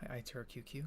Hi, Itero QQ.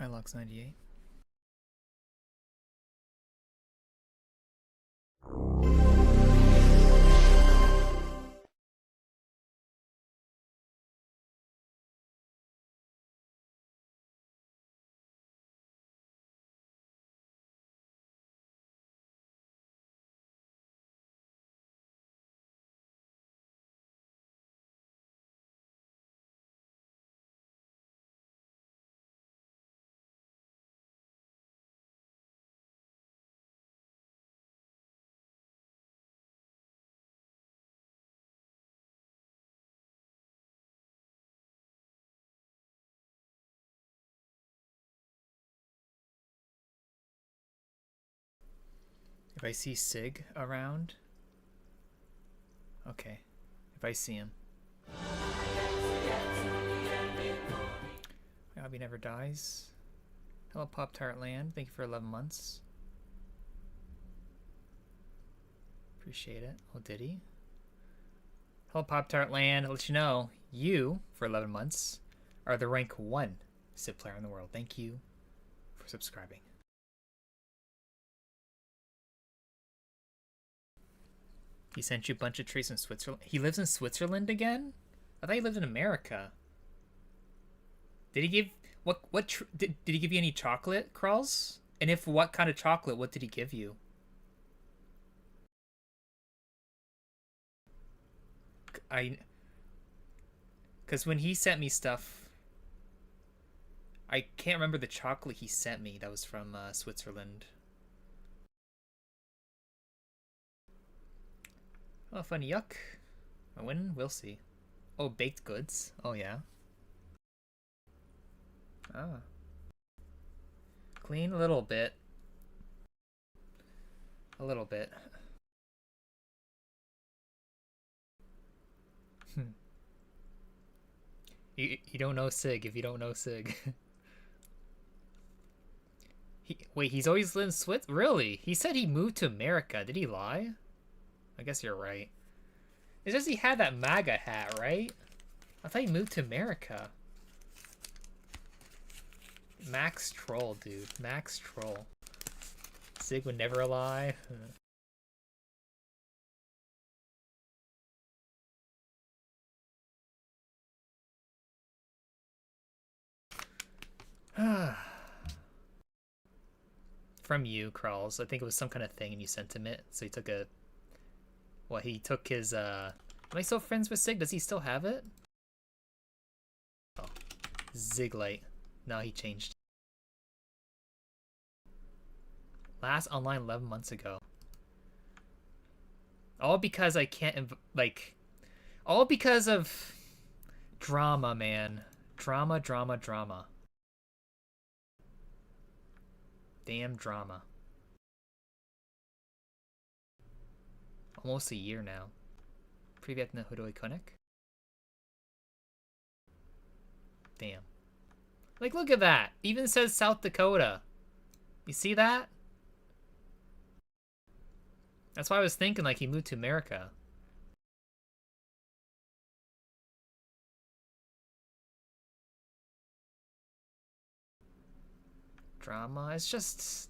Hi, Lux98. If I see Sig around, okay. If I see him. Hobby never dies. Hello, Pop Tart Land. Thank you for 11 months. Appreciate it. Oh, did he? Hello, Pop Tart Land. I'll let you know, you, for 11 months, are the rank 1 Civ player in the world. Thank you for subscribing. He sent you a bunch of trees in Switzerland. He lives in Switzerland again? I thought he lived in America. Did he give did he give you any chocolate, Kralls? And if what kind of chocolate, what did he give you? Cuz when he sent me stuff, I can't remember the chocolate he sent me that was from Switzerland. Oh, funny yuck. I win, we'll see. Oh, baked goods. Oh yeah. Ah. Clean a little bit. A little bit. You don't know Sig if you don't know Sig. Wait, he's always lived in Switzerland? Really? He said he moved to America. Did he lie? I guess you're right. It's just he had that MAGA hat, right? I thought he moved to America. Max Troll, dude. Max Troll. Sig would never lie. From you, Crawls. I think it was some kind of thing and you sent him it. So he took a... What, he took his, Am I still friends with Sig? Does he still have it? Oh. Ziglite. No, he changed. Last online 11 months ago. All because I can't, like... All because of... Drama, man. Drama, drama, drama. Damn drama. Almost a year now. Привет на худой коник. Damn. Like, look at that. Even says South Dakota. You see that? That's why I was thinking, like, he moved to America. Drama. It's just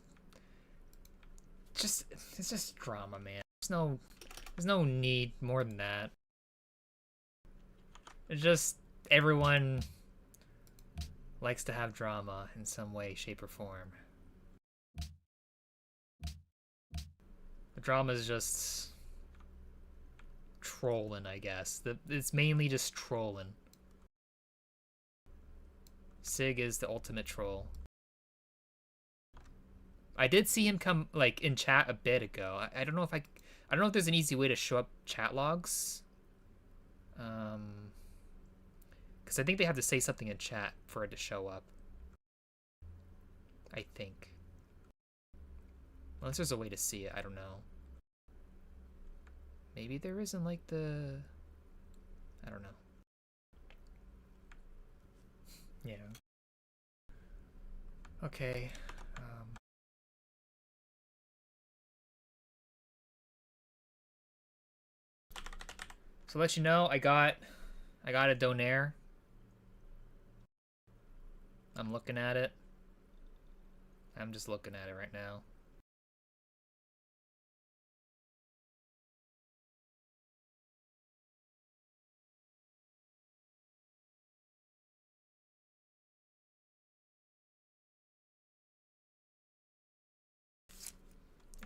drama, man. There's no need more than that. It's just everyone likes to have drama in some way, shape, or form. The drama is just trolling, I guess. It's mainly just trolling. Sig is the ultimate troll. I did see him come like in chat a bit ago. I don't know if I don't know if there's an easy way to show up chat logs. Because I think they have to say something in chat for it to show up. I think. Unless there's a way to see it, I don't know. Maybe there isn't like the... I don't know. Yeah. Okay. So let you know, I got a Donaire. I'm looking at it. I'm just looking at it right now.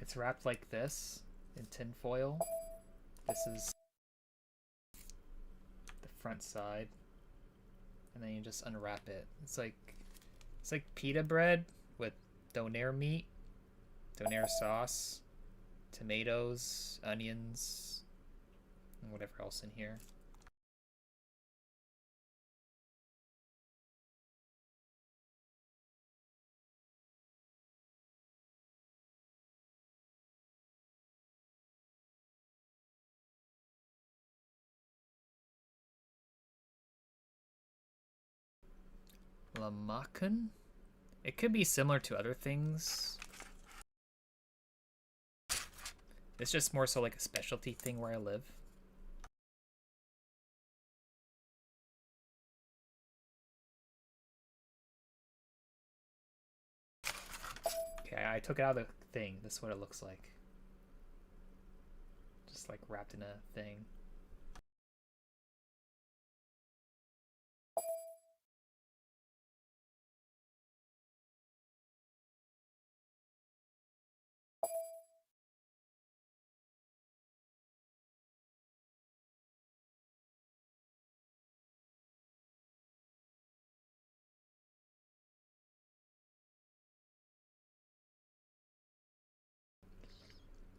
It's wrapped like this in tin foil. This is the front side. And then you just unwrap it. It's like pita bread with Donaire meat, Donaire sauce, tomatoes, onions, and whatever else in here. Lamakan? It could be similar to other things. It's just more so like a specialty thing where I live. Okay, I took it out of the thing. This is what it looks like. Just like wrapped in a thing.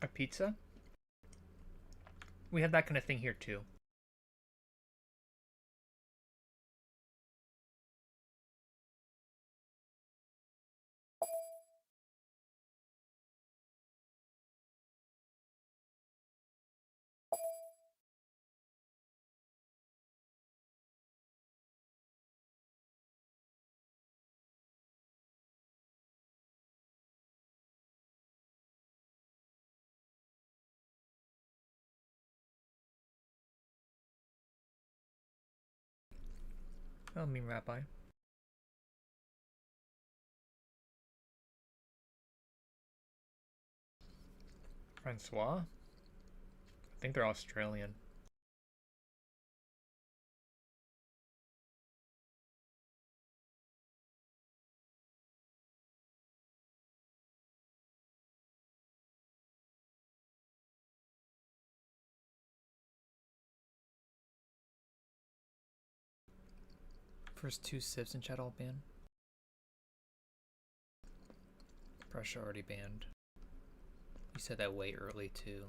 A pizza? We have that kind of thing here too. Oh, mean rabbi. Francois? I think they're Australian. First 2 sips in chat all banned. Prussia already banned. You said that way early too.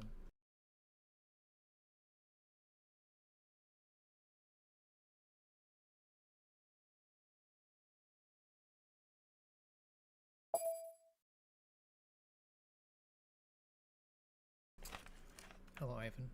Hello, Ivan.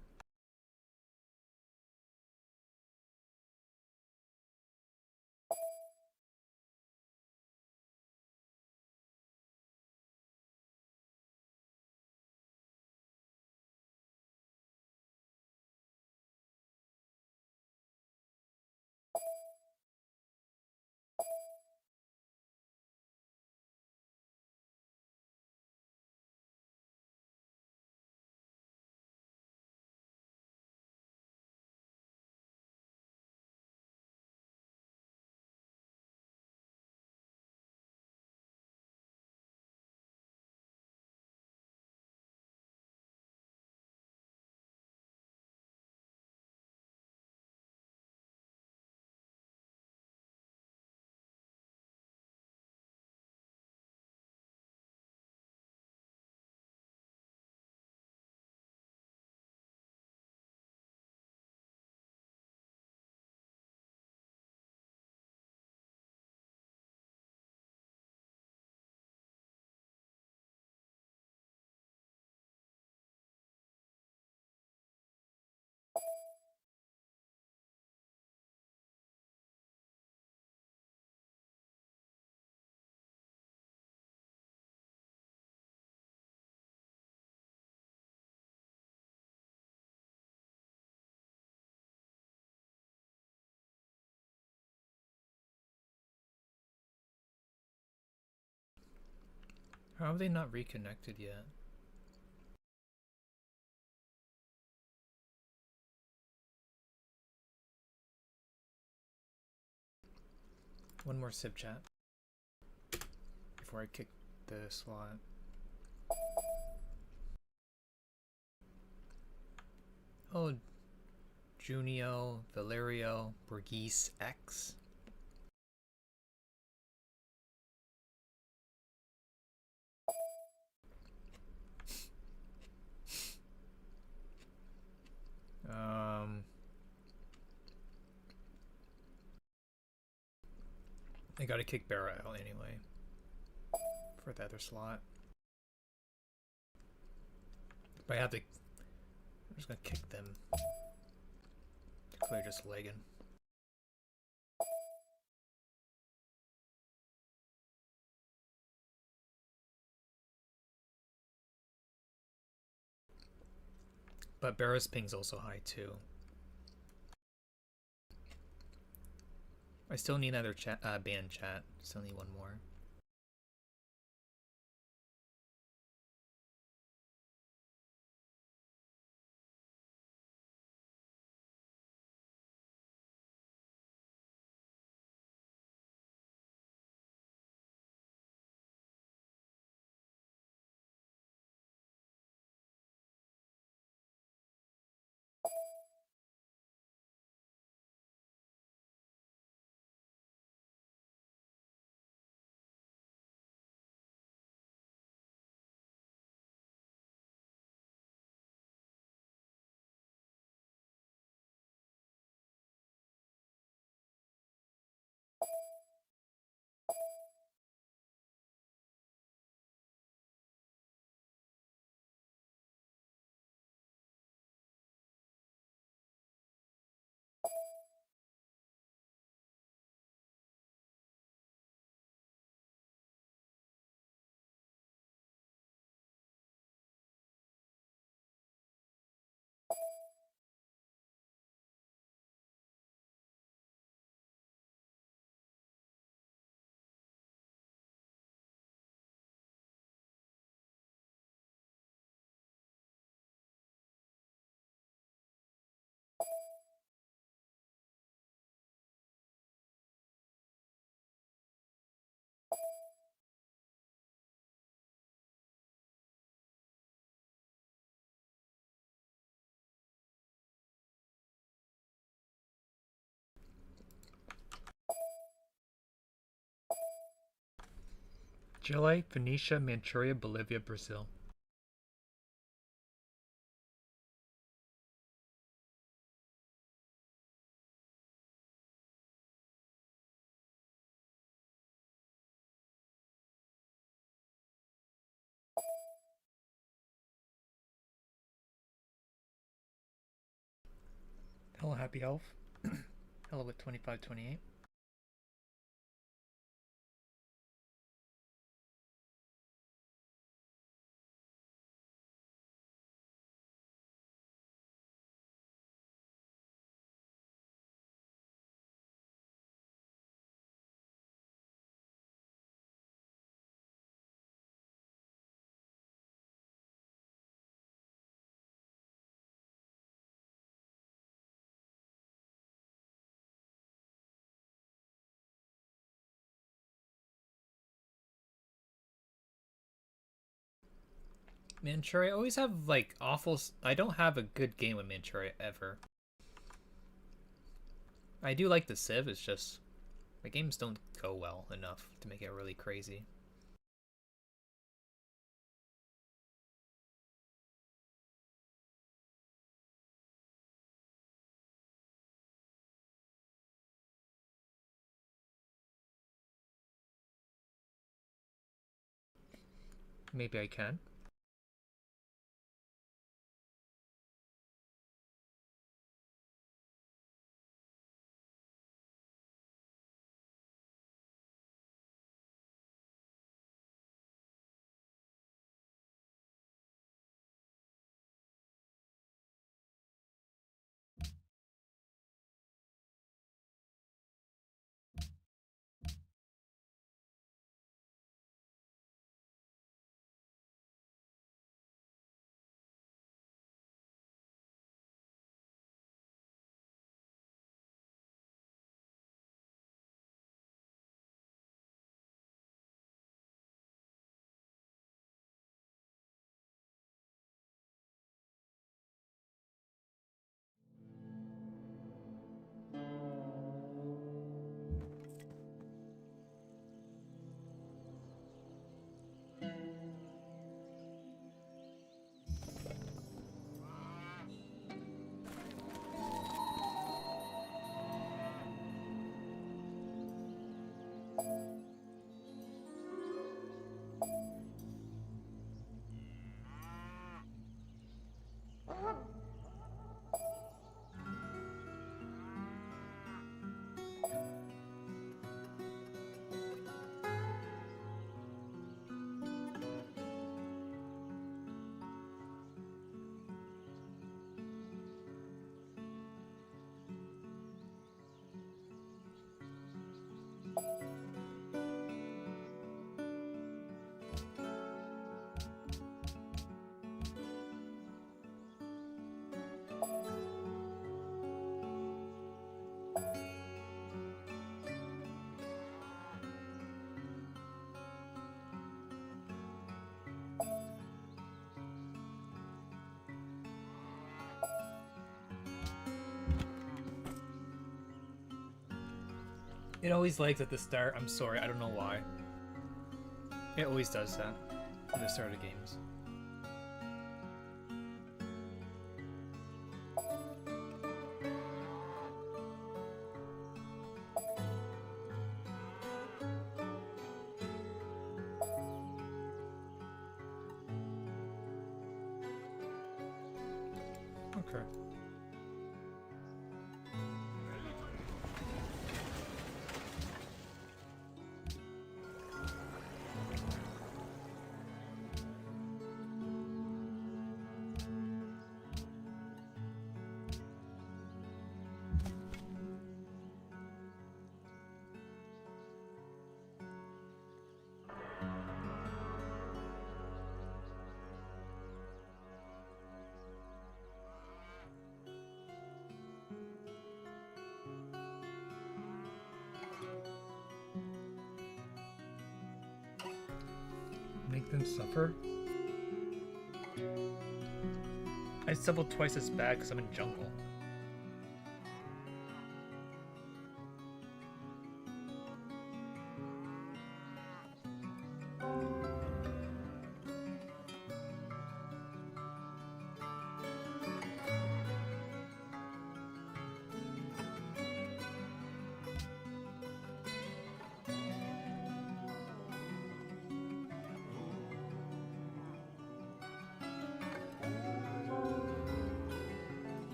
How have they not reconnected yet? One more sip chat before I kick the slot. Oh, Junio, Valerio, Borghese X. I gotta kick Barra out anyway for the other slot. But I have to. I'm just gonna kick them. Clear just legging. But Barra's ping's also high too. I still need another chat, band chat. Still need one more. Chile, Venetia, Manchuria, Bolivia, Brazil. Hello, Happy Elf. Hello with 2528. Manchuria, I always have like awful. I don't have a good game with Manchuria ever. I do like the Civ, it's just my games don't go well enough to make it really crazy. Maybe I can. It always lags at the start. I'm sorry, I don't know why. It always does that at the start of games. Okay. Make them suffer? I stumbled twice as bad because I'm in jungle.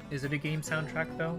Is it a game soundtrack though?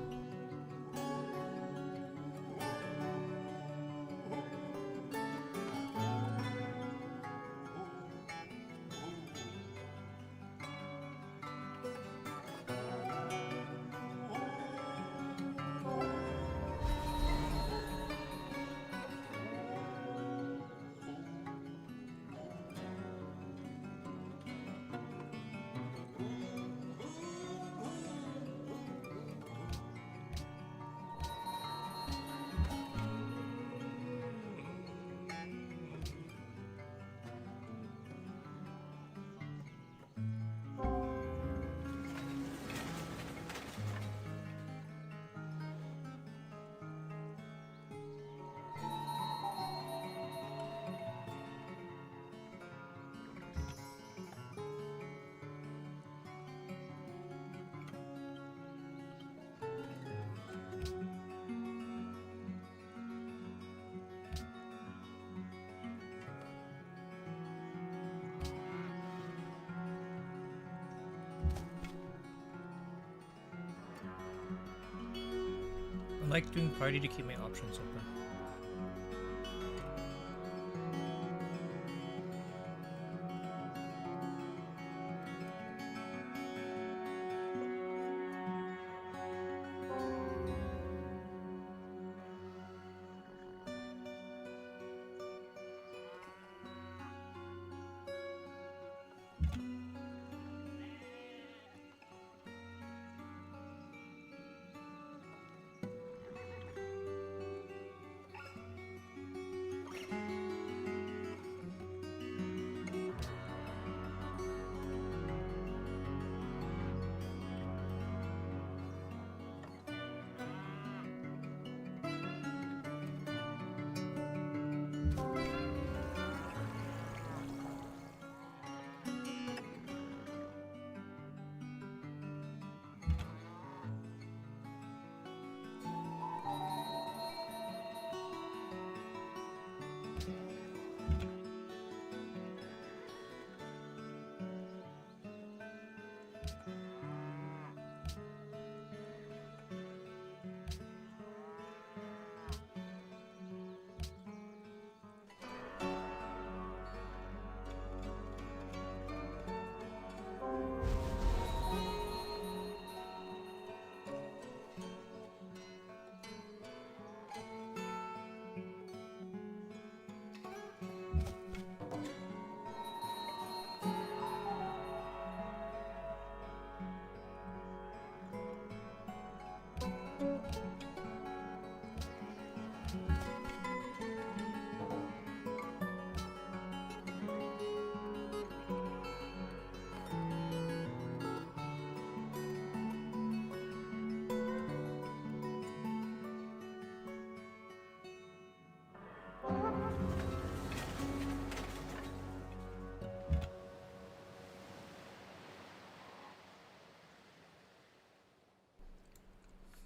I like doing party to keep my options open.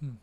Hmm.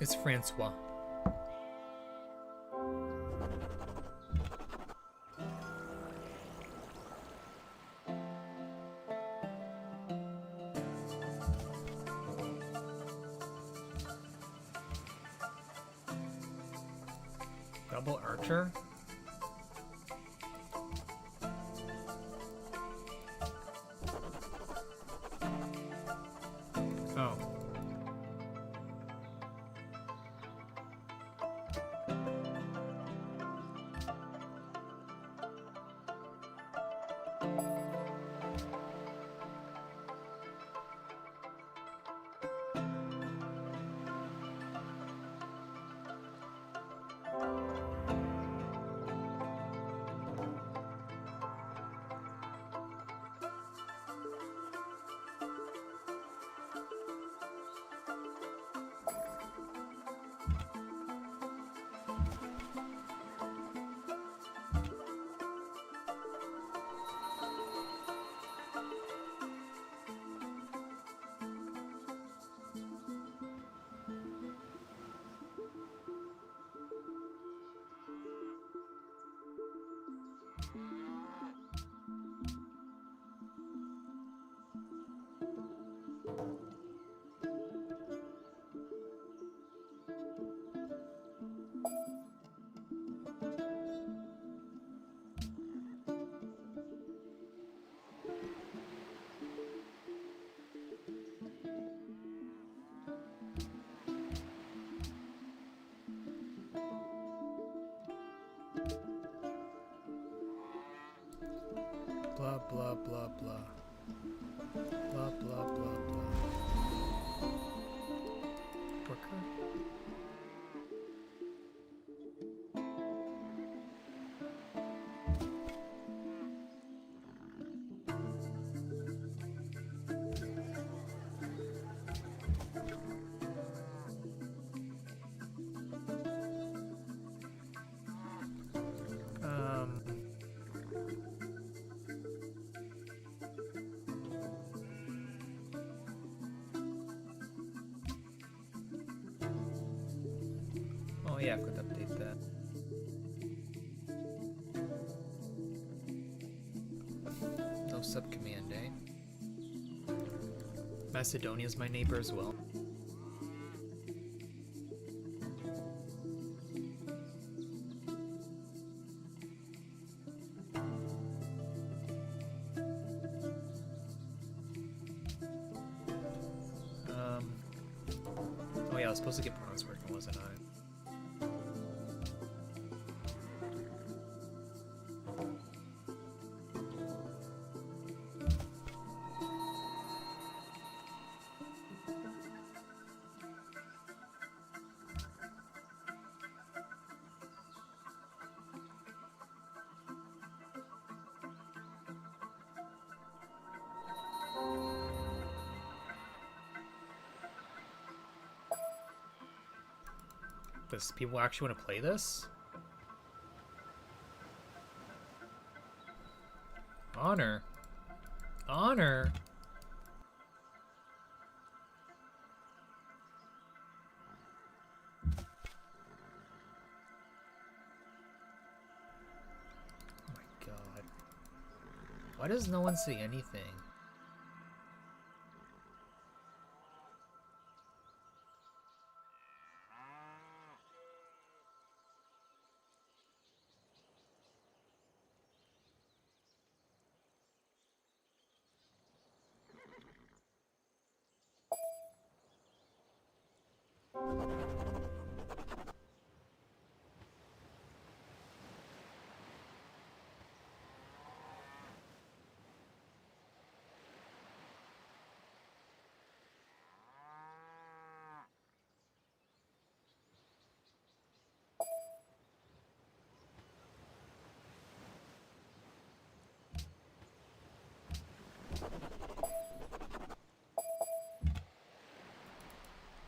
It's Francois. Double Archer? Oh. Blah, blah, blah, blah. Blah, blah, blah, blah. Worker? Oh yeah, I forgot to update that. No subcommand, eh? Macedonia's my neighbor as well. Oh yeah, I was supposed to get bronze working, wasn't I? Does people actually want to play this? Honor. Honor? Oh my god. Why does no one say anything?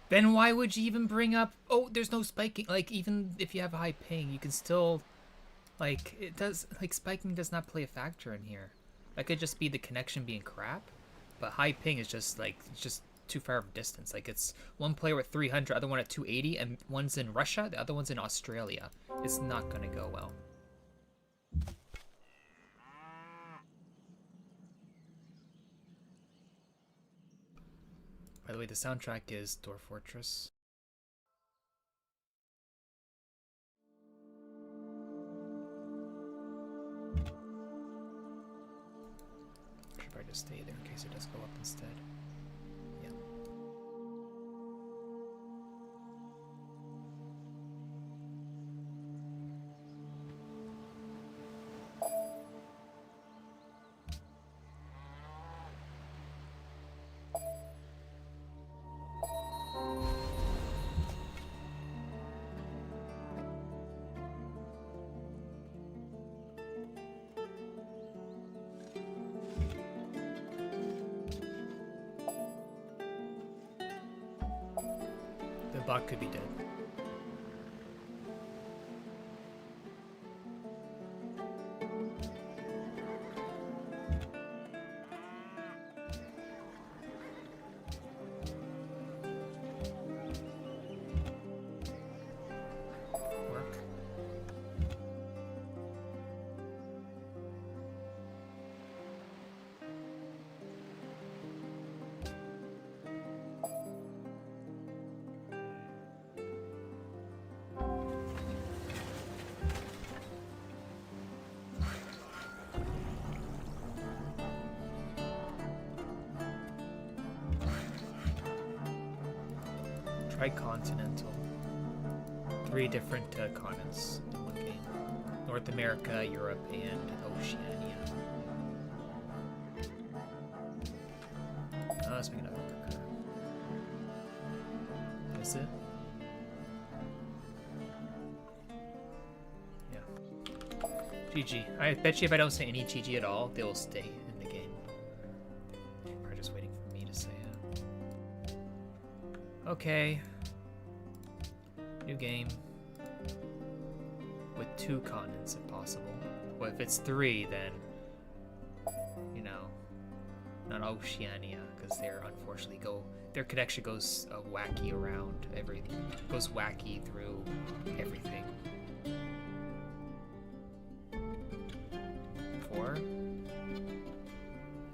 Then why would you even bring up, oh, there's no spiking? Like, even if you have a high ping, you can still, like, it does, like, spiking does not play a factor in here. That could just be the connection being crap, but high ping is just, like, it's just too far of a distance. Like, it's one player with 300, other one at 280, and one's in Russia, the other one's in Australia. It's not gonna go well. By the way, the soundtrack is Dwarf Fortress. Should probably just stay there in case it does go up instead. Yeah. The bot could be dead. Work. Tricontinental. 3 different continents in one game. North America, Europe, and Oceania. Let's make another worker. That's it? Yeah. GG. I bet you if I don't say any GG at all, they will stay in the game. They're probably just waiting for me to say it. Okay. New game. With 2 continents if possible. Well, if it's 3, then, you know, not Oceania, because they're unfortunately their connection goes wacky around everything. Goes wacky through everything. 4?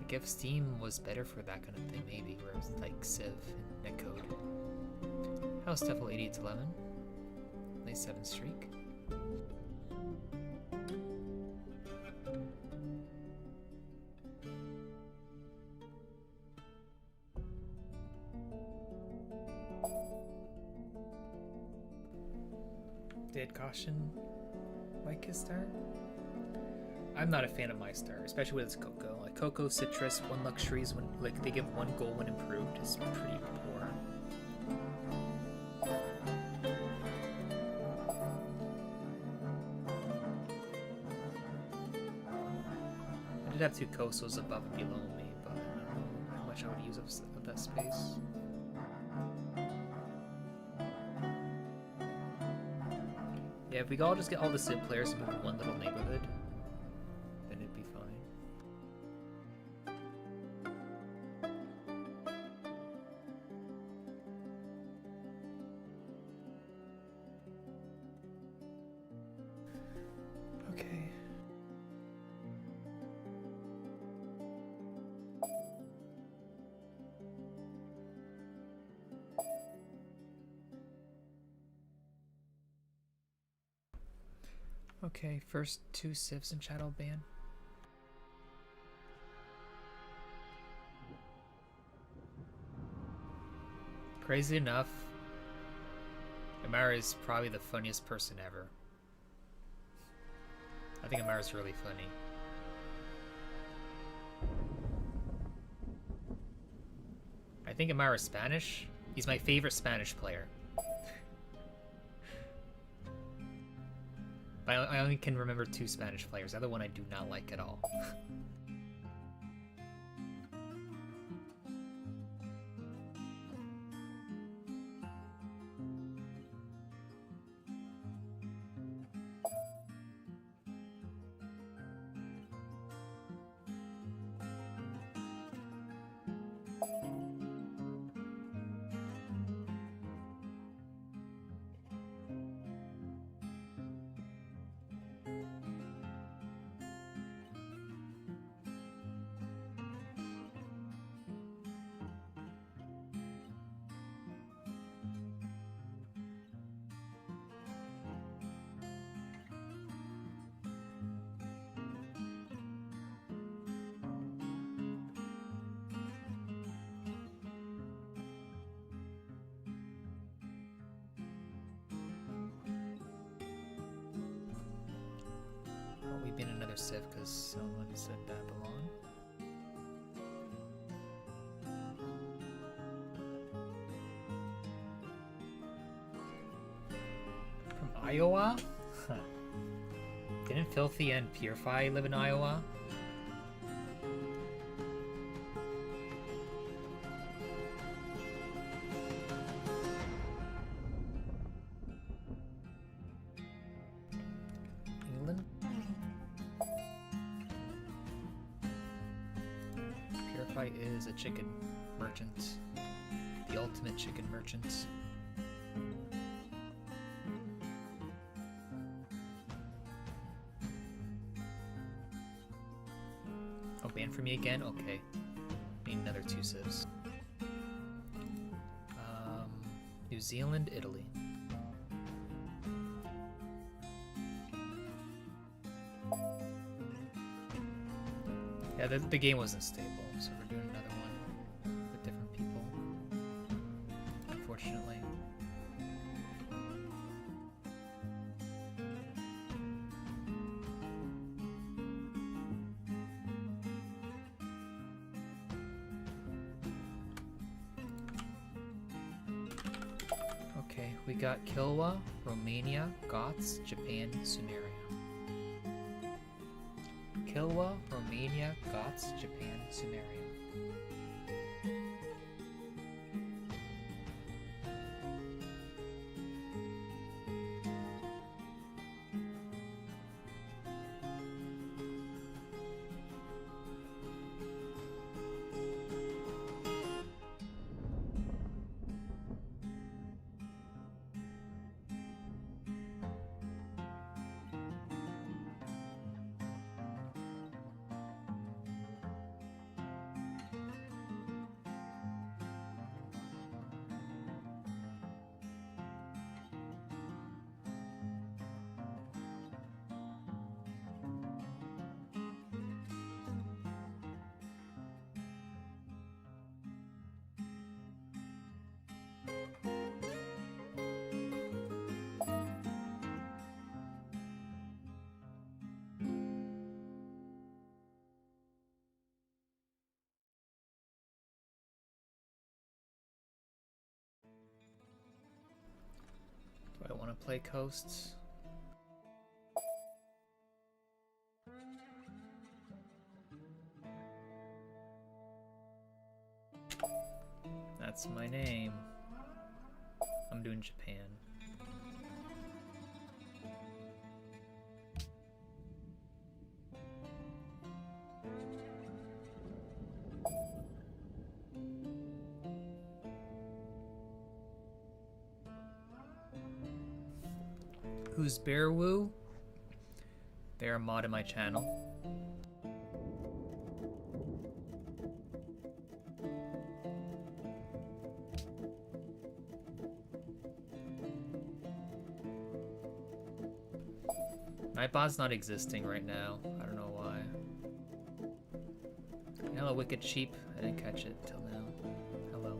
Like if Steam was better for that kind of thing, maybe, where it's like Civ and Netcode. How's Devil 8811? Nice 7 streak. Did Caution like his start? I'm not a fan of my start, especially with its Cocoa. Like Cocoa, Citrus, 1 Luxuries, when like they give 1 gold when improved is pretty poor. I did have 2 coastals above and below me, but I don't know how much I would use of that space. Yeah, if we all just get all the Civ players and move to 1 little neighborhood, then it'd be fine. Okay. Okay, first 2 Civs in Shadow Ban. Crazy enough, Amara is probably the funniest person ever. I think Amara's really funny. I think Amara's Spanish. He's my favorite Spanish player. But I only can remember 2 Spanish players. The other one I do not like at all. We've been another civ because someone said Babylon. From Iowa? Huh. Didn't Filthy and Purify live in Iowa? England? Purify is a chicken merchant. The ultimate chicken merchant. Oh, banned for me again? Okay. Need another 2 civs. New Zealand, Italy. Yeah, the game wasn't stable, so we're doing another one with different people. Unfortunately. Okay, we got Kilwa, Romania, Goths, Japan, Sumeria. Kilwa, Romania, Goths, Japan, Sumeria. Do I want to play coasts? That's my name. I'm doing Japan. Who's Bearwoo? They're a mod in my channel. Nightbot's not existing right now. I don't know why. Hello, Wicked Sheep. I didn't catch it till now. Hello.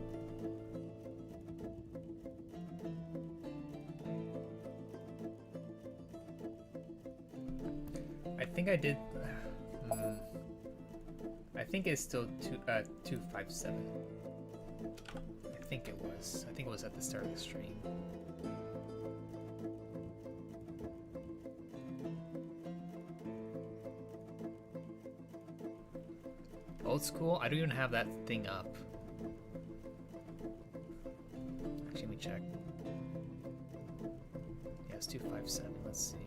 think I did. I think it's still 257. I think it was. I think it was at the start of the stream. Old school? I don't even have that thing up. Actually, let me check. Yeah, it's 257. Let's see.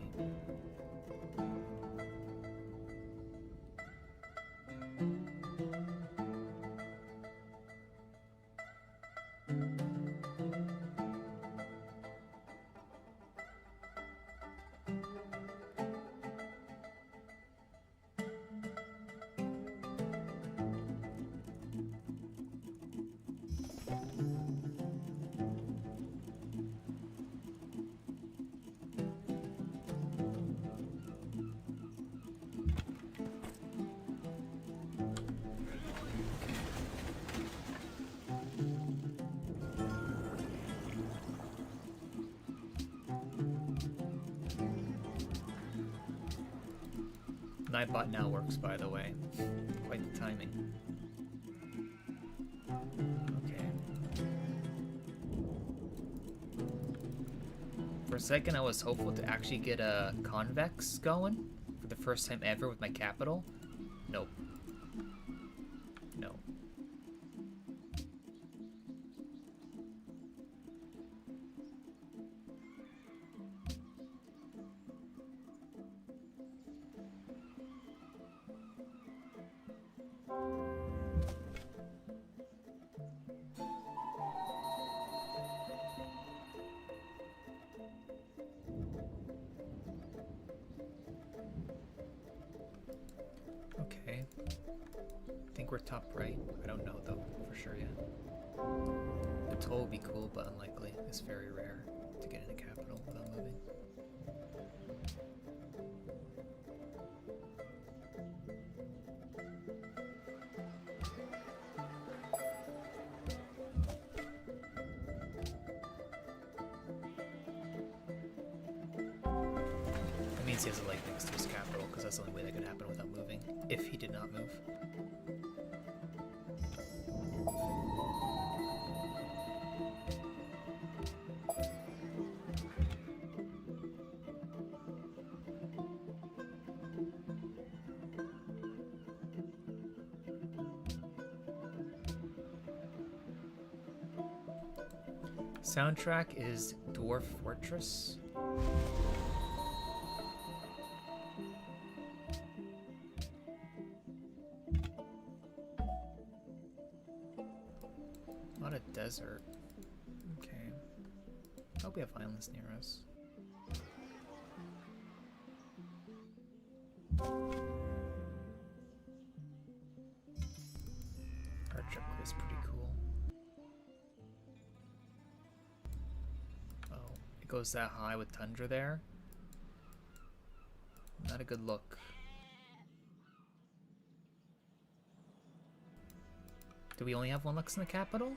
Nightbot now works, by the way. Quite the timing. Okay. For a second, I was hopeful to actually get a convex going for the first time ever with my capital. Nope. No. Okay. I think we're top right. I don't know though for sure yet. The toll would be cool, but unlikely. It's very rare to get in a capital without moving. That means he has a lake next to his capital, because that's the only way that could happen without moving, if he did not move. Soundtrack is Dwarf Fortress. A lot of desert. Okay. I hope we have islands near us. Arch upgrade is pretty cool. Oh, it goes that high with tundra there. Not a good look. Do we only have one Lux in the capital?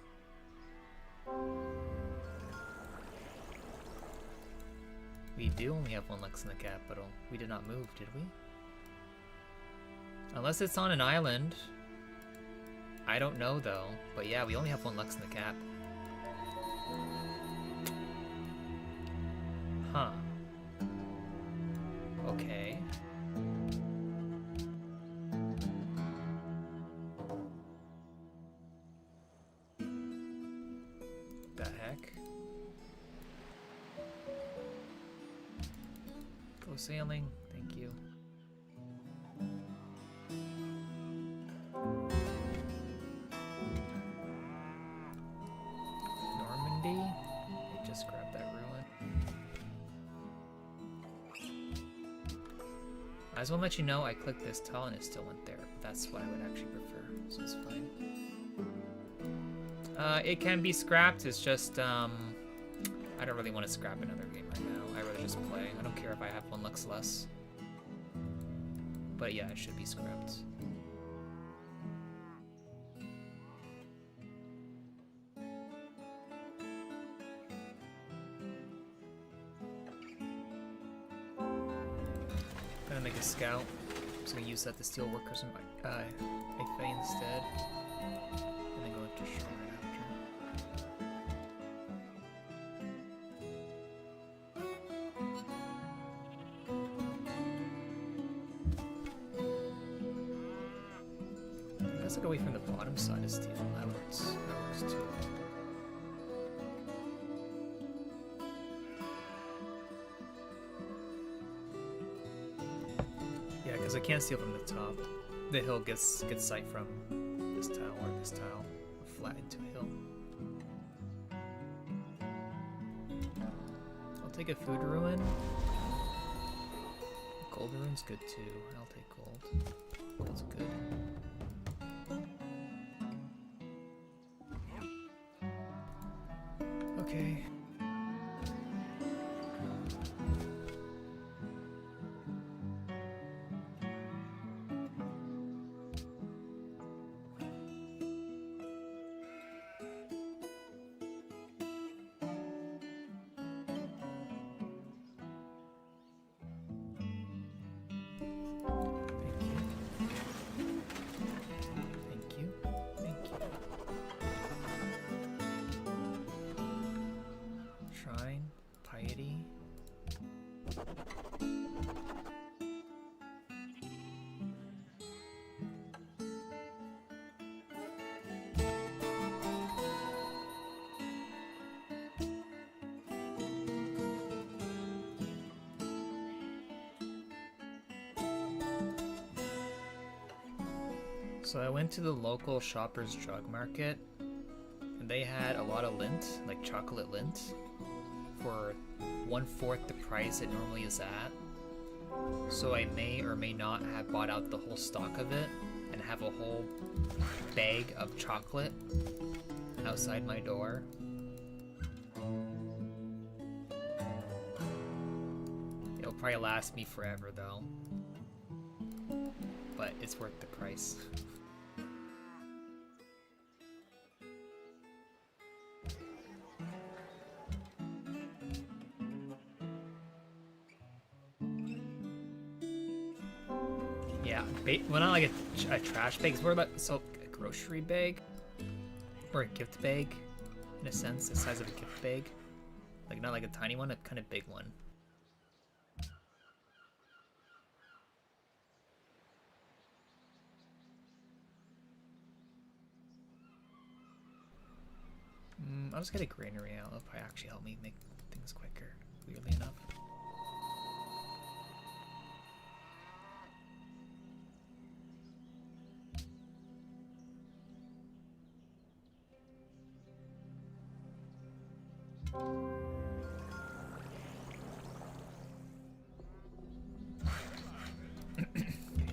We do only have one Lux in the capital. We did not move, did we? Unless it's on an island. I don't know though. But yeah, we only have one Lux in the cap. Huh. Okay. The heck? Go sailing. Thank you. Normandy? I just grabbed that ruin. I just want to let you know I clicked this tile and it still went there. That's what I would actually prefer, so it's fine. It can be scrapped, it's just, I don't really want to scrap another game right now. I'd rather just play. I don't care if I have one Lux less. But yeah, it should be scrapped. Gonna make a scout. So I'm gonna use that to steal workers in my Ifei instead. And then go into Shaw right after. I guess I'll go away from the bottom side to steal. That works too. Yeah, because I can't steal from the top. The hill gets sight from this tile or this tile, flat into a hill. I'll take a food ruin. Gold ruin's good too. I'll take gold. Gold's good. Okay. So I went to the local Shoppers Drug Market, and they had a lot of lint, like chocolate lint, for 1/4 the price it normally is at. So I may or may not have bought out the whole stock of it and have a whole bag of chocolate outside my door. It'll probably last me forever though, but it's worth the price. Yeah, well, not like a trash bag. It's more about a grocery bag or a gift bag, in a sense, the size of a gift bag. Like not like a tiny one, a kind of big one. I'll just get a granary out. It'll probably actually help me make things quicker, weirdly enough.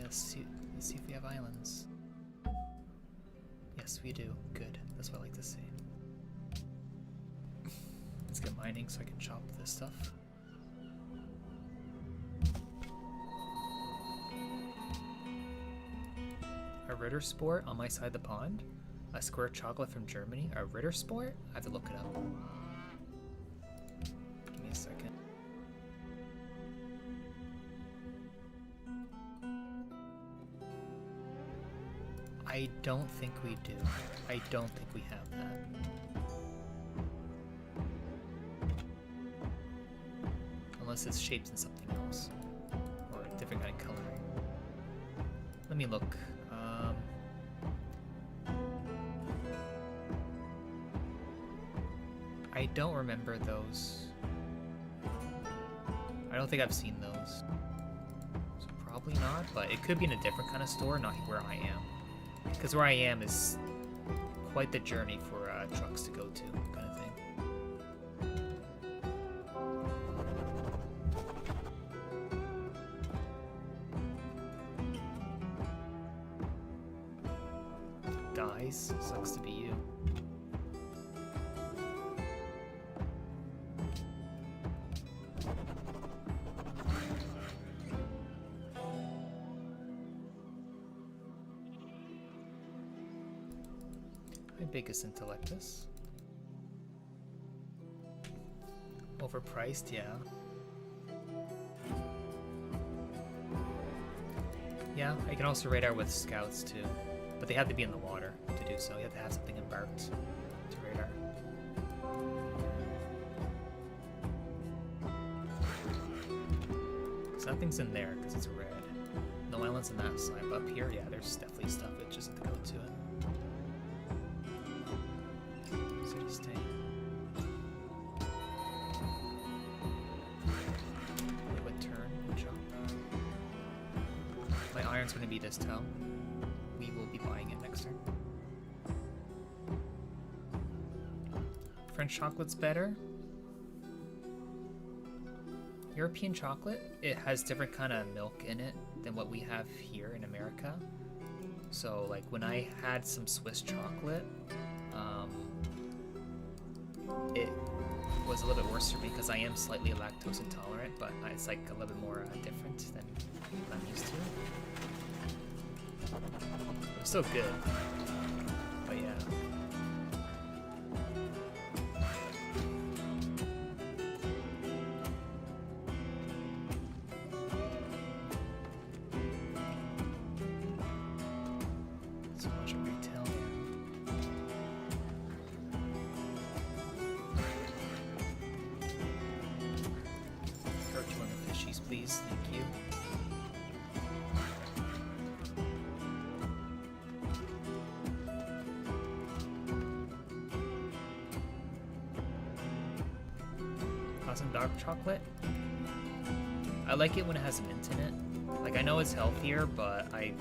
Let's see if we have islands. Yes, we do. Good. That's what I like to see. Let's get mining so I can chop this stuff. A Ritter Sport on my side of the pond? A square chocolate from Germany? A Ritter Sport? I have to look it up. Give me a second. I don't think we do. I don't think we have that. Unless it's shaped in something else. Or a different kind of coloring. Let me look. I don't remember those. I don't think I've seen those. So probably not, but it could be in a different kind of store, not where I am. Because where I am is quite the journey for trucks to go to, kind of thing. Dies. Sucks to be you. Biggest Intellectus. Overpriced, yeah. Yeah, I can also radar with scouts too, but they have to be in the water to do so. You have to have something embarked to radar. So nothing's in there because it's red. No islands on that side, but up here, yeah, there's definitely stuff. It just have to go to it. City state. Wait, what turn? What jump? My iron's going to be this town. We will be buying it next turn. French chocolate's better. European chocolate, it has different kind of milk in it than what we have here in America. So like when I had some Swiss chocolate, it was a little bit worse for me because I am slightly lactose intolerant, but it's like a little bit more different than what I'm used to. It's still good, but yeah. So much of retail. Start to run the fishies, please. Thank you. Awesome dark chocolate. I like it when it has mint in it. Like, I know it's healthier, but I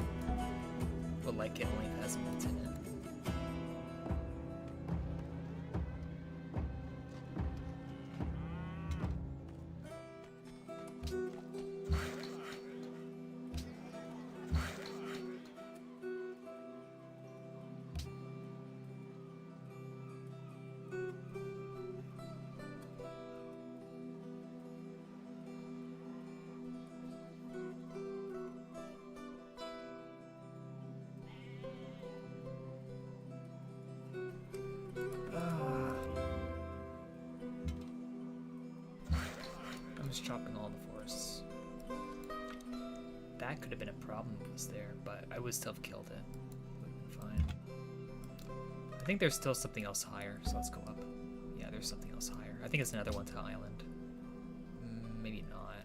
would like it only if it has mint in it. I'm just chopping all the forests. That could have been a problem if it was there, but I would still have killed it. Would have been fine. I think there's still something else higher, so let's go up. Yeah, there's something else higher. I think it's another one to island. Maybe not,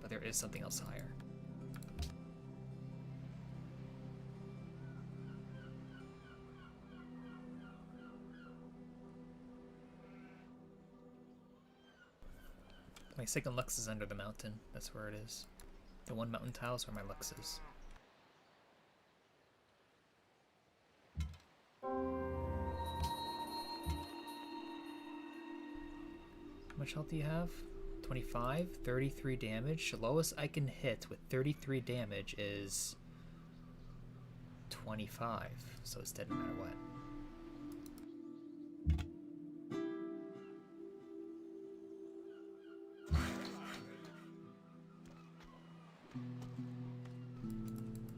but there is something else higher. My second Lux is under the mountain. That's where it is. The one mountain tile is where my Lux is. How much health do you have? 25, 33 damage. The lowest I can hit with 33 damage is 25. So it's dead no matter what.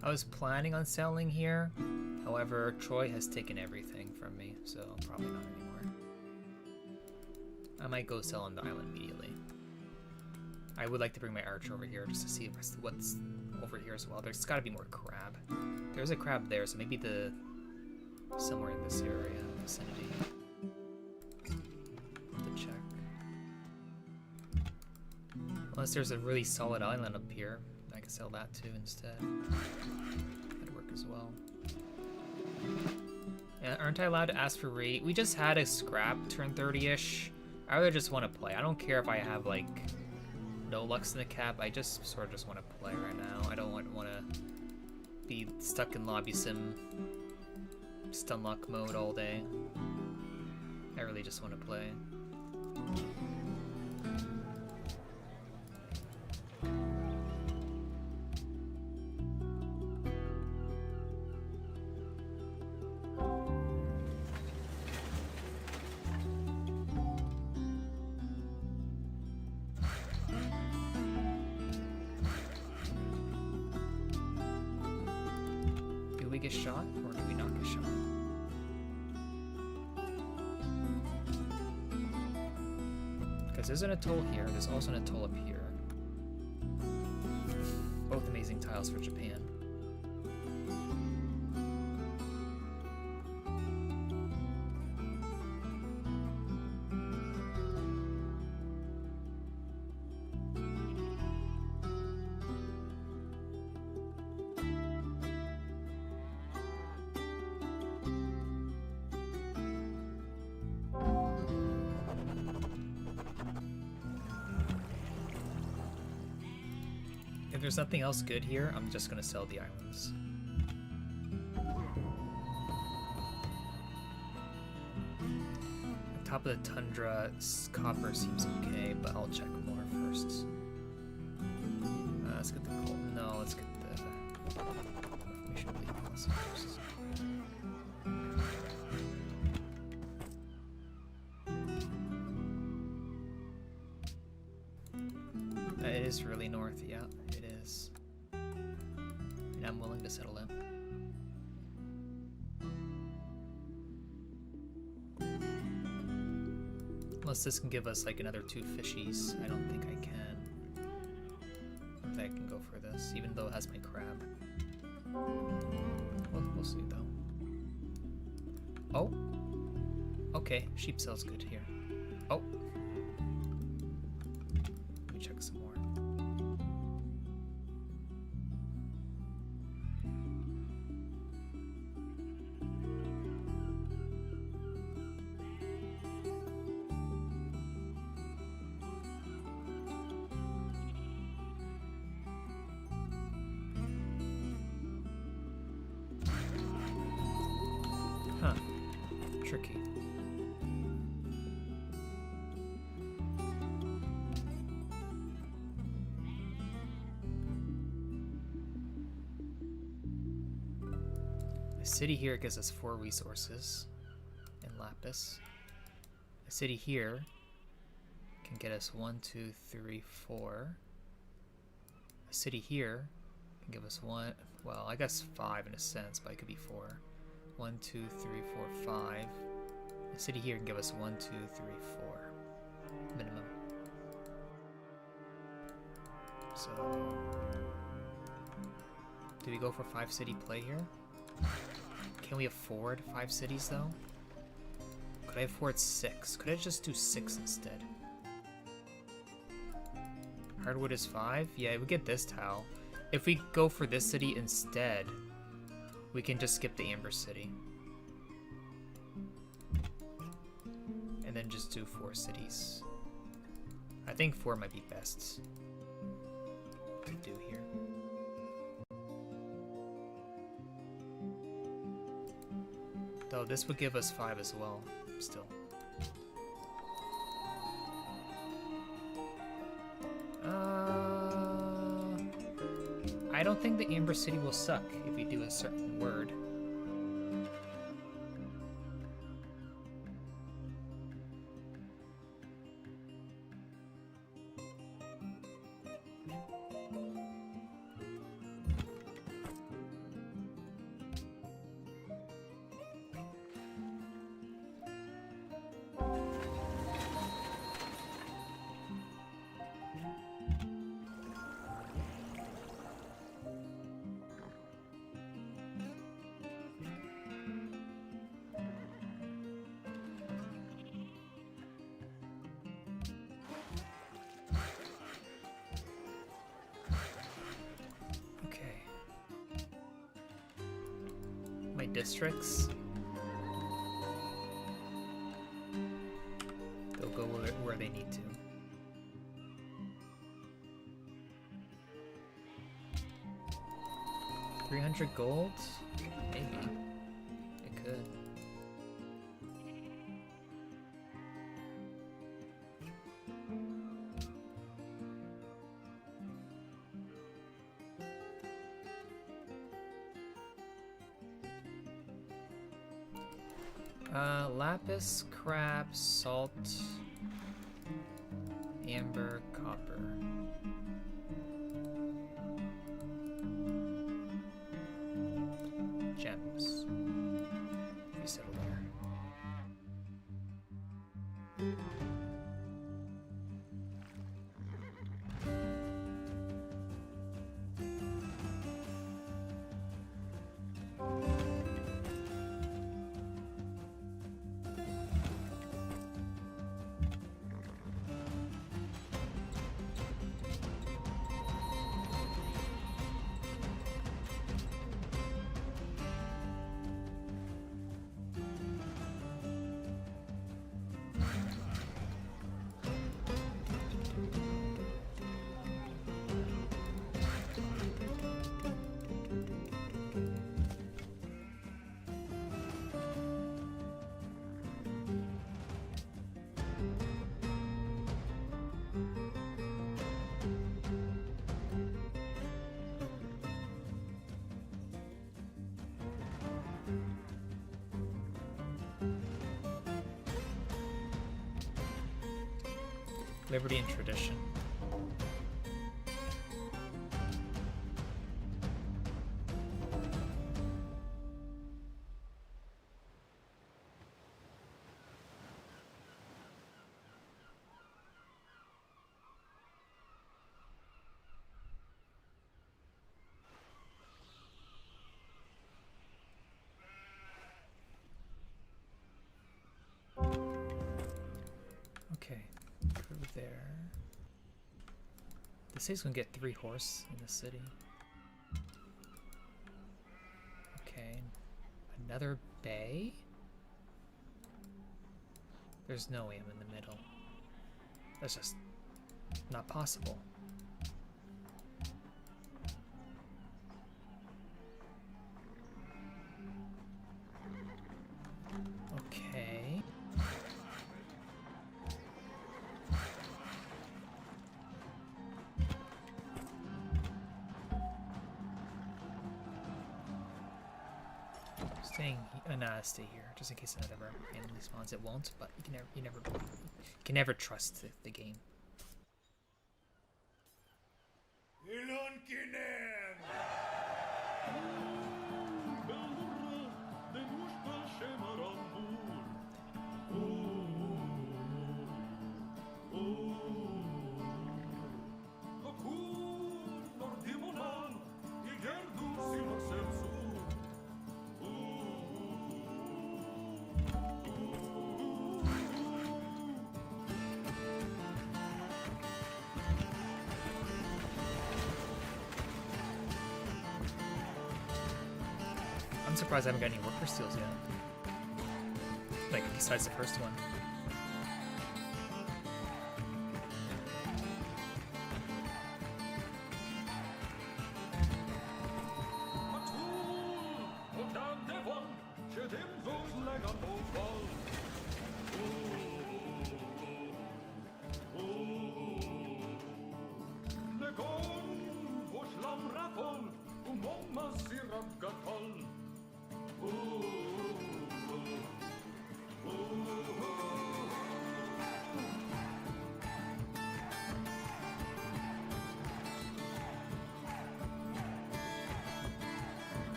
I was planning on selling here, however, Troy has taken everything from me, so probably not anymore. I might go sell on the island immediately. I would like to bring my archer over here just to see what's over here as well. There's gotta be more crab. There's a crab there, so maybe somewhere in this area, vicinity. To check. Unless there's a really solid island up here. I could sell that too instead. That'd work as well. Yeah, aren't I allowed to ask for rate? We just had a scrap turn 30-ish. I really just want to play. I don't care if I have like no Lux in the cap. I just sort of just want to play right now. I don't want to be stuck in lobby sim stun lock mode all day. I really just want to play. Get shot, or do we not get shot? Because there's an atoll here, there's also an atoll up here. Both amazing tiles for Japan. If there's nothing else good here, I'm just gonna sell the islands. Top of the tundra, copper seems okay, but I'll check more first. Let's get the coal. No, let's get the information policy first. It is really north, yeah, it is. And I'm willing to settle in. Unless this can give us like another 2 fishies. I don't think I can. I don't think I can go for this, even though it has my crab. We'll see though. Oh! Okay, sheep sells good here. Oh! Let me check some more. Tricky. The city here gives us 4 resources in lapis. The city here can get us 1, 2, 3, 4. The city here can give us 1, well, I guess 5 in a sense, but it could be 4. 1, 2, 3, 4, 5. The city here can give us 1, 2, 3, 4 minimum. So, do we go for 5 city play here? Can we afford 5 cities though? Could I afford 6? Could I just do 6 instead? Hardwood is 5? Yeah, we get this tile. If we go for this city instead, we can just skip the Amber City. And then just do 4 cities. I think 4 might be best to do here. Though this would give us 5 as well, still. I don't think the Amber City will suck if we do a certain word. Districts. They'll go where they need to. $300 gold? Maybe. It could. Lapis, crab, salt, amber, copper. Gems. We settle there. Liberty and tradition. Okay, through there. The city's gonna get 3 horse in the city. Okay, another bay? There's no way I'm in the middle. That's just not possible. Okay. Stay here, just in case another randomly spawns. It won't, but you can never trust the game. I'm surprised I haven't got any worker steals yet. Like, besides the first one.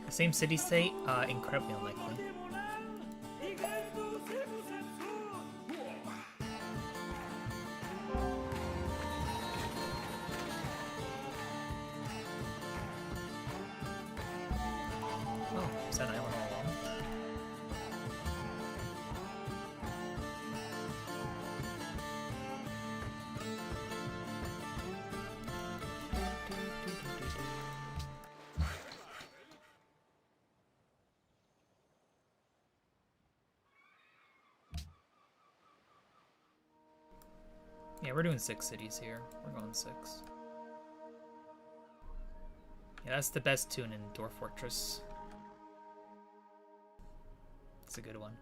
Same city state, incredibly unlikely. Oh, is that an island all along? Yeah, we're doing 6 cities here. We're going 6. Yeah, that's the best tune in Dwarf Fortress. It's a good one.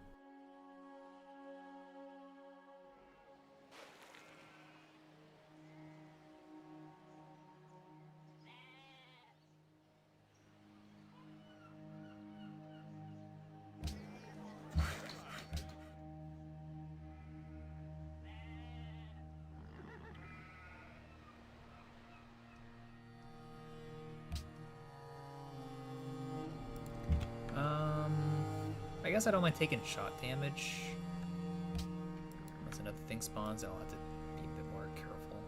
I guess I don't mind taking shot damage. Once another thing spawns, I'll have to be a bit more careful.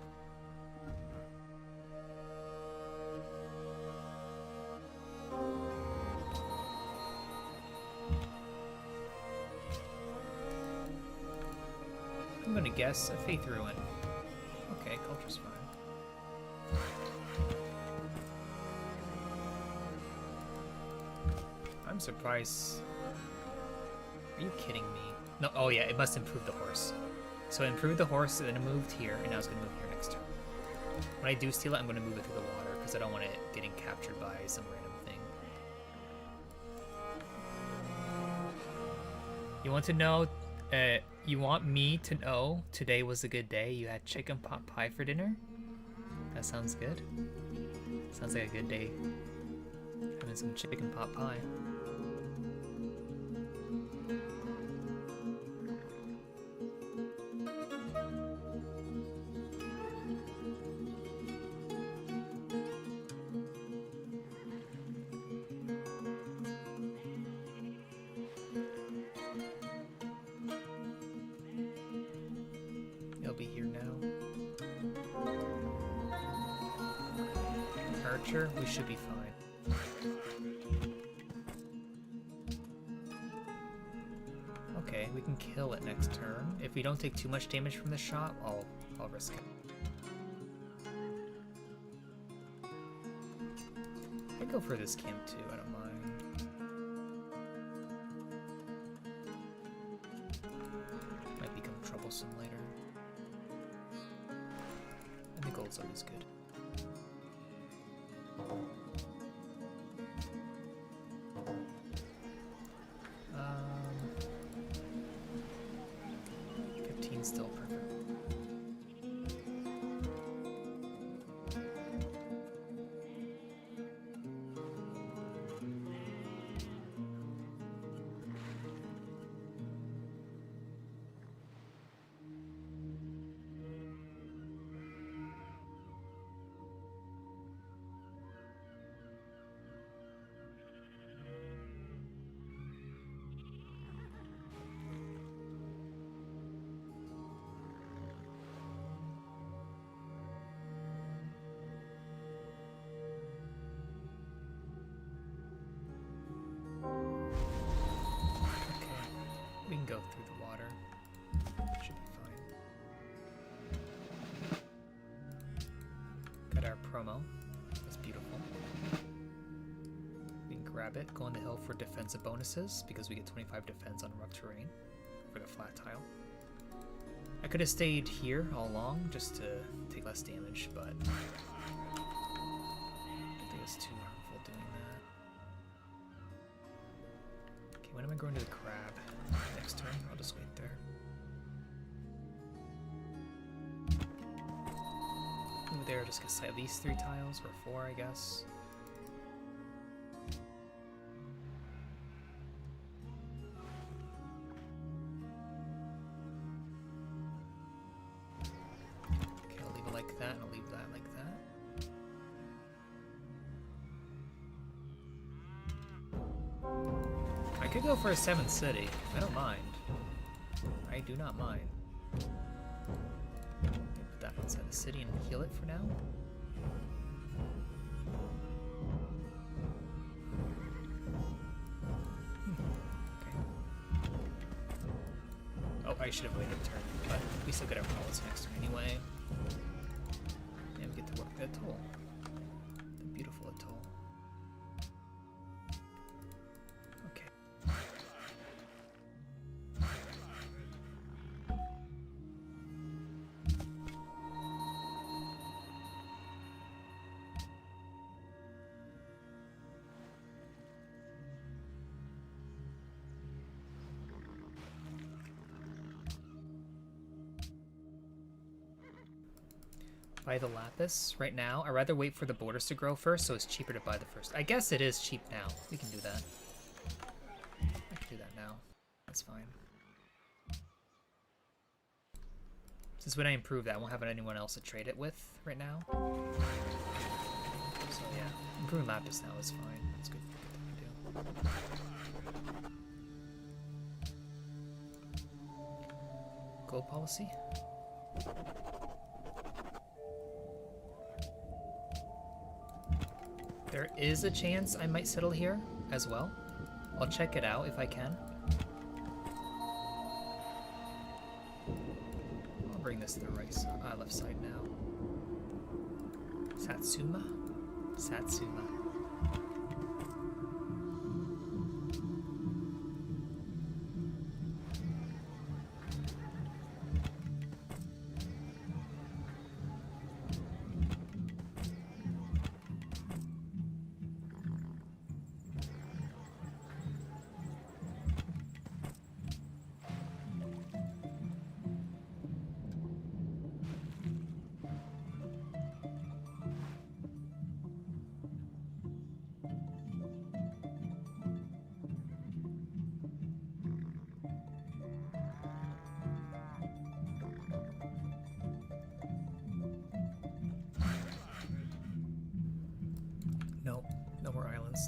I'm gonna guess a Faith Ruin. Okay, culture's fine. I'm surprised. Are you kidding me? No, oh yeah, it must improve the horse. So it improved the horse, and then it moved here, and now it's gonna move here next turn. When I do steal it, I'm gonna move it through the water, because I don't want it getting captured by some random thing. You want to know? You want me to know today was a good day? You had chicken pot pie for dinner? That sounds good. Sounds like a good day. Having some chicken pot pie. You'll be here now. Archer, we should be fine. Okay, we can kill it next turn. If we don't take too much damage from the shot, I'll risk it. I'd go for this camp too, I don't mind. Might become troublesome later. And the gold zone is good. 15 still perfect. We can go through the water. Should be fine. Got our promo. That's beautiful. We can grab it, go on the hill for defensive bonuses because we get 25 defense on rough terrain for the flat tile. I could have stayed here all along just to take less damage, but I think it's too harmful doing that. Okay, when am I going to the crab? Next turn, I'll just wait there. Over there, just get at least 3 tiles, or 4, I guess. Okay, I'll leave it like that, and I'll leave that like that. I could go for a 7th city. I don't mind. I do not mind. Put that inside the city and heal it for now. Okay. Oh, I should have waited a turn, but we still get our policy next turn anyway. And we get to work the atoll. The beautiful atoll. Buy the lapis right now. I'd rather wait for the borders to grow first, so it's cheaper to buy the first. I guess it is cheap now. We can do that. I can do that now. That's fine. Since when I improve that, I won't have anyone else to trade it with right now. So yeah, improving lapis now is fine. That's good. Good thing to do. Gold policy. There is a chance I might settle here as well. I'll check it out if I can. I'll bring this to the right side, left side now. Satsuma? Satsuma.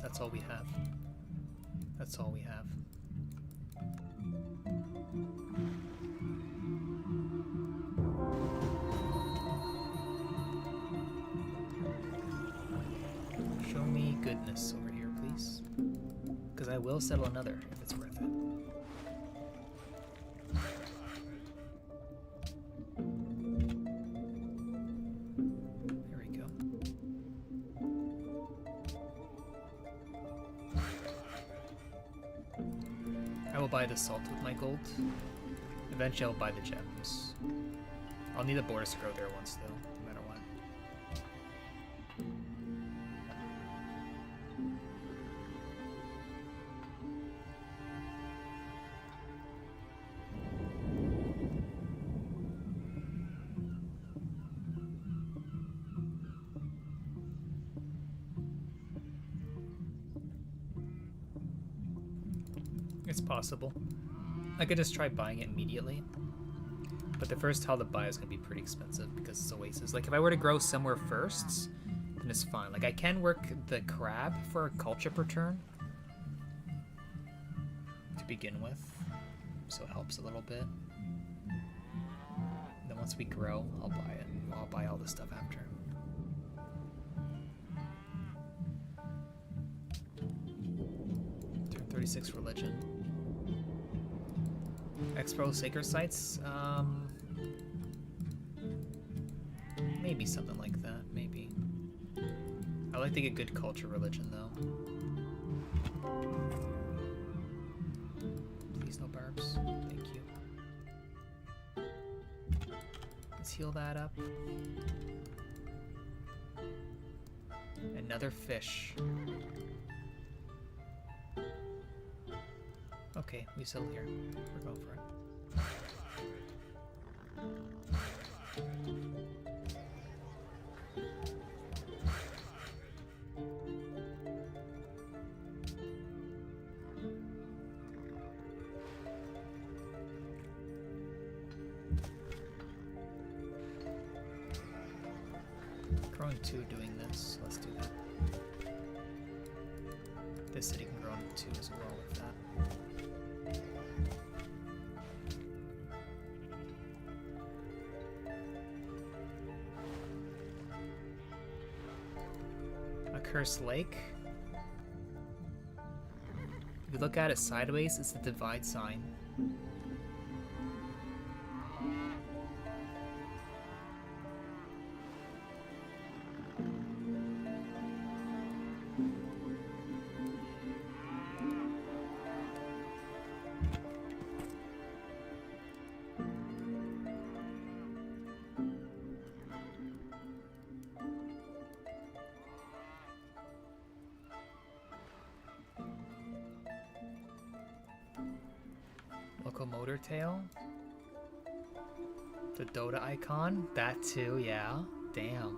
That's all we have. That's all we have. Show me goodness over here, please. Because I will settle another if it's worth it. There we go. I will buy the salt with my gold. Eventually I'll buy the gems. I'll need the borders to grow there once though, no matter what. It's possible. I could just try buying it immediately. But the first tile to buy is going to be pretty expensive because it's oasis. Like, if I were to grow somewhere first, then it's fine. Like, I can work the crab for a culture per turn to begin with, so it helps a little bit. And then once we grow, I'll buy it. I'll buy all the stuff after. Turn 36 religion. Expo sacred sites? Maybe something like that, maybe. I like to get good culture religion though. Please no barbs. Thank you. Let's heal that up. Another fish. Okay, we settle here. We're going for it. Growing 2 doing this, let's do that. This city can grow into 2 as well with that. A cursed lake. If you look at it sideways, it's the divide sign. Locomotor tail. The Dota icon. That too, yeah. Damn.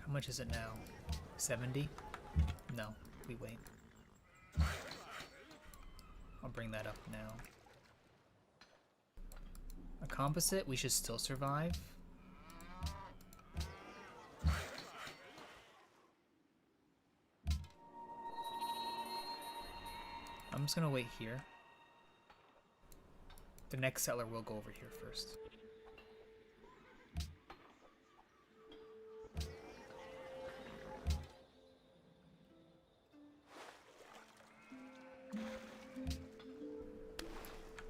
How much is it now? 70? No, we wait. I'll bring that up now. A composite, we should still survive. I'm just gonna wait here. The next settler will go over here first.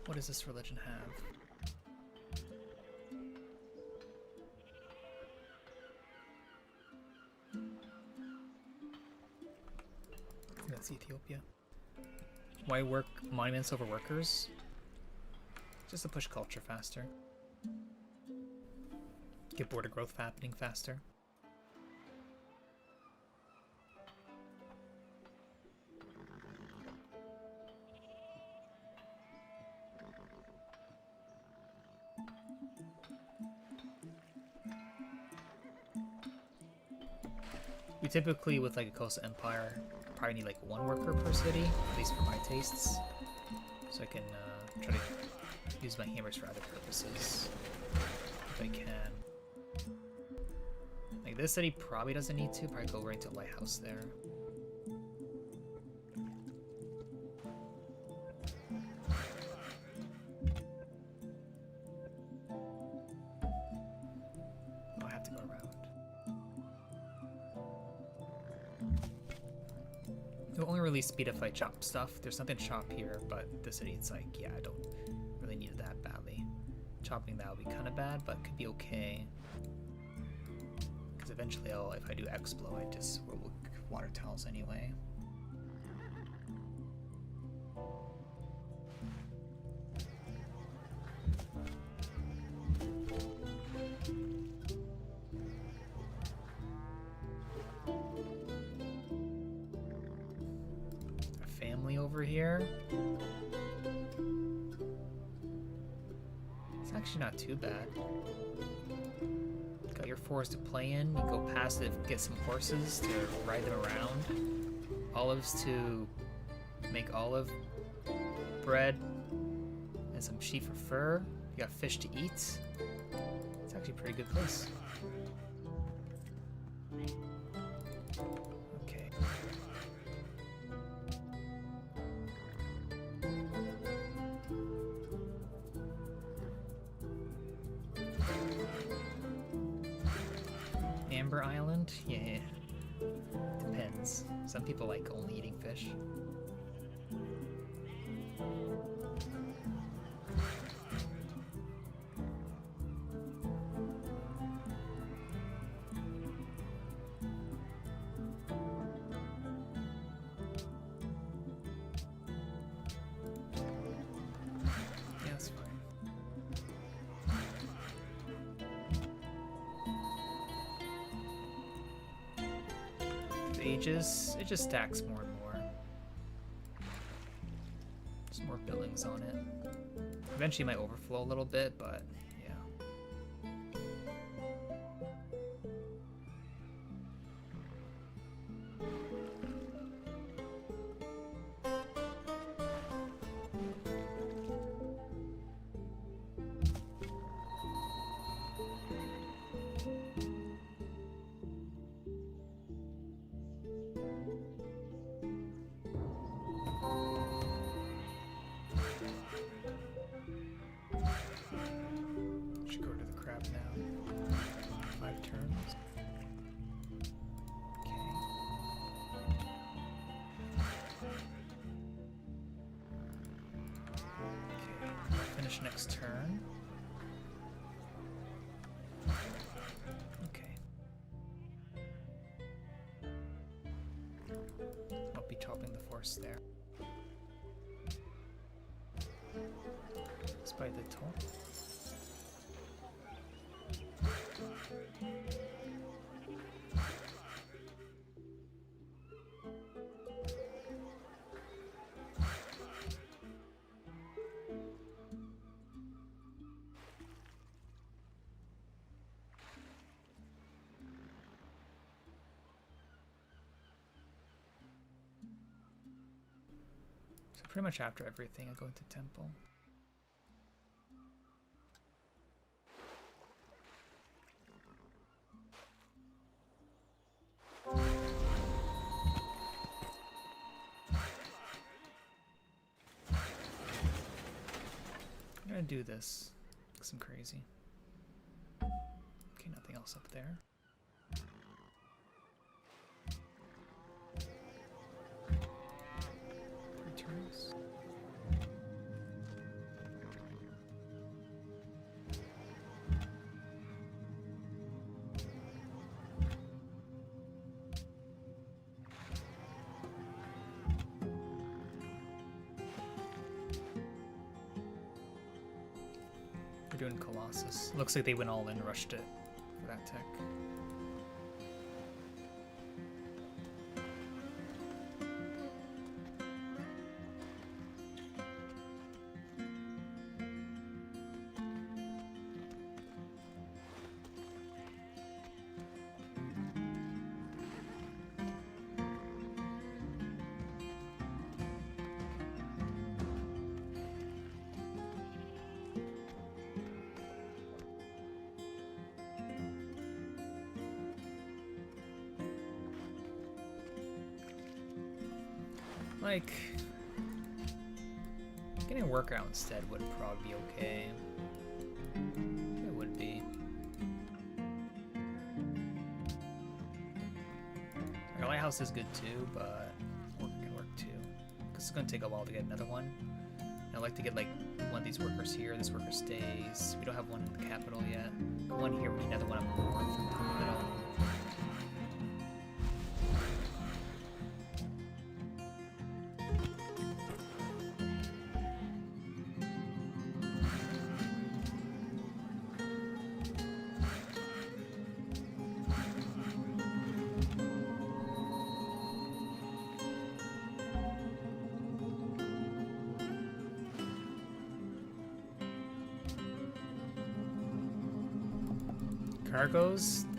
What does this religion have? That's Ethiopia. Why work monuments over workers? Just to push culture faster. Get border growth happening faster. We typically, with like a coastal empire, probably need like one worker per city, at least for my tastes. So I can try to use my hammers for other purposes if I can. Like this city probably doesn't need to, probably go right to a lighthouse there. I'll have to go around. It'll only really speed if I chop stuff. There's nothing to chop here, but the city, it's like, yeah, I don't really need it that badly. Chopping that would be kind of bad, but could be okay. Because eventually, if I do Explo, I just will water towels anyway. Over here. It's actually not too bad. Got your forest to play in. You go past it, get some horses to ride them around. Olives to make olive bread, and some sheep for fur. You got fish to eat. It's actually a pretty good place. Amber Island? Yeah. Depends. Some people like only eating fish. Yeah, that's fine. Ages, it just stacks more and more. There's more buildings on it. Eventually it might overflow a little bit, but yeah. Next turn. Okay. I'll be chopping the forest there. Despite the toll. Pretty much after everything, I go into temple. I'm gonna do this. Looks some crazy. Okay, nothing else up there. We're doing Colossus. Looks like they went all in and rushed it for that tech. Like, getting a worker out instead would probably be okay. It would be. Our lighthouse is good too, but worker can work too. Because it's going to take a while to get another one. And I'd like to get like one of these workers here. This worker stays. We don't have one in the capital yet. One here, we need another one up north in the middle.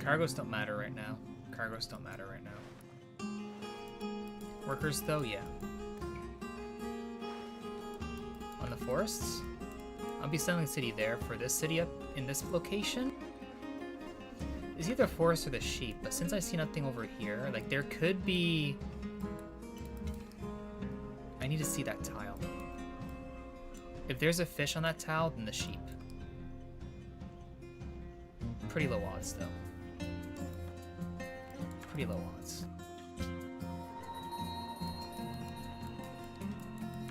Cargos don't matter right now. Cargos don't matter right now. Workers though, yeah. On the forests? I'll be selling city there for this city up in this location. It's either forest or the sheep, but since I see nothing over here, like there could be... I need to see that tile. If there's a fish on that tile, then the sheep. Pretty low odds, though. Pretty low odds.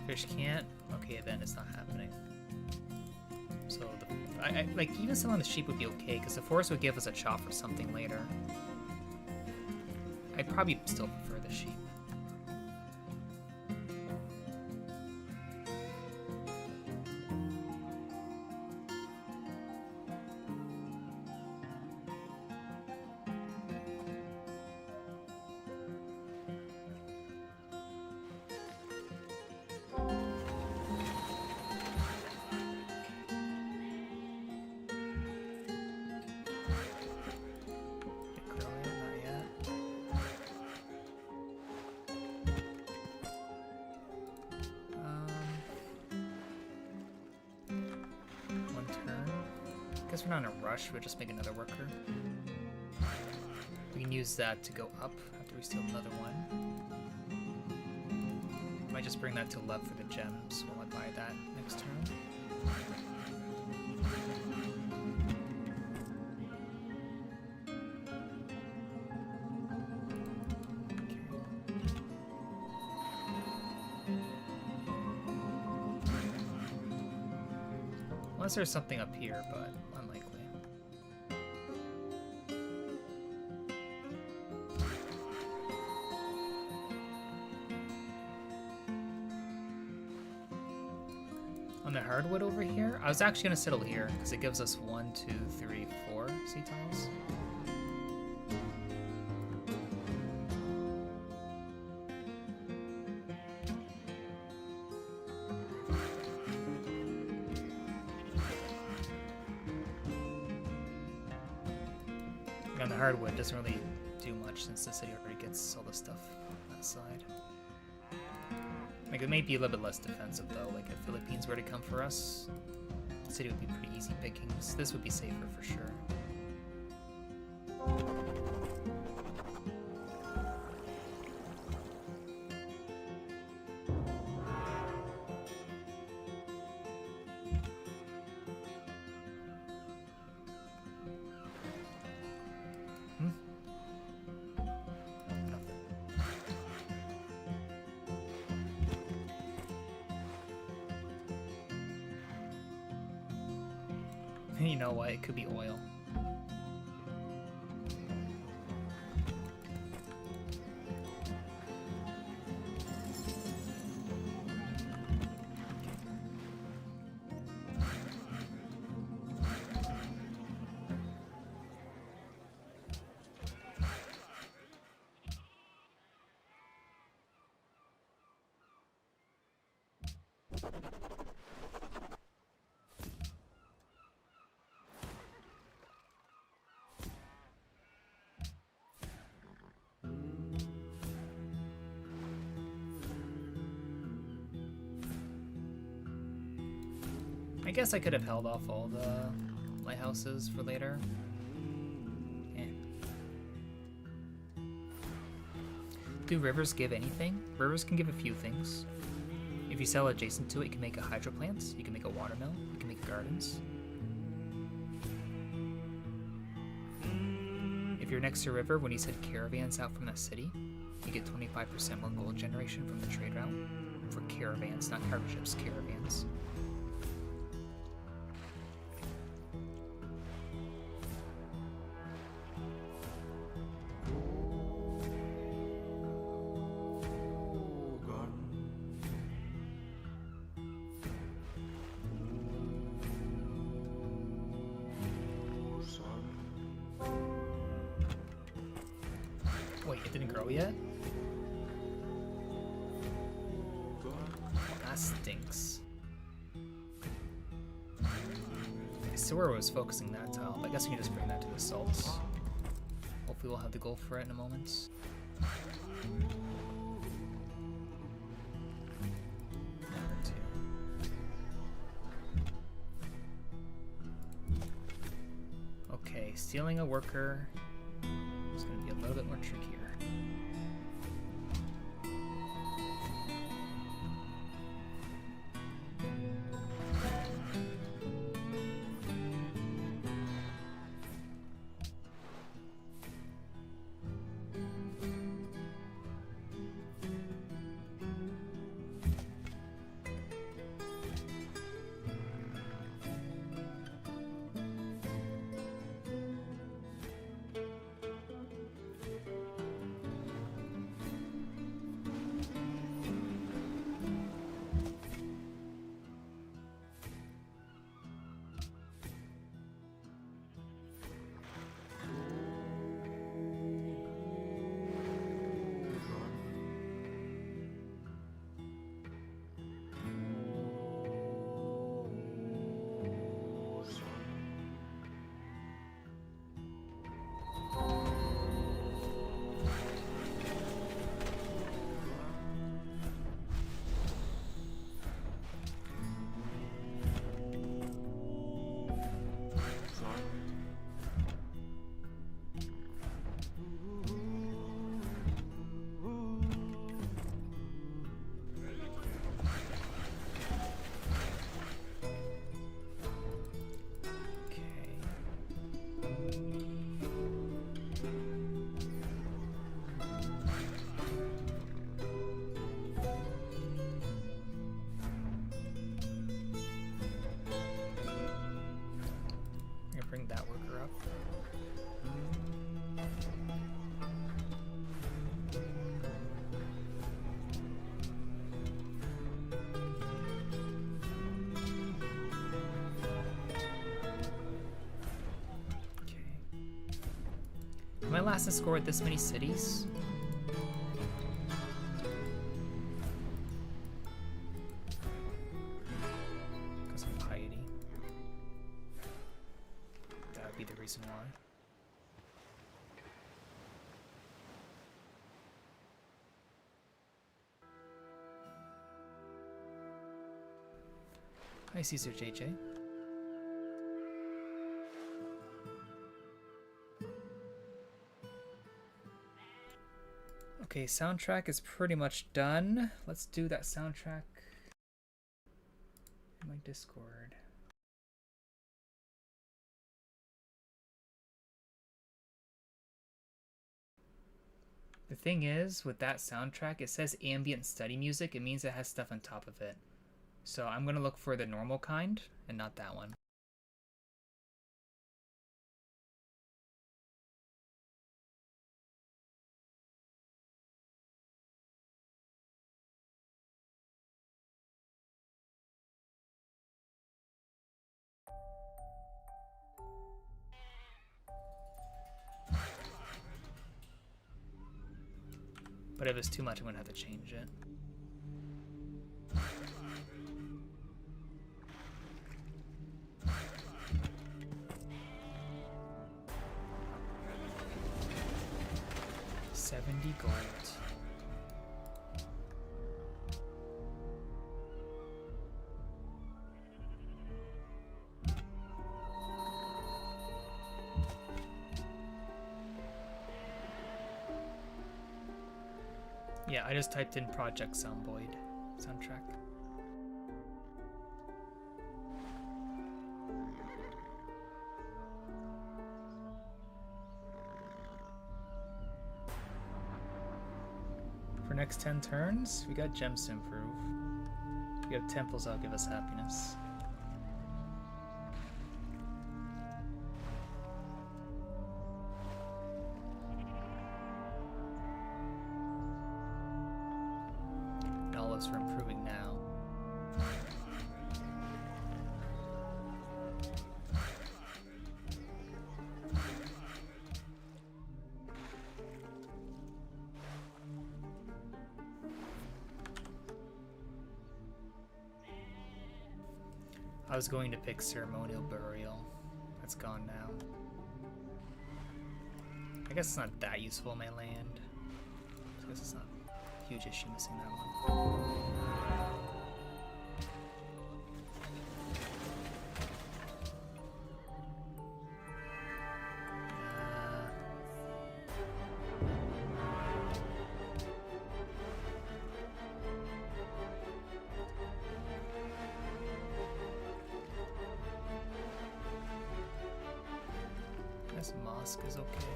Fish can't? Okay, then it's not happening. So, I like, even selling the sheep would be okay, because the forest would give us a chop for something later. I'd probably still prefer the sheep. We're not in a rush, we'll just make another worker. We can use that to go up after we steal another one. Might just bring that to love for the gems while I buy that next turn. Unless there's something up here, but unlikely. On the hardwood over here, I was actually gonna settle here because it gives us 1, 2, 3, 4 sea tiles. On the hardwood doesn't really do much since the city already gets all the stuff on that side. Like, it may be a little bit less defensive though, like if Philippines were to come for us, the city would be pretty easy pickings. This would be safer for sure. You know what? It could be oil. I guess I could have held off all the lighthouses for later. Do rivers give anything? Rivers can give a few things. If you sell adjacent to it, you can make a hydro plants, you can make a watermill, you can make gardens. If you're next to a river, when you send caravans out from that city, you get 25% more gold generation from the trade route. For caravans, not cargo ships, caravans. Wait, it didn't grow yet? That stinks. I swear I was focusing that tile, but I guess we can just bring that to the salts. Hopefully we'll have the gold for it in a moment. Okay, stealing a worker is going to be a little bit more trickier. Bring that worker up. Okay. Am I last to score at this many cities? Because of piety. That would be the reason why. Hi, Caesar JJ. Okay, soundtrack is pretty much done. Let's do that soundtrack in my Discord. The thing is, with that soundtrack, it says ambient study music. It means it has stuff on top of it. So I'm gonna look for the normal kind and not that one. But if it's too much, I'm gonna have to change it. $70 gold. Yeah, I just typed in Project Zomboid soundtrack. For next 10 turns, we got gems to improve. We have temples that'll give us happiness. And olives are improving now. I was going to pick Ceremonial Burial. That's gone now. I guess it's not that useful in my land. I guess it's not a huge issue missing that one. Mosque is okay.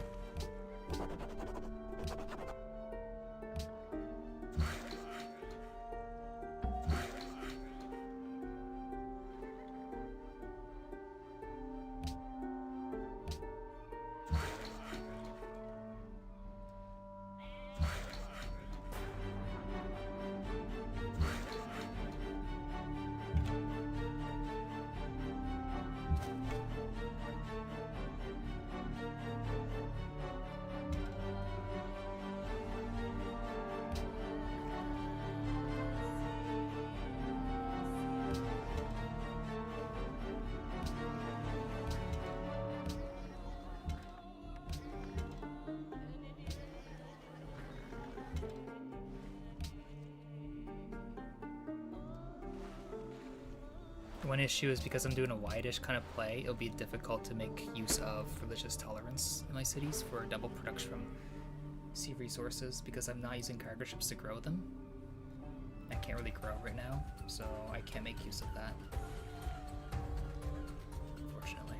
One issue is because I'm doing a wide-ish kind of play, it'll be difficult to make use of religious tolerance in my cities for double production from sea resources because I'm not using cargo ships to grow them. I can't really grow right now, so I can't make use of that. Unfortunately.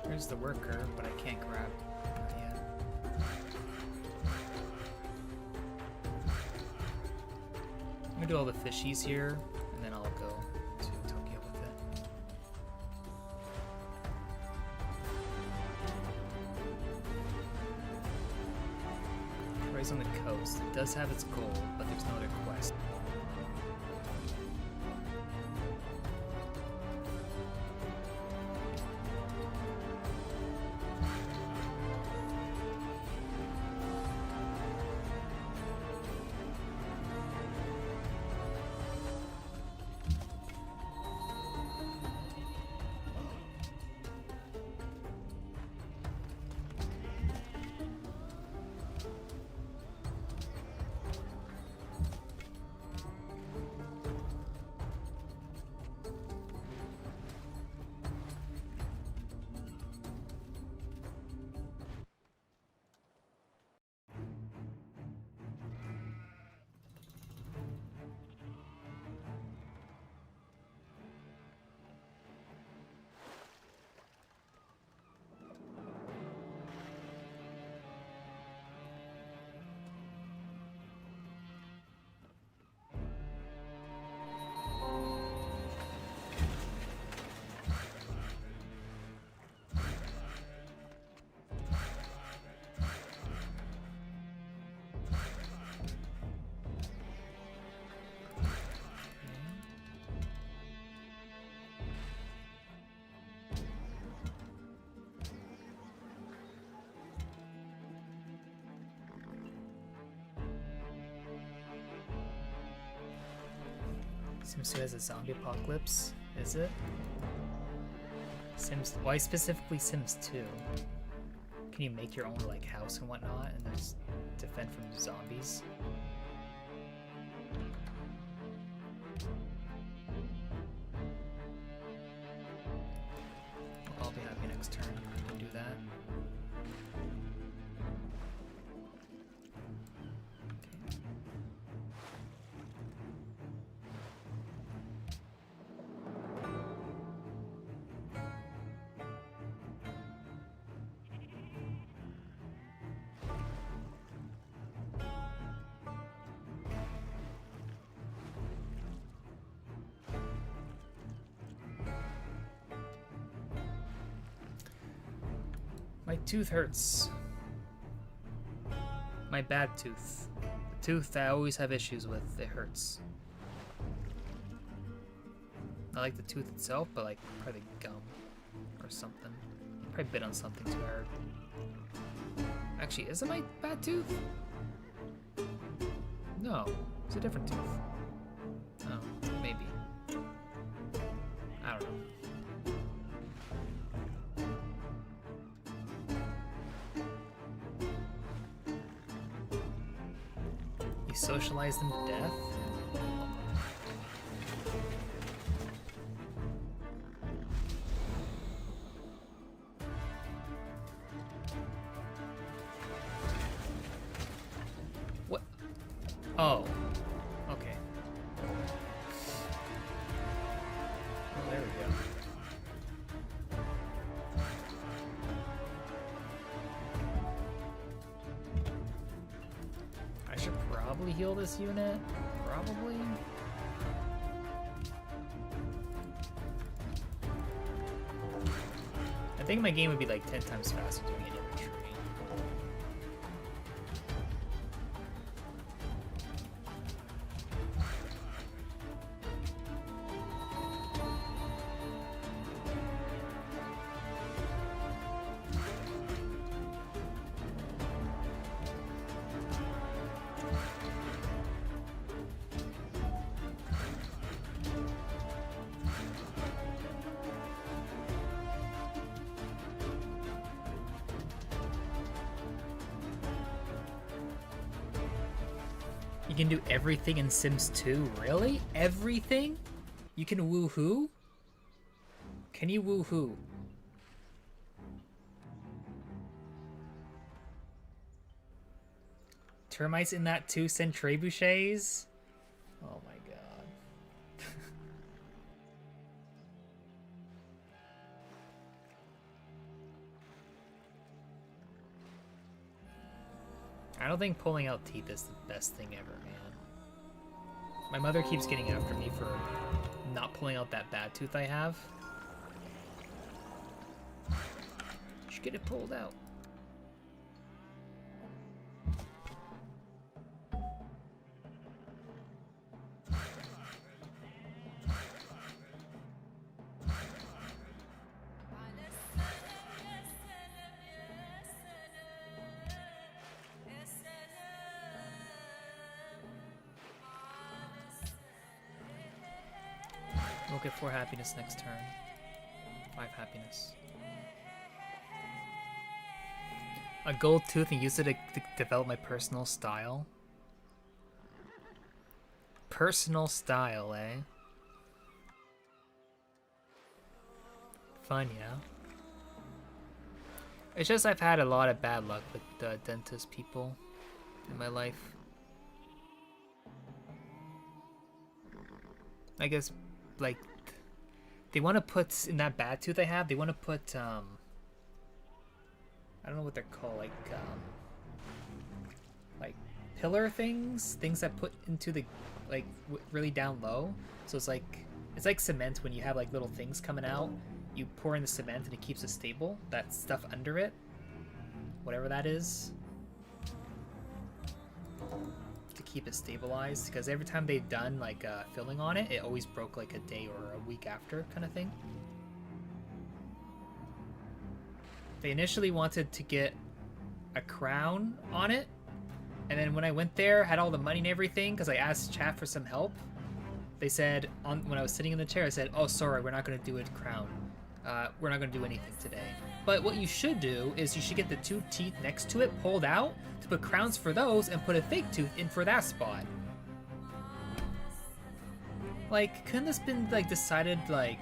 There's the worker, but I can't grab not yet. I'm gonna do all the fishies here, and then I'll go to Tokyo with it. Troy's on the coast. It does have its goal, but there's no other quest. Seems to has a zombie apocalypse, is it? Sims. Why specifically Sims 2? Can you make your own like house and whatnot, and just defend from zombies? I'll be happy next turn. We can do that. My tooth hurts. My bad tooth. The tooth that I always have issues with, it hurts. Not like the tooth itself, but like probably gum or something. Probably bit on something too hard. Actually, is it my bad tooth? No, it's a different tooth. Oh, maybe. I don't know. You socialize them to death? What? Oh. Okay. Well, there we go. I should probably heal this unit. Probably. I think my game would be like 10 times faster doing it in retreat. You can do everything in Sims 2? Really? Everything? You can woohoo? Can you woohoo? Termites in that too send trebuchets? Oh my god. I don't think pulling out teeth is the best thing ever, man. My mother keeps getting after me for not pulling out that bad tooth I have. You should get it pulled out. We'll get 4 happiness next turn. 5 happiness. A gold tooth and use it to develop my personal style. Personal style, eh? Fun, yeah. It's just I've had a lot of bad luck with the dentist people in my life. I guess, like, they want to put, in that bad tooth I have, they want to put, I don't know what they're called, like pillar things that put into the, like, really down low. So it's like cement when you have, like, little things coming out. You pour in the cement and it keeps it stable. That stuff under it, whatever that is, to keep it stabilized, because every time they've done like filling on it, it always broke like a day or a week after, kind of thing. They initially wanted to get a crown on it, and then when I went there, had all the money and everything, because I asked chat for some help, they said, when I was sitting in the chair, I said, oh sorry, we're not going to do a crown. we're not going to do anything today. But what you should do is you should get the 2 teeth next to it pulled out to put crowns for those and put a fake tooth in for that spot. Like, couldn't this been, like, decided, like,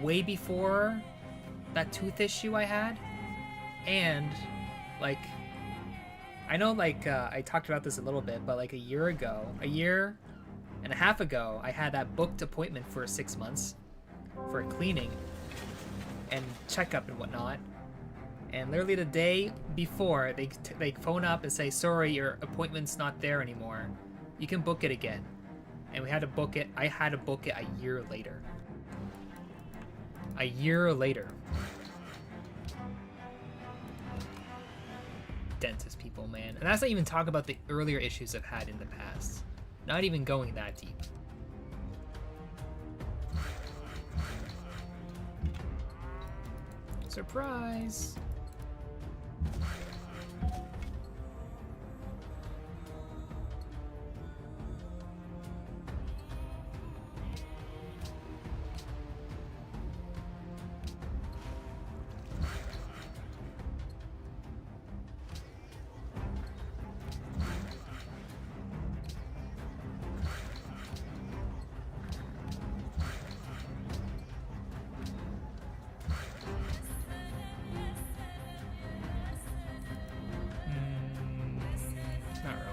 way before that tooth issue I had? And, like, I know, like, I talked about this a little bit, but, like, a year and a half ago, I had that booked appointment for 6 months for a cleaning and checkup and whatnot. And literally the day before, they phone up and say, sorry, your appointment's not there anymore. You can book it again. And we had to book it. I had to book it a year later. A year later. Dentist people, man. And that's not even talk about the earlier issues I've had in the past. Not even going that deep. Surprise! Not really.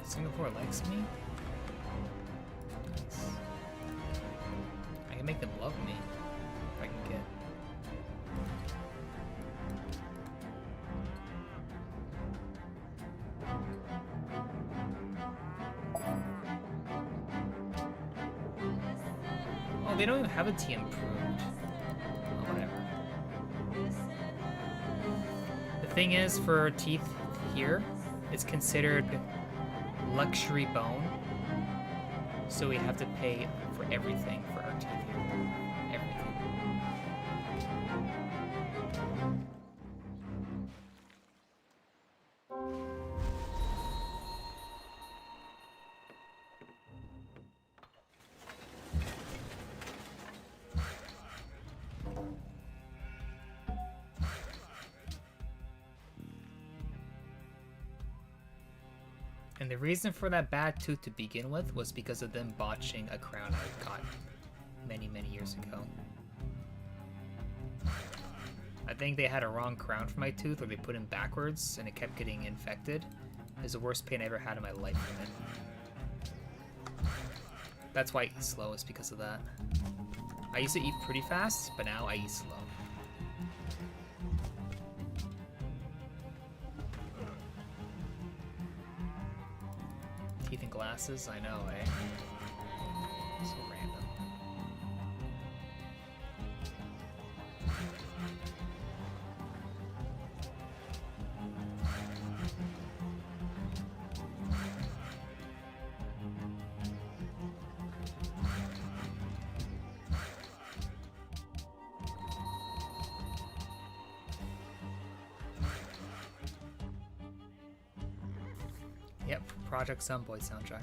Singapore likes me? Nice. I can make them love me if I can get. Oh, they don't even have a T improved. Oh, whatever. The thing is, for teeth here, it's considered luxury bone, so we have to pay for everything for our teeth here. Everything. And the reason for that bad tooth to begin with was because of them botching a crown I got many, many years ago. I think they had a wrong crown for my tooth, or they put in backwards and it kept getting infected. It was the worst pain I ever had in my life from it. That's why I eat slow, is because of that. I used to eat pretty fast, but now I eat slow. Teeth and glasses, I know, eh? So random. Yep, Project Sunboy soundtrack.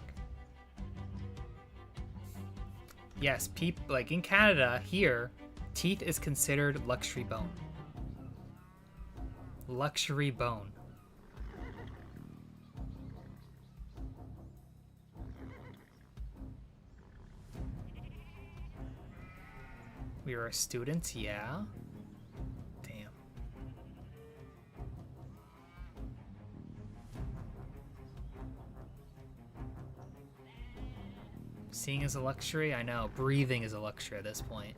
Yes, like in Canada, here, teeth is considered luxury bone. Luxury bone. We were a student, yeah. Damn. Seeing is a luxury? I know. Breathing is a luxury at this point.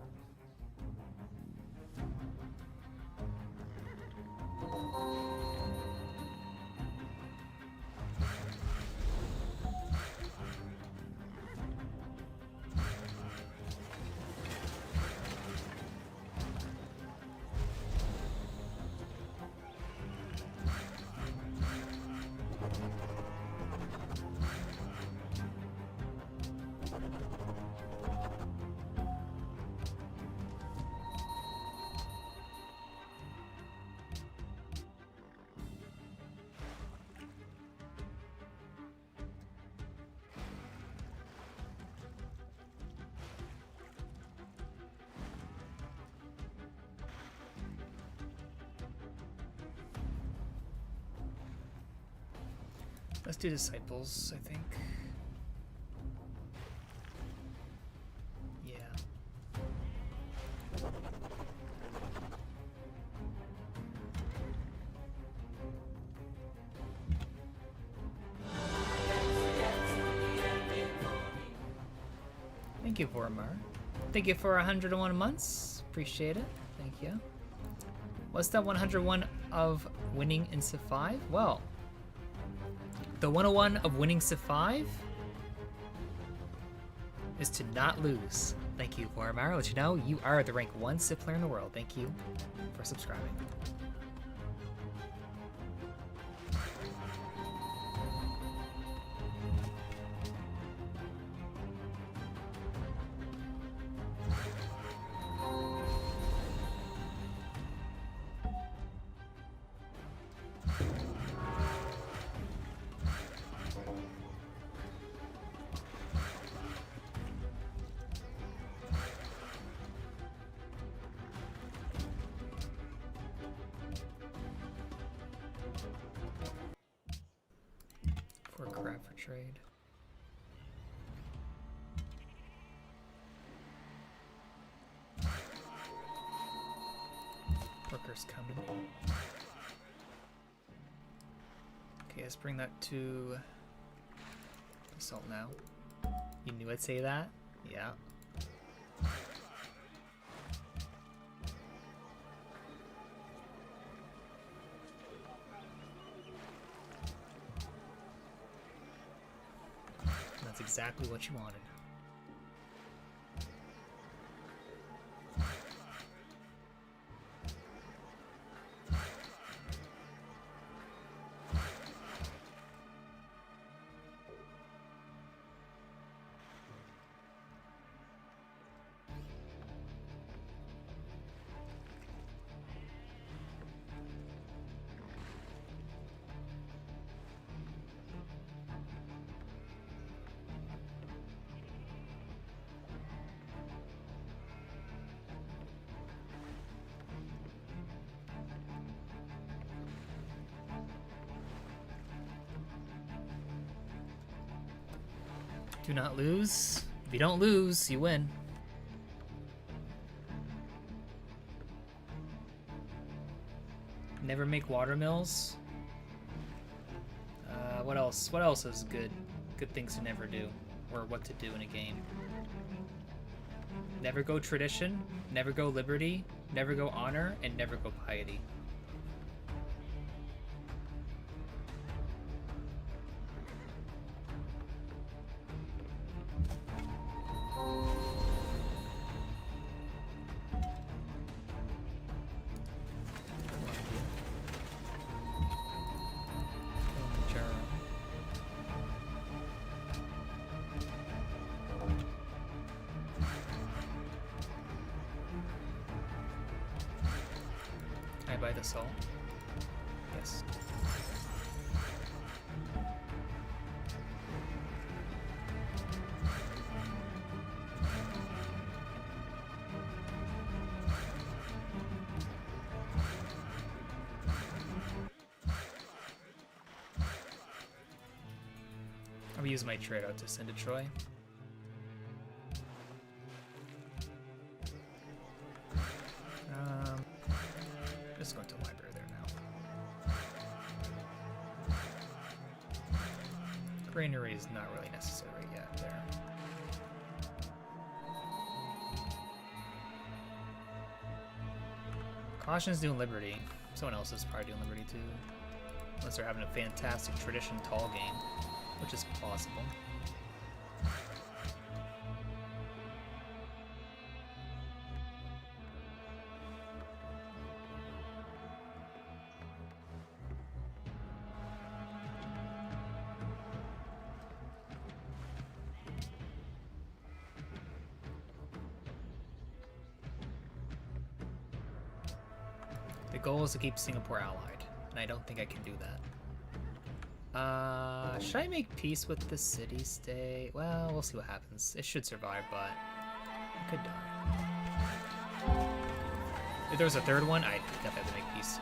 Let's do disciples, I think. Yeah. Thank you, Vormar. Thank you for 101 months. Appreciate it. Thank you. What's that 101 of winning in Civ 5? Well, the 101 of winning Civ 5 is to not lose. Thank you, Vormar. I'll let you know you are the rank 1 Civ player in the world. Thank you for subscribing. For crap for trade. Workers coming. Okay, let's bring that to assault now. You knew I'd say that? Yeah. That's exactly what you wanted. Do not lose. If you don't lose, you win. Never make watermills. What else? What else is good? Good things to never do, or what to do in a game. Never go tradition, never go liberty, never go honor, and never go piety. By the soul. Yes. I'll use my trade out to send to Troy. Just going to the library there now. Granary is not really necessary yet there. Caution's doing Liberty. Someone else is probably doing Liberty too. Unless they're having a fantastic tradition tall game, which is possible. The goal is to keep Singapore allied, and I don't think I can do that. Should I make peace with the city-state? Well, we'll see what happens. It should survive, but it could die. If there was a third one, I'd definitely have to make peace.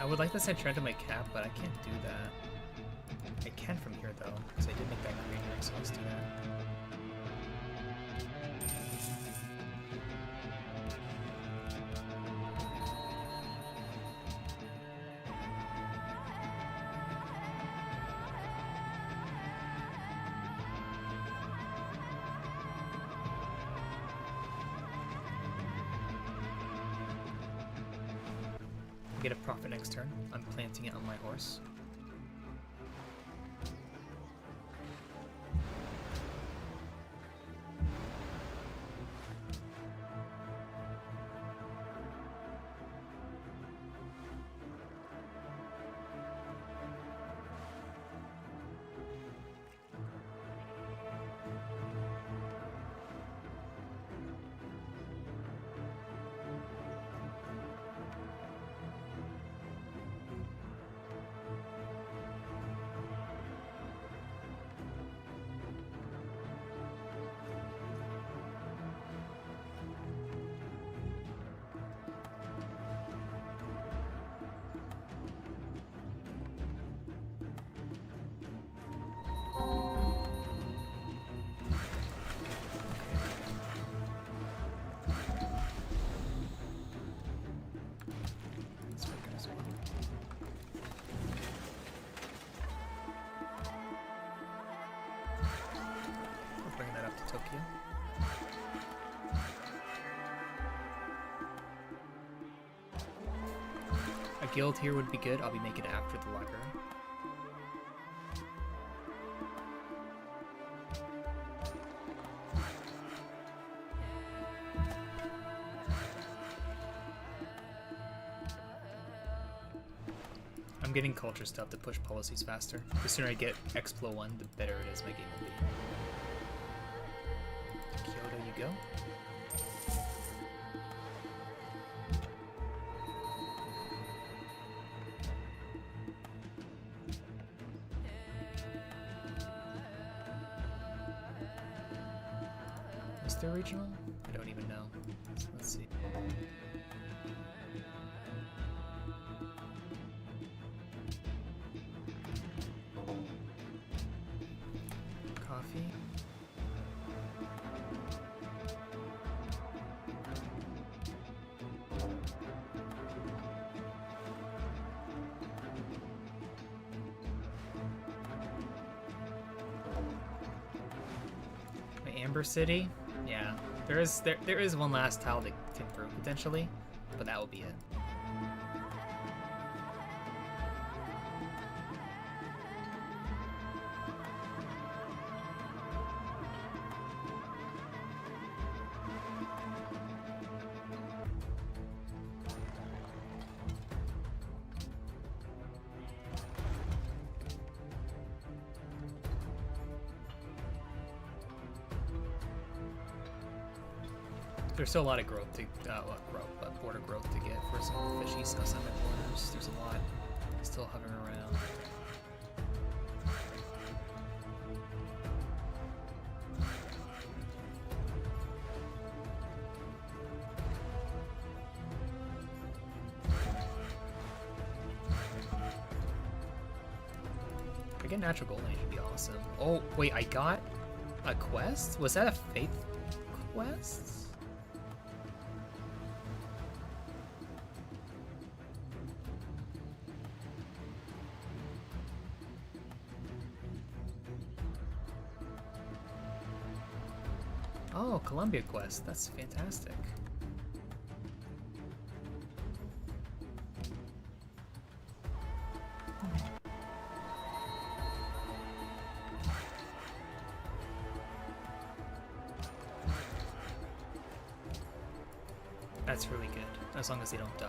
I would like to send Trent to my cap, but I can't do that. I can from here though, because I did make that green ring, so let's do that. Get a profit next turn. I'm planting it on my horse. Tokyo. A guild here would be good. I'll be making it after the library. I'm getting culture stuff to push policies faster. The sooner I get Explo 1, the better it is my game will be. Kyoto you go. Is there regional? I don't even know. Let's see. Coffee. Amber City? Yeah. There is one last tile to improve potentially, but that will be it. There's still a lot of growth to, border growth to get for some fishy stuff on the borders. There's a lot still hovering around. get natural gold, it should be awesome. Oh, wait, I got a quest? Was that a faith quest? Oh, Columbia quest. That's fantastic. That's really good, as long as they don't die.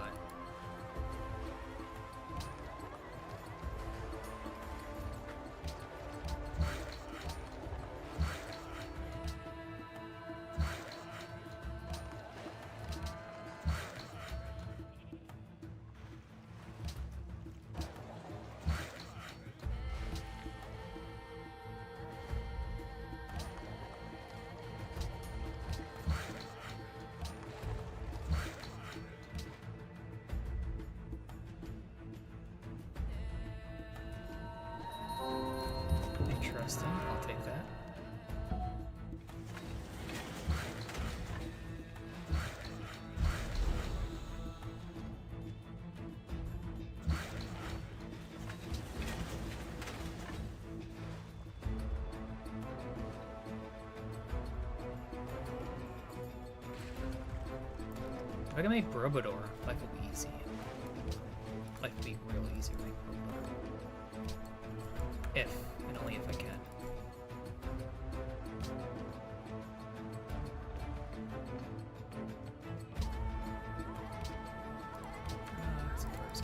Interesting, I'll take that. If I can make Borobudur, life will be easy. Life will be real easy to make Borobudur. If, and only if I can. That's a first.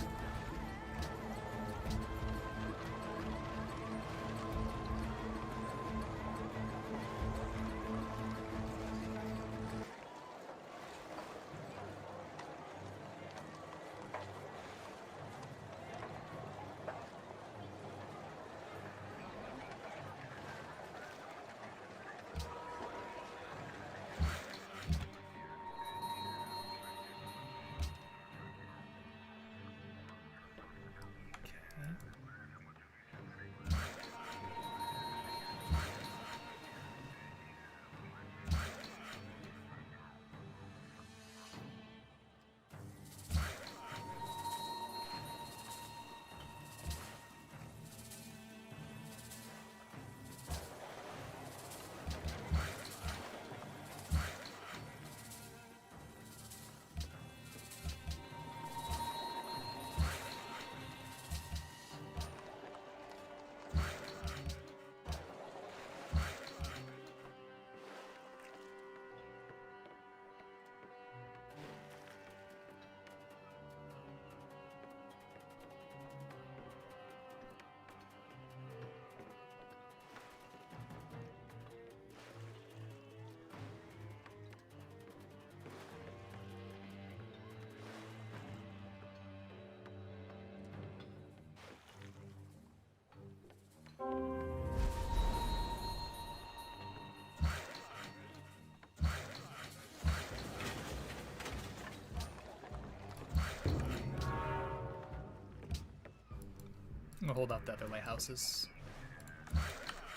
I'm gonna hold out the other lighthouses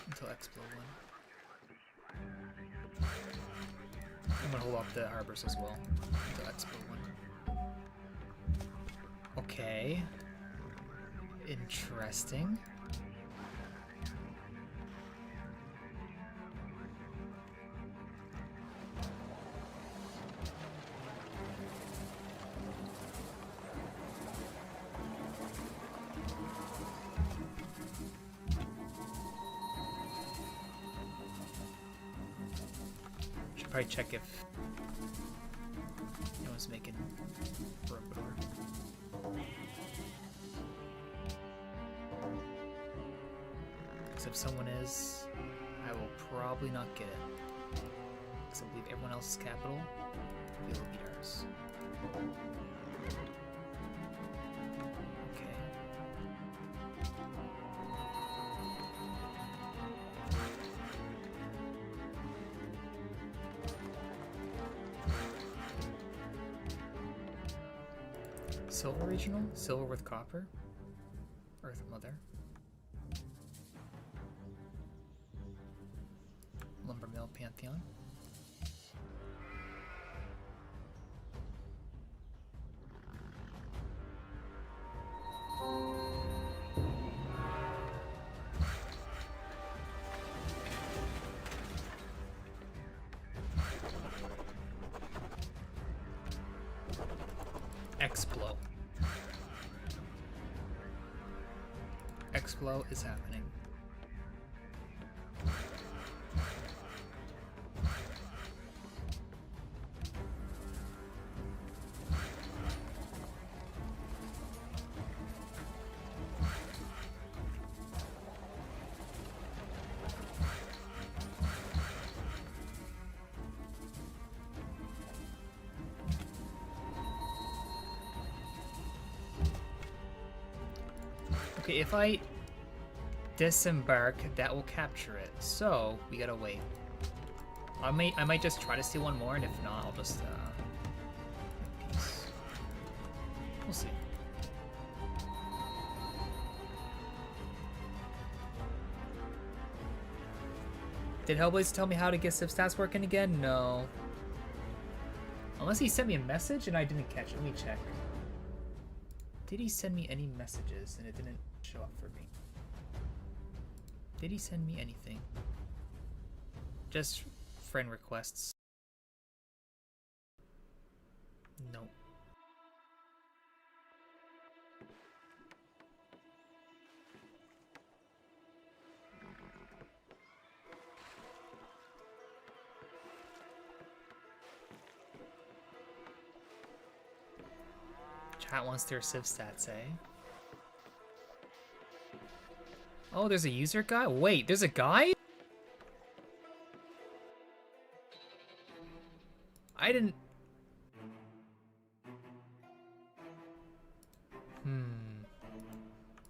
until Expo 1. I'm gonna hold off the harbors as well until Expo 1. Okay. Interesting. Probably check if anyone's making Borobudur. Because if someone is, I will probably not get it. Because I believe everyone else's capital will be ours. Silver regional? Silver with copper? Earth Mother. Pantheon. Explo. Explo is happening. Okay, if I disembark, that will capture it. So we gotta wait. I might just try to steal one more, and if not, I'll just peace. We'll see. Did Hellblaze tell me how to get Civ stats working again? No. Unless he sent me a message and I didn't catch it. Let me check. Did he send me any messages and it didn't show up for me? Did he send me anything? Just friend requests. No. Chat wants their Civ stats, eh? Oh, there's a user guide? Wait, there's a guide? I didn't...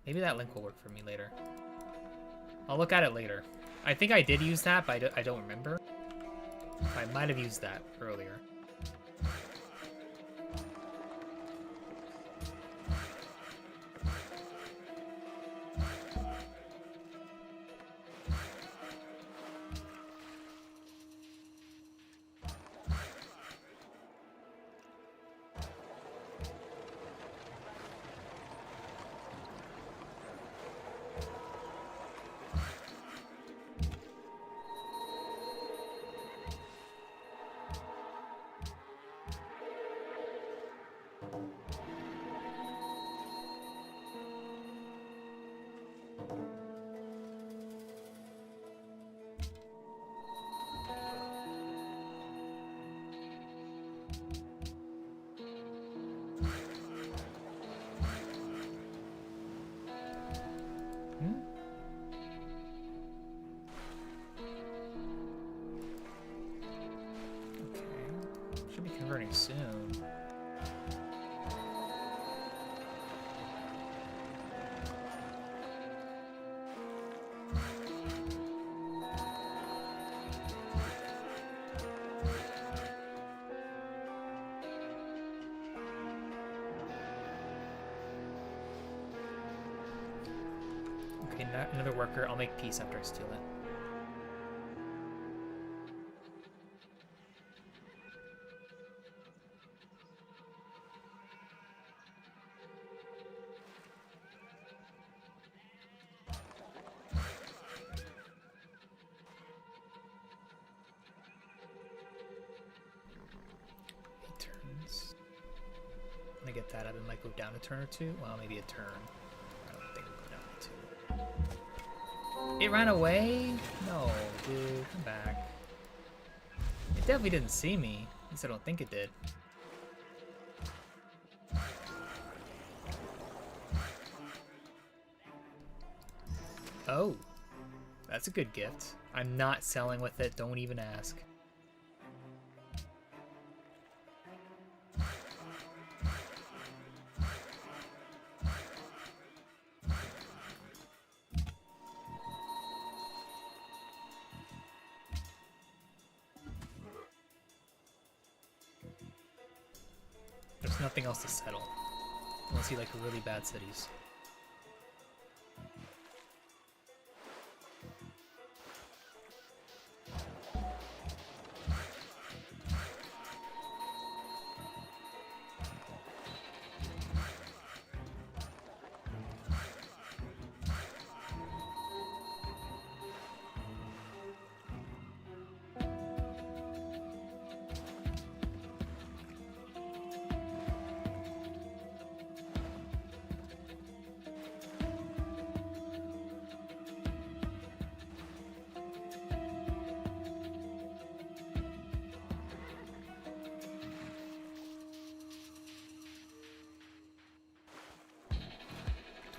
Maybe that link will work for me later. I'll look at it later. I think I did use that, but I don't remember. I might have used that earlier. Converting soon. Okay, another worker. I'll make peace after I steal it. That up, it might go down a turn or two. Well, maybe a turn. I don't think it'll go down a two. It ran away? No, dude, come back. It definitely didn't see me. At least I don't think it did. Oh, that's a good gift. I'm not selling with it. Don't even ask. Nothing else to settle. Unless you like really bad cities.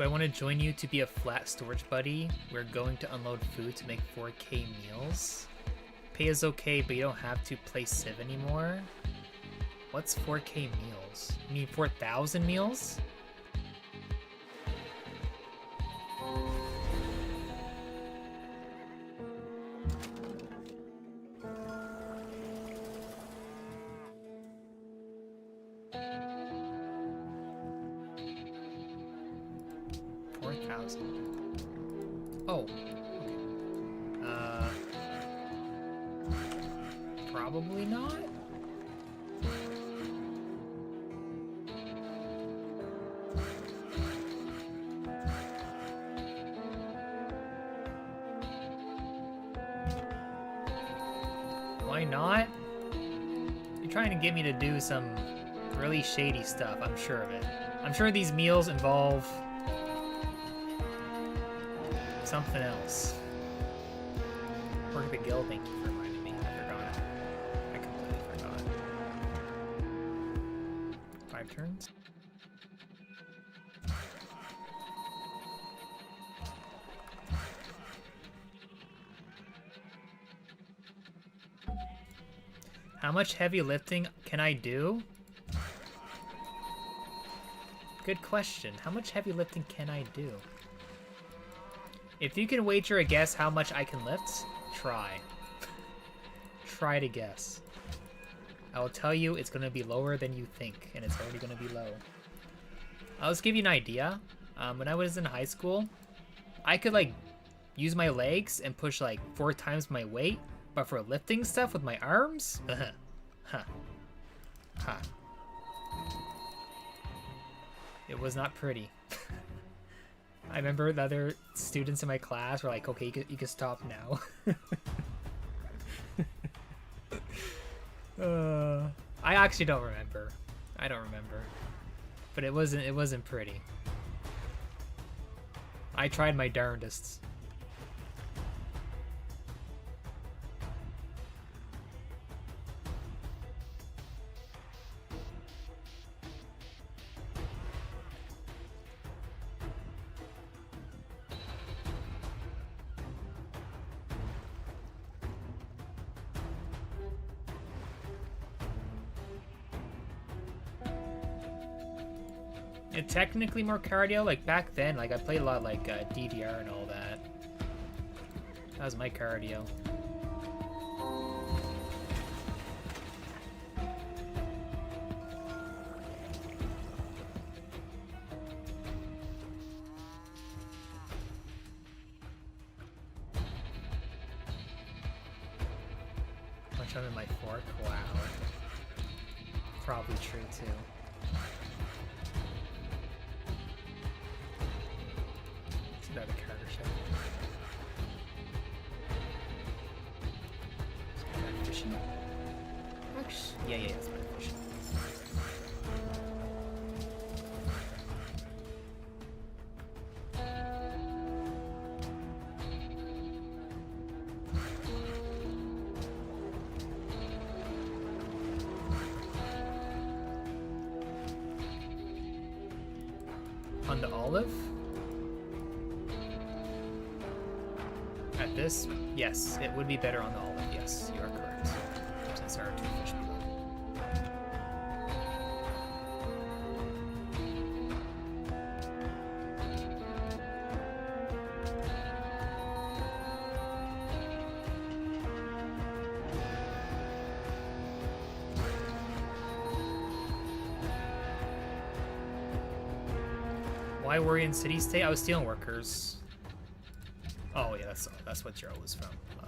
Do I want to join you to be a flat storage buddy? We're going to unload food to make 4K meals. Pay is okay, but you don't have to play Civ anymore. What's 4K meals? You mean 4,000 meals? Oh, okay. Probably not. Why not? You're trying to get me to do some really shady stuff, I'm sure of it. I'm sure these meals involve something else. Work at the guild, thank you for reminding me. I forgot. I completely forgot. 5 turns? How much heavy lifting can I do? Good question. How much heavy lifting can I do? If you can wager a guess how much I can lift, try. Try to guess. I will tell you it's going to be lower than you think, and it's already going to be low. I'll just give you an idea. When I was in high school, I could like use my legs and push like 4 times my weight, but for lifting stuff with my arms, it was not pretty. I remember the other students in my class were like, okay, you can stop now. I actually don't remember. I don't remember. But it wasn't pretty. I tried my darndest. Technically more cardio, like back then, like I played a lot like DDR and all that. That was my cardio. Much I'm in my fork? Wow. Probably true too. About a character ship. Is that fishing? Actually, yeah, it's about fishing. On the olive? At this, yes, it would be better on the olive. Yes, you are correct. Since there are 2 fish below. Why worry in city state? I was stealing workers. Oh yeah, that's what Gerald was from. Oh.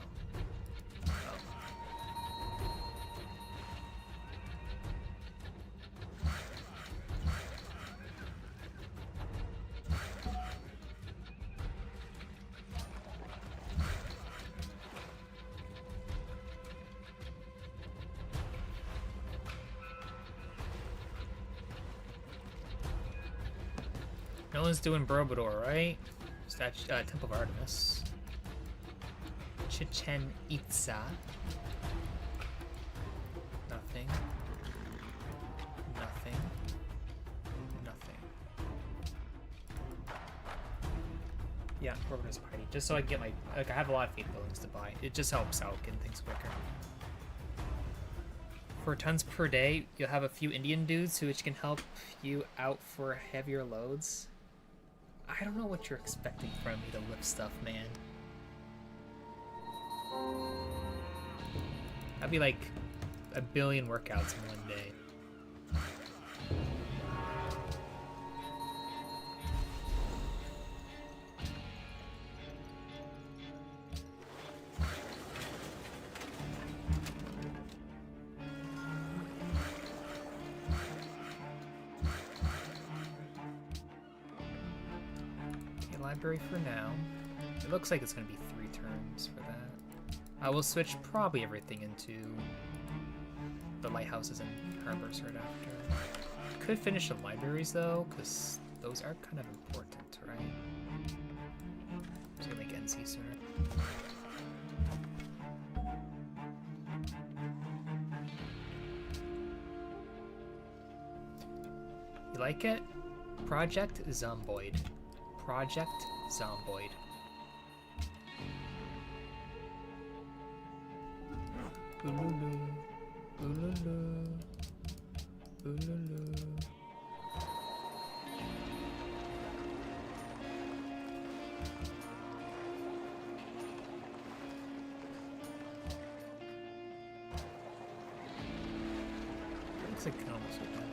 No one's doing Borobudur, right? Temple of Artemis. Chichen Itza. Nothing. Nothing. Nothing. Orders Party, just so I can get my, like, I have a lot of faith buildings to buy. It just helps out getting things quicker. For tons per day, you'll have a few Indian dudes which can help you out for heavier loads. I don't know what you're expecting from me to lift stuff, man. That'd be like a billion workouts in one day. Library for now. It looks like it's going to be 3 turns for that. I will switch probably everything into the lighthouses and harbors right after. Could finish the libraries though, because those are kind of important, right? So make NC sooner. You like it? Project Zomboid. Project Zomboid. Oolulu. Oolulu. Oolulu. Looks like I can almost get that.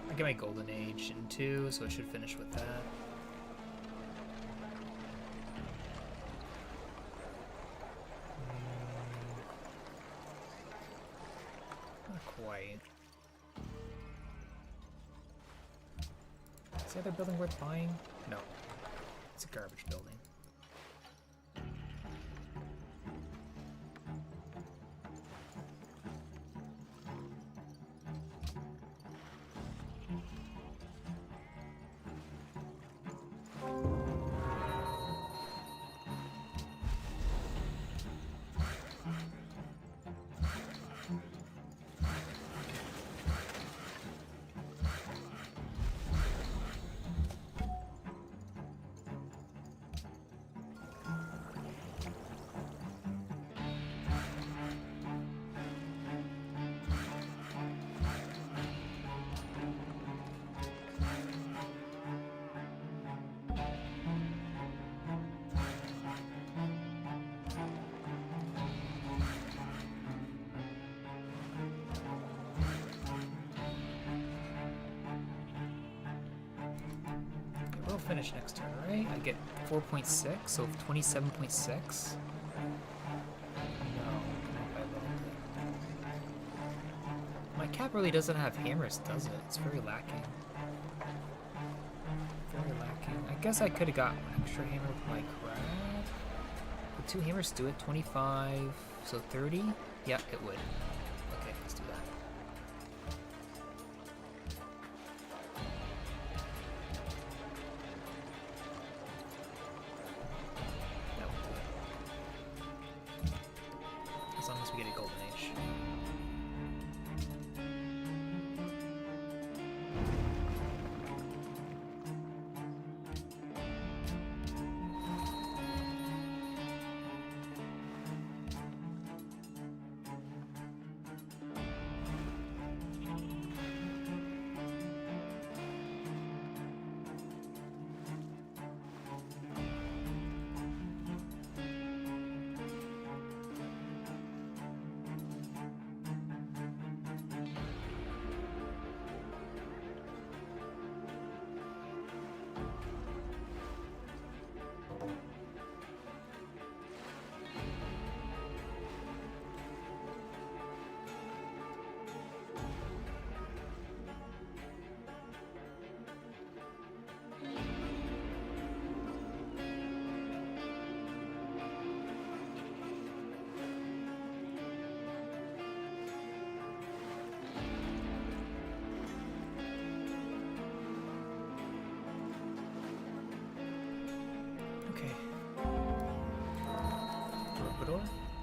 I get my Golden Age in 2, so it should finish with that. Not quite. Is the other building worth buying? No. It's a garbage building. Finish next turn, right? I get 4.6, so 27.6. No, my cap really doesn't have hammers, does it? It's very lacking. Very lacking. I guess I could have got an extra hammer with my crab. Would 2 hammers do it? 25, so 30? Yeah, it would. Okay, let's do that.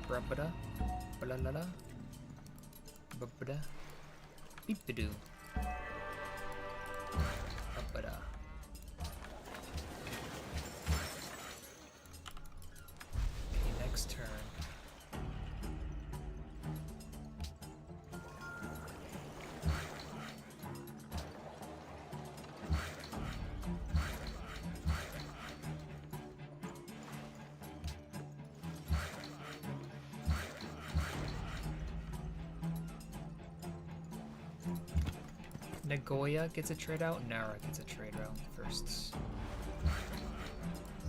Brabada, balalala, babada, beepidoo, babada. next turn. Nagoya gets a trade out, Nara gets a trade out first.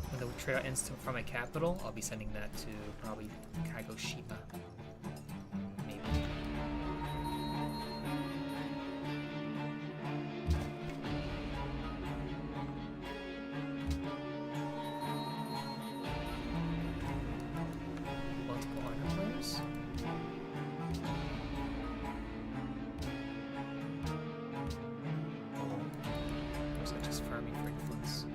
When the trade out ends from my capital, I'll be sending that to probably Kagoshima. Maybe. Multiple honor players? Farming for influence.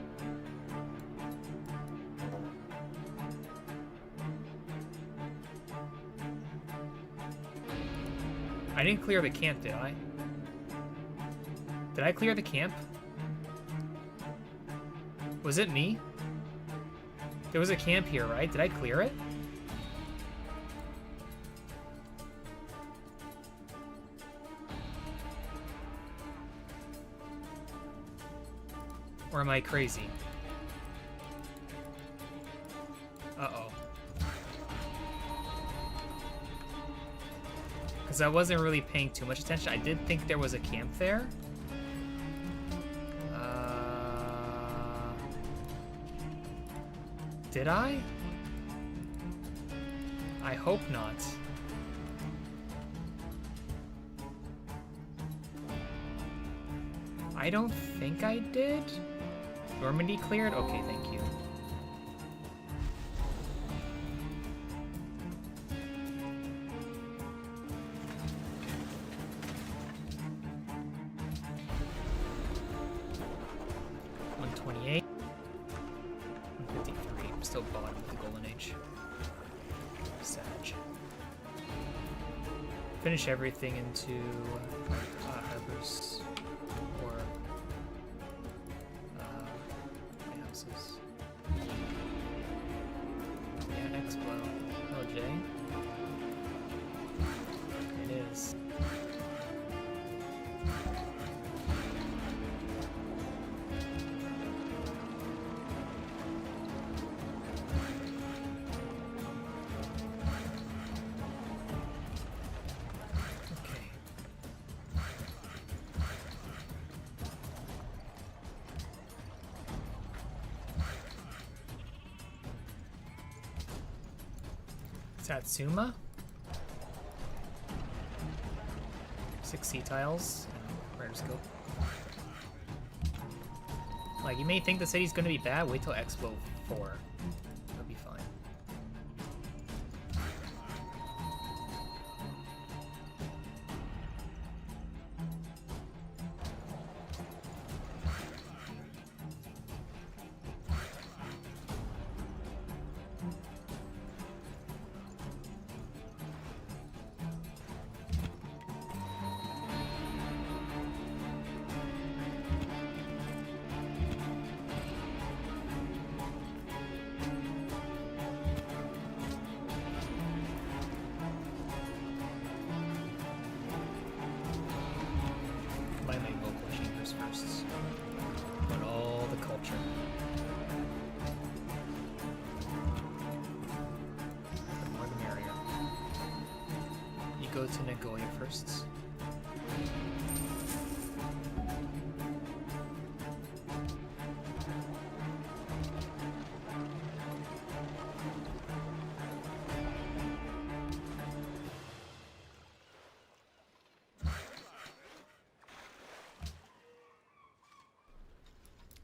I didn't clear the camp, did I? Did I clear the camp? Was it me? There was a camp here, right? Did I clear it? Or am I crazy? Uh-oh. Because I wasn't really paying too much attention. I did think there was a camp there. Did I? I hope not. I don't think I did. Normandy cleared? Okay, thank you. $128. $153. I'm still bottom of the Golden Age. Sag. Finish everything into harbors. Yeah, X-Blow. LJ. It is. Okay. Satsuma? 6 sea tiles and rare scope. Like, you may think the city's gonna be bad, wait till Expo 4. It'll be fine. First, but all the culture. The more the merrier. You go to Nagoya first.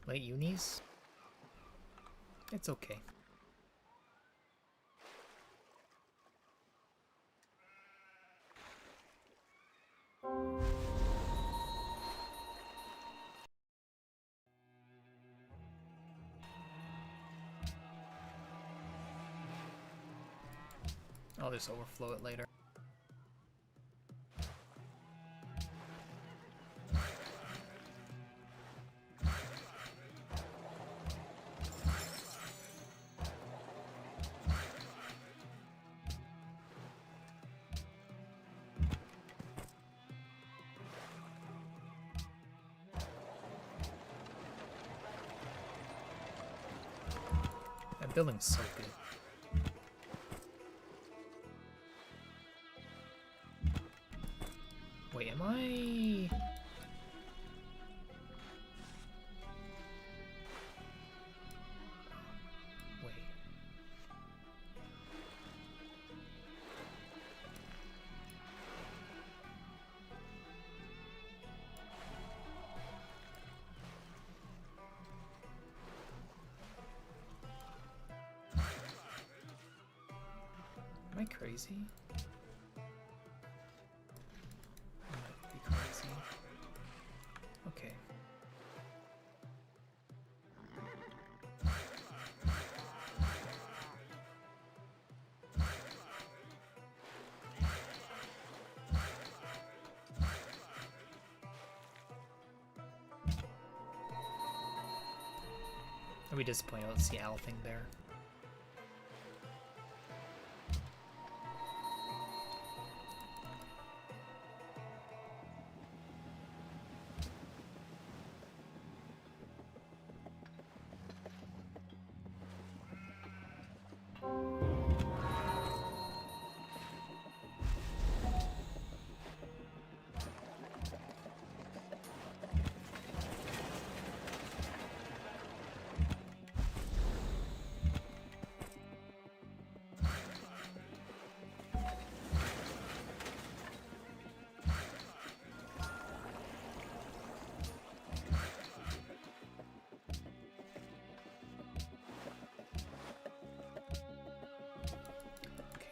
Late unis? It's okay. I'll just overflow it later. That building's so good. Wait, am I... Wait. Am I crazy? I might be crazy. Okay. I'll be disappointed I don't see owl thing there.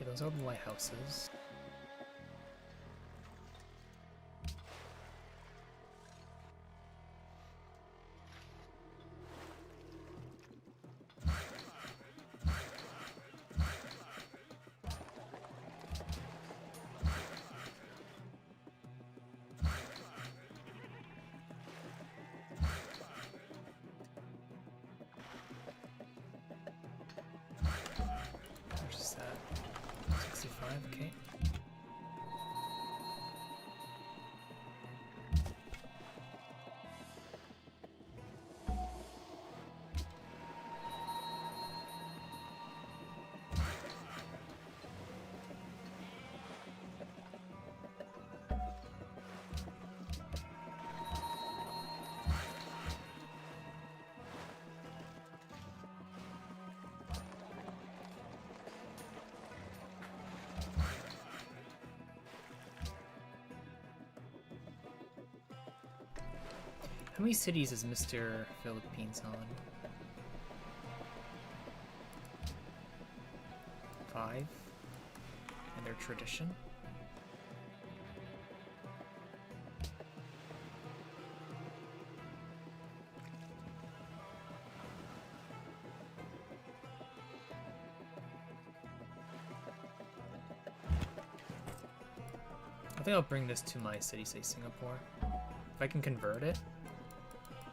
Okay, those are the lighthouses. Where's is that? 65, okay. How many cities is Mr. Philippines on? 5? And their tradition? I think I'll bring this to my city, say Singapore. If I can convert it,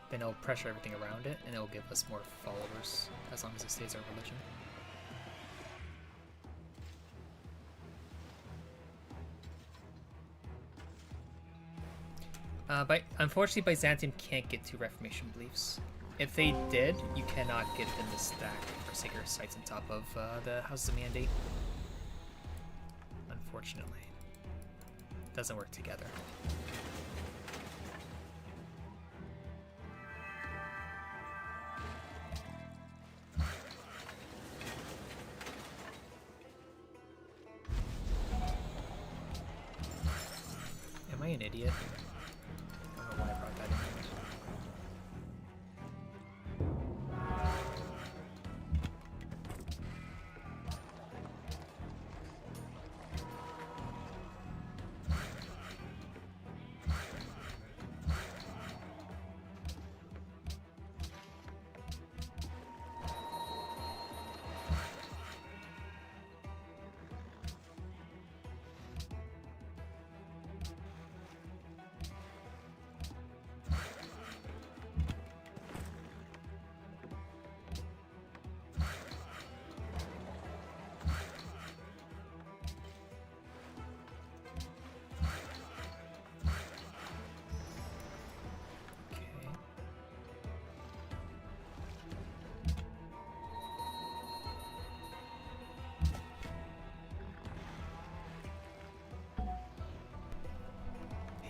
then it'll pressure everything around it, and it'll give us more followers, as long as it stays our religion. Unfortunately, Byzantium can't get to Reformation beliefs. If they did, you cannot get them to stack for sacred sites on top of the Houses of Mandate. Unfortunately. It doesn't work together. Am I an idiot? I don't know why I brought that in.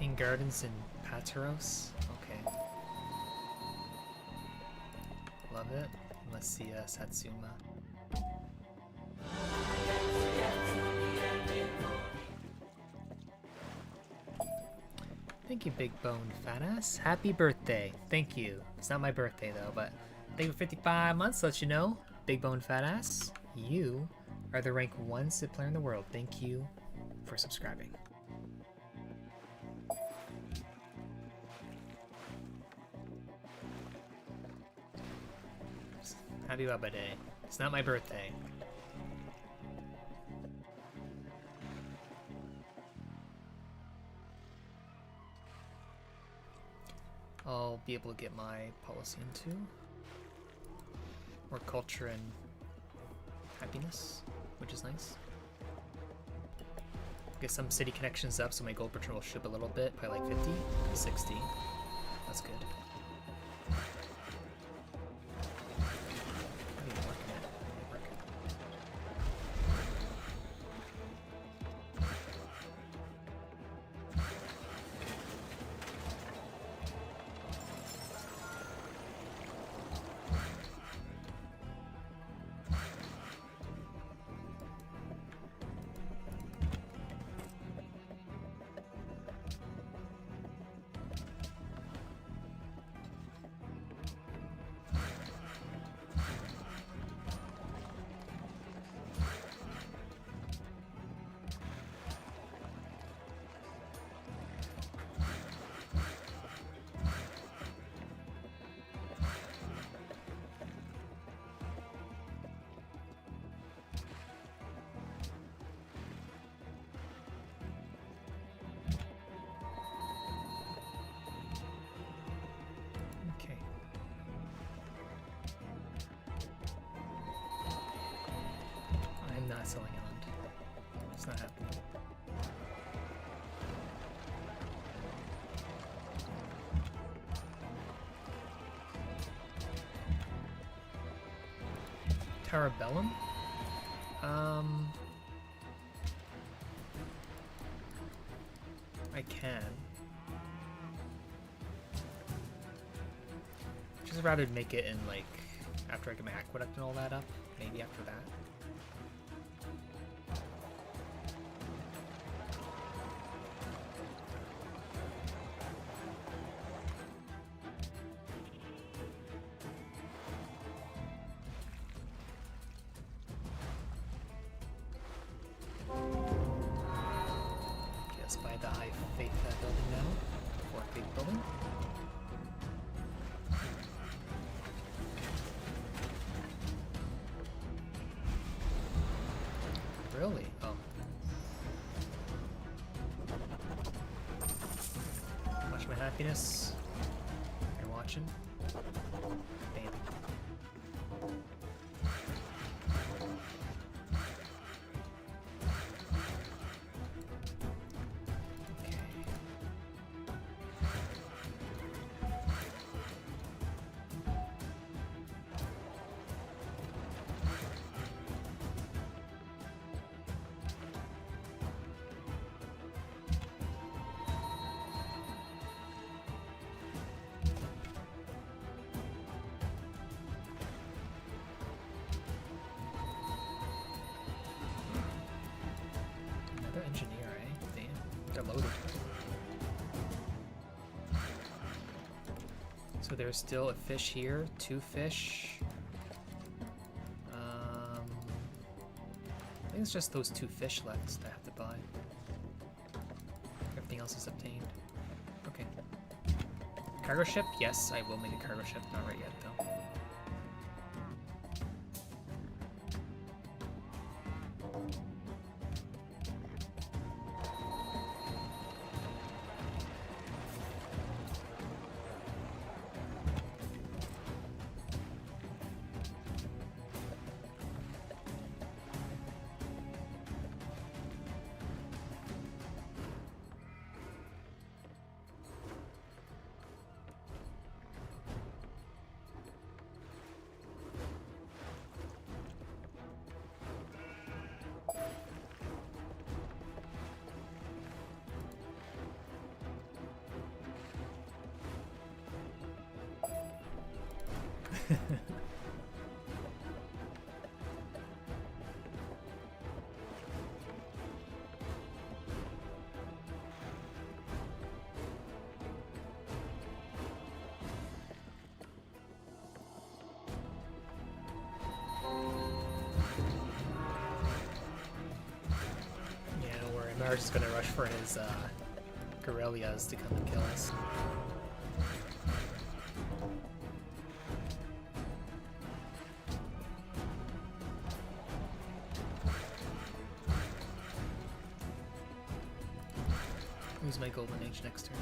King Gardens in Pateros. Okay. Love it. Let's see Satsuma. Thank you, Big Bone Fat Ass. Happy birthday. Thank you. It's not my birthday though, but thank you for 55 months. Let you know, Big Bone Fat Ass, you are the rank 1 Civ player in the world. Thank you for subscribing. Happy Baba Day. It's not my birthday. I'll be able to get my policy into more culture and happiness, which is nice. Get some city connections up so my gold patrol will ship a little bit, probably like 50, 60. That's good. Selling land. It's not happening. Tarabellum? I can. Just rather make it in like after I get my aqueduct and all that up. Maybe after that. Really? Oh. Watch my happiness. You're watching. Bam. Engineer, eh? Damn, they're loaded. So there's still a fish here, 2 fish. I think it's just those 2 fish left that I have to buy. Everything else is obtained. Okay. Cargo ship? Yes, I will make a cargo ship. Not right yet, though. Don't worry. Mara's just gonna rush for his Garelias to come and kill us. Use my Golden Age next turn.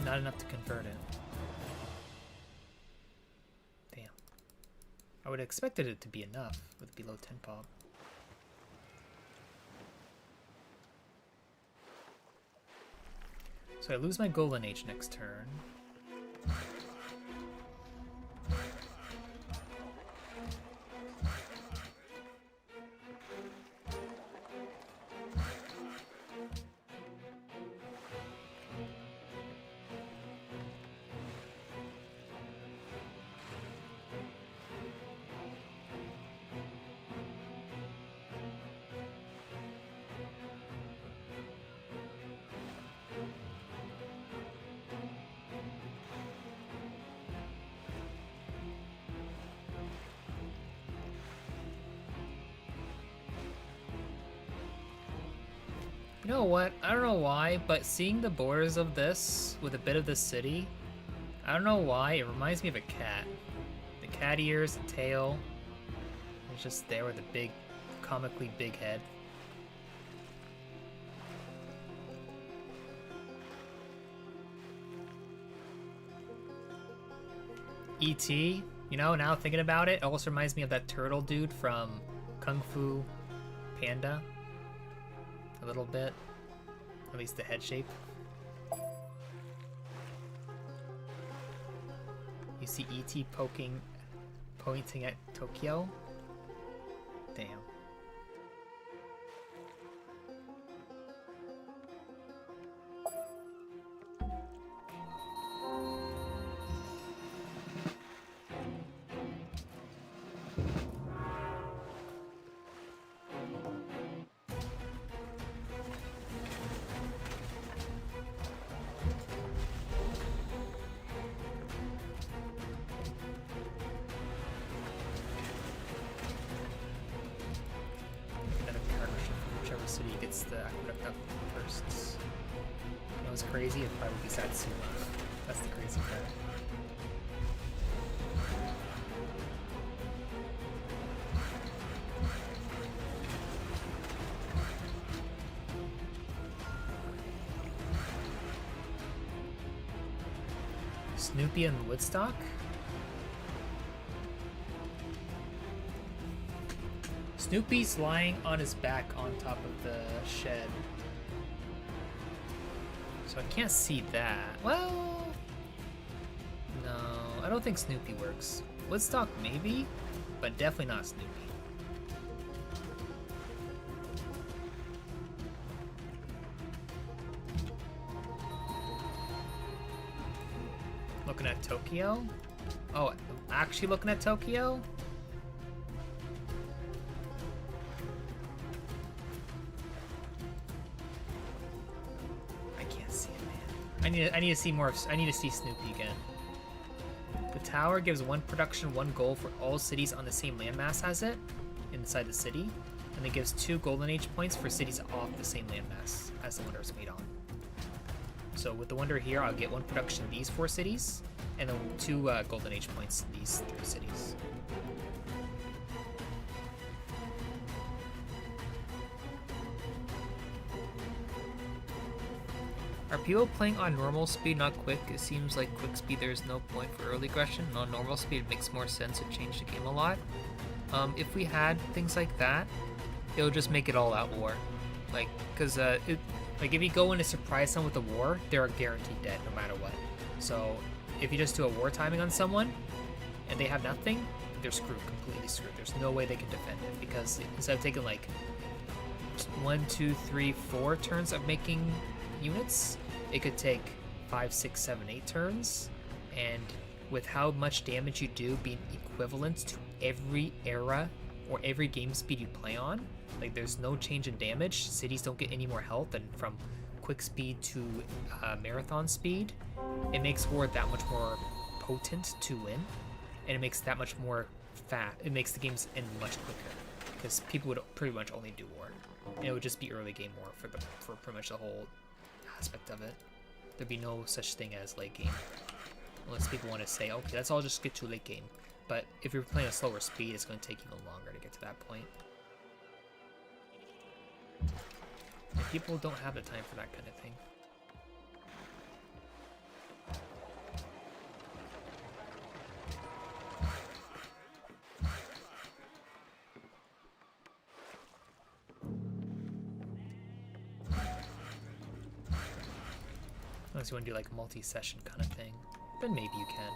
Not enough to convert it. Damn. I would have expected it to be enough with below 10 pop. So I lose my Golden Age next turn. You know what? I don't know why, but seeing the borders of this with a bit of the city, I don't know why, it reminds me of a cat. The cat ears, the tail, it's just there with a big, comically big head. E.T., you know, now thinking about it also reminds me of that turtle dude from Kung Fu Panda. A little bit. At least the head shape. You see E.T. pointing at Tokyo? Damn. City gets the aqueduct up first. You know what's crazy? It'd probably be Satsuma. That's the crazy part. Snoopy and Woodstock? Snoopy's lying on his back on top of the shed. So I can't see that. Well, no, I don't think Snoopy works. Woodstock maybe, but definitely not Snoopy. Looking at Tokyo? Oh, actually looking at Tokyo? I need to see more. I need to see Snoopy again. The tower gives 1 production, 1 gold for all cities on the same landmass as it, inside the city, and it gives 2 Golden Age points for cities off the same landmass as the wonder is made on. So with the wonder here, I'll get 1 production in these 4 cities, and then 2 Golden Age points in these 3 cities. Are people playing on normal speed, not quick? It seems like quick speed there's no point for early aggression. And on normal speed it makes more sense to change the game a lot. If we had things like that, it would just make it all out war. Like, cause like if you go in to surprise someone with a war, they're guaranteed dead no matter what. So if you just do a war timing on someone and they have nothing, they're screwed, completely screwed. There's no way they can defend it because instead of taking like 1, 2, 3, 4 turns of making units, it could take 5, 6, 7, 8 turns, and with how much damage you do being equivalent to every era or every game speed you play on, like there's no change in damage, cities don't get any more health, and from quick speed to marathon speed, it makes war that much more potent to win, and it makes that much more it makes the games end much quicker, because people would pretty much only do war, and it would just be early game war for pretty much the whole aspect of it. There'd be no such thing as late game, unless people want to say, okay, let's all just get to late game. But if you're playing a slower speed, it's going to take even longer to get to that point. And people don't have the time for that kind of thing. Unless you want to do like a multi-session kind of thing, then maybe you can.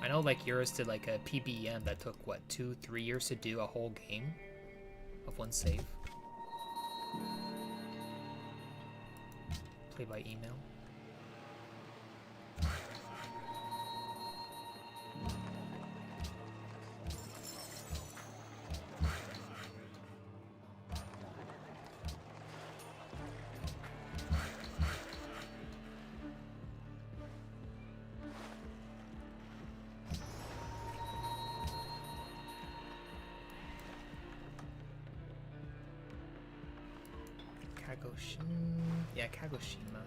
I know like yours did like a PBEM that took what, 2-3 years to do a whole game of one save. Play by email. Yeah, Kagoshima.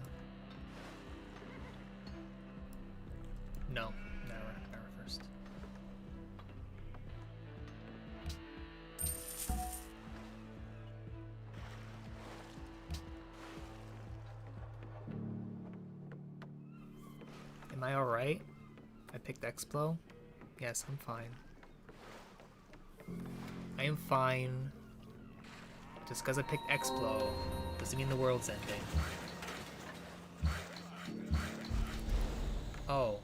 No, never first. Am I alright? I picked Explo? Yes, I'm fine. I am fine. Just because I picked Explo doesn't mean the world's ending. Oh.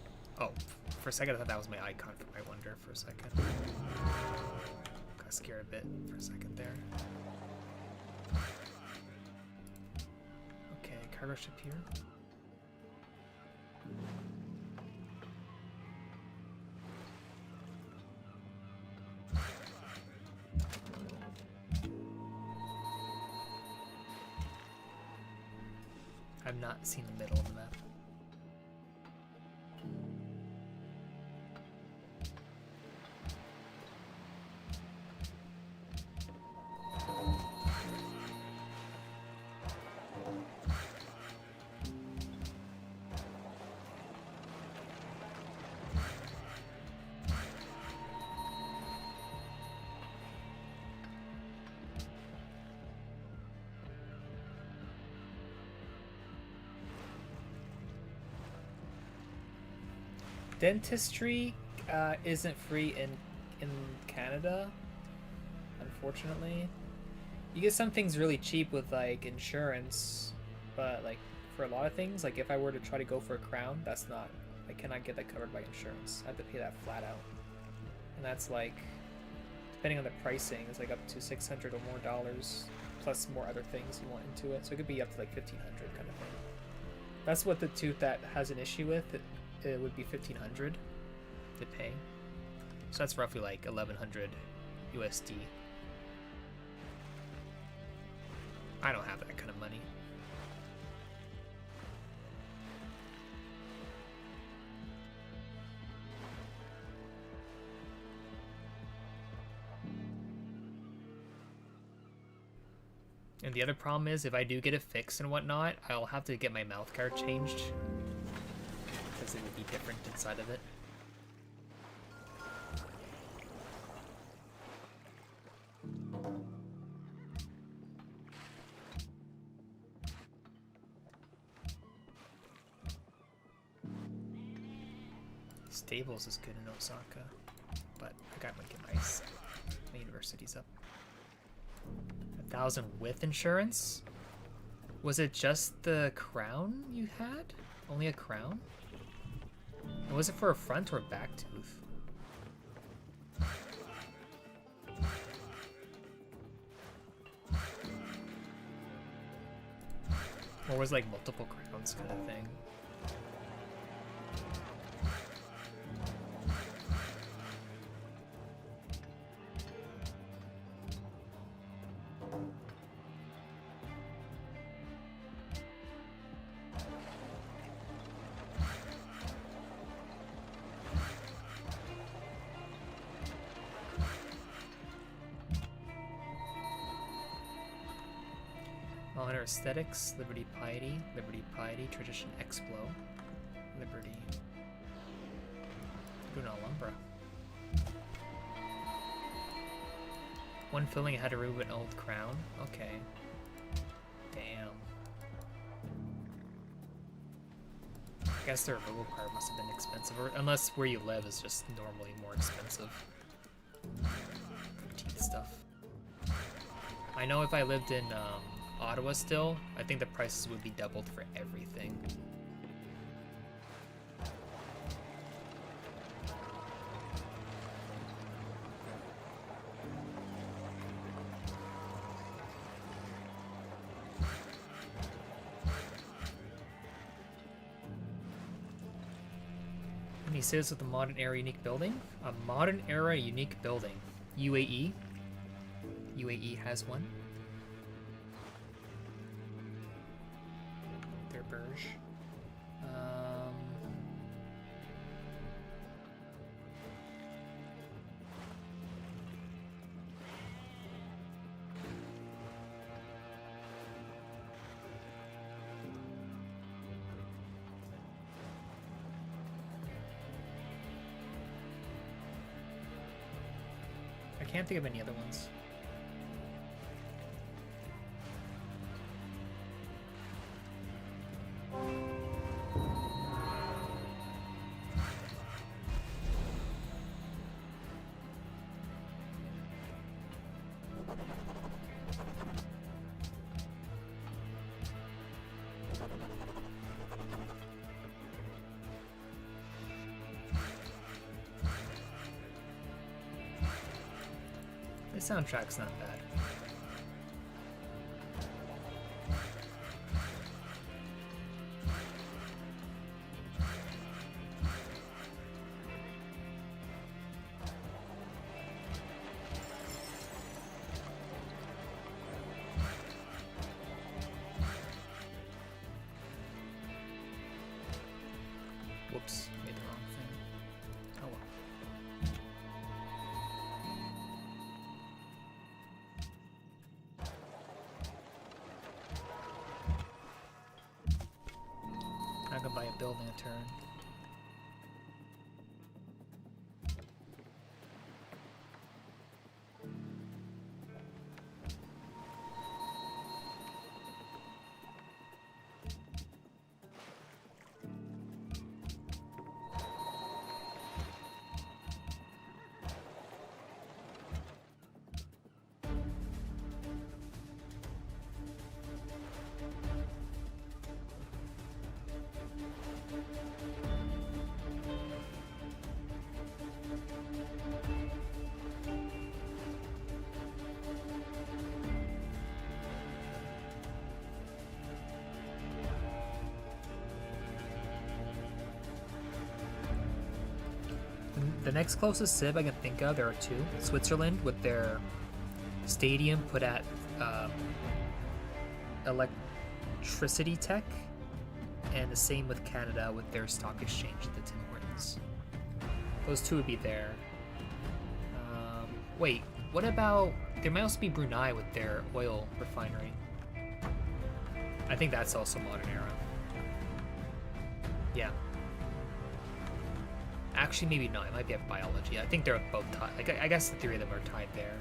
For a second I thought that was my icon for my wonder for a second. Got scared a bit for a second there. Okay, cargo ship here. I've not seen the middle of the map. Dentistry isn't free in Canada, unfortunately. You get some things really cheap with like insurance, but like for a lot of things, like if I were to try to go for a crown, I cannot get that covered by insurance. I have to pay that flat out, and that's like, depending on the pricing, it's like up to $600 or more dollars, plus more other things you want into it. So it could be up to like $1,500 kind of thing. That's what the tooth that has an issue with. It would be $1,500 to pay. So that's roughly like 1,100 USD. I don't have that kind of money. And the other problem is, if I do get it fixed and whatnot, I'll have to get my mouth guard changed, because it would be different inside of it. Stables is good in Osaka, but I gotta get my universities up. 1,000 with insurance? Was it just the crown you had? Only a crown? And was it for a front or a back tooth? Or was it like multiple crowns kind of thing? Honor Aesthetics, Liberty Piety, Tradition Explo, Liberty, Brunel Umbra. One filling had to remove an old crown? Okay. Damn. I guess the removal part must have been expensive, or unless where you live is just normally more expensive. Teeth stuff. I know if I lived in Ottawa still, I think the prices would be doubled for everything. How many cities with a modern era unique building? A modern era unique building. UAE. UAE has one. Burj. I can't think of any other ones. The soundtrack's not bad. Whoops, made the wrong thing. Oh well. I can buy a building a turn. The next closest civ I can think of, there are two. Switzerland with their stadium put at electricity tech, and the same with Canada with their stock exchange at the Tim Hortons. Those two would be there. Wait, what about... There might also be Brunei with their oil refinery. I think that's also modern era. Yeah. Actually, maybe not. It might be a biology. I think they're both tied. Like, I guess the three of them are tied there.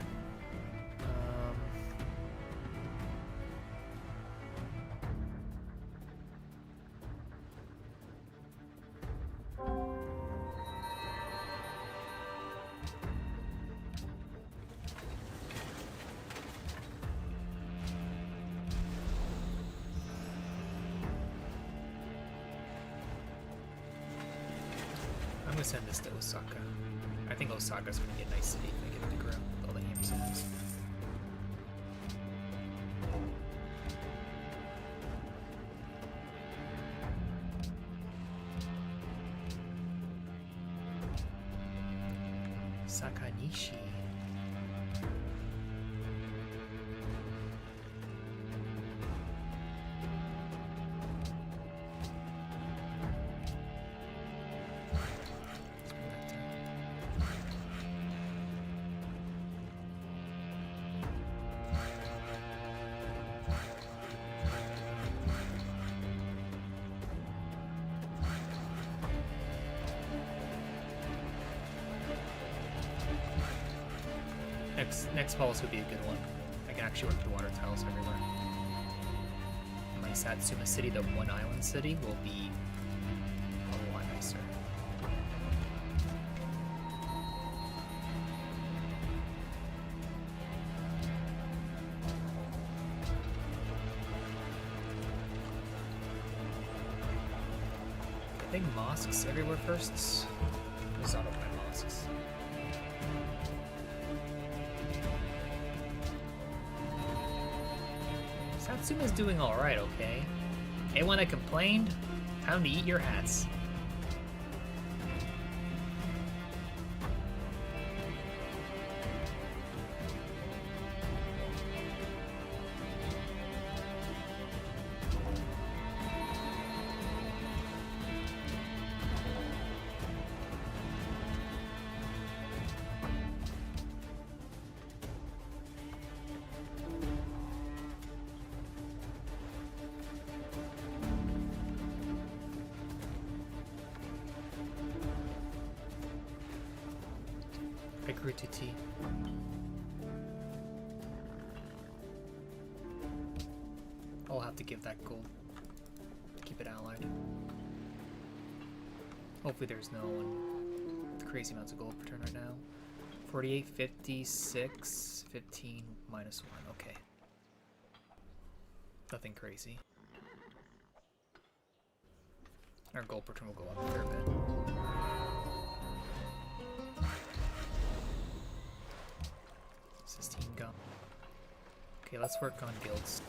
gonna send this to Osaka. I think Osaka's gonna be a nice city if they get it to grow with all the Amazons. Sakanishi. Next pulse would be a good one. I can actually work the water tiles everywhere. And my Satsuma city, the one island city, will be a lot nicer. I think mosques everywhere first. Let's auto my mosques. Satsuma's doing alright, okay? Anyone that complained, time to eat your hats. I grew to tea. I'll have to give that gold to keep it allied. Hopefully there's no crazy amounts of gold per turn right now. 48, 56, 15, minus 1. Okay. Nothing crazy. Our gold per turn will go up a fair bit. Gum. Okay, let's work on guilds.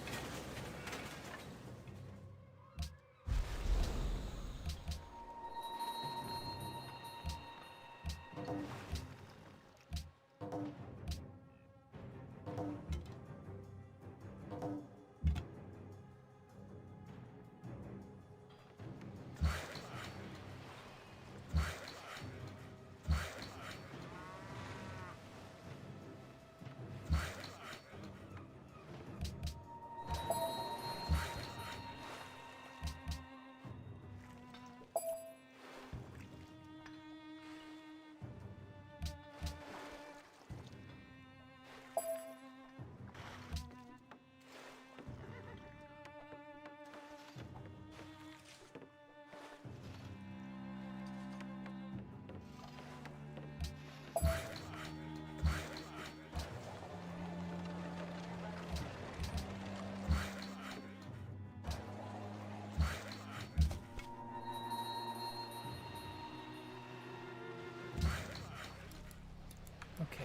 Okay.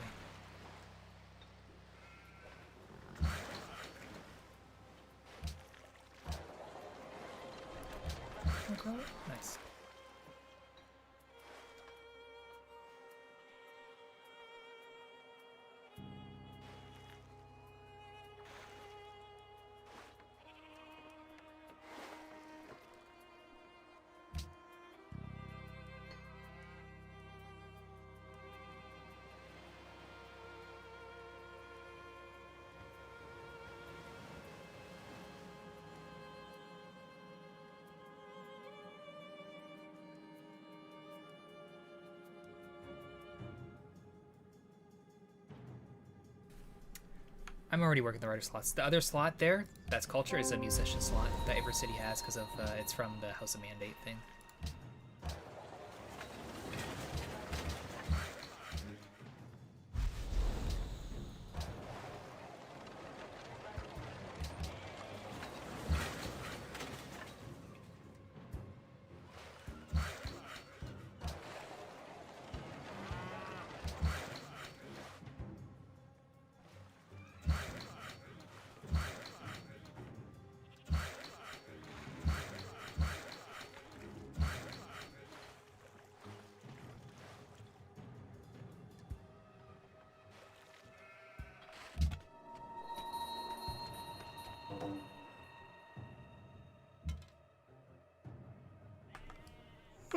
Okay, nice. I'm already working the writer slots. The other slot there, that's culture, is a musician slot that every city has because of it's from the House of Mandate thing.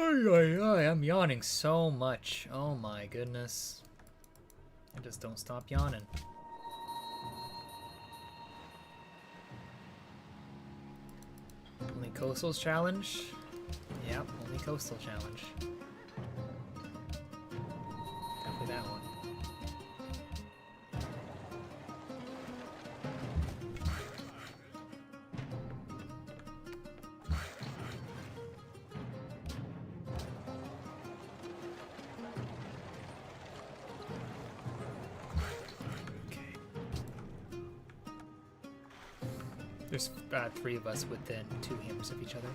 I'm yawning so much. Oh my goodness. I just don't stop yawning. Only Coastal's challenge? Yep, only Coastal challenge. Definitely that one. There's 3 of us within 2 hammers of each other.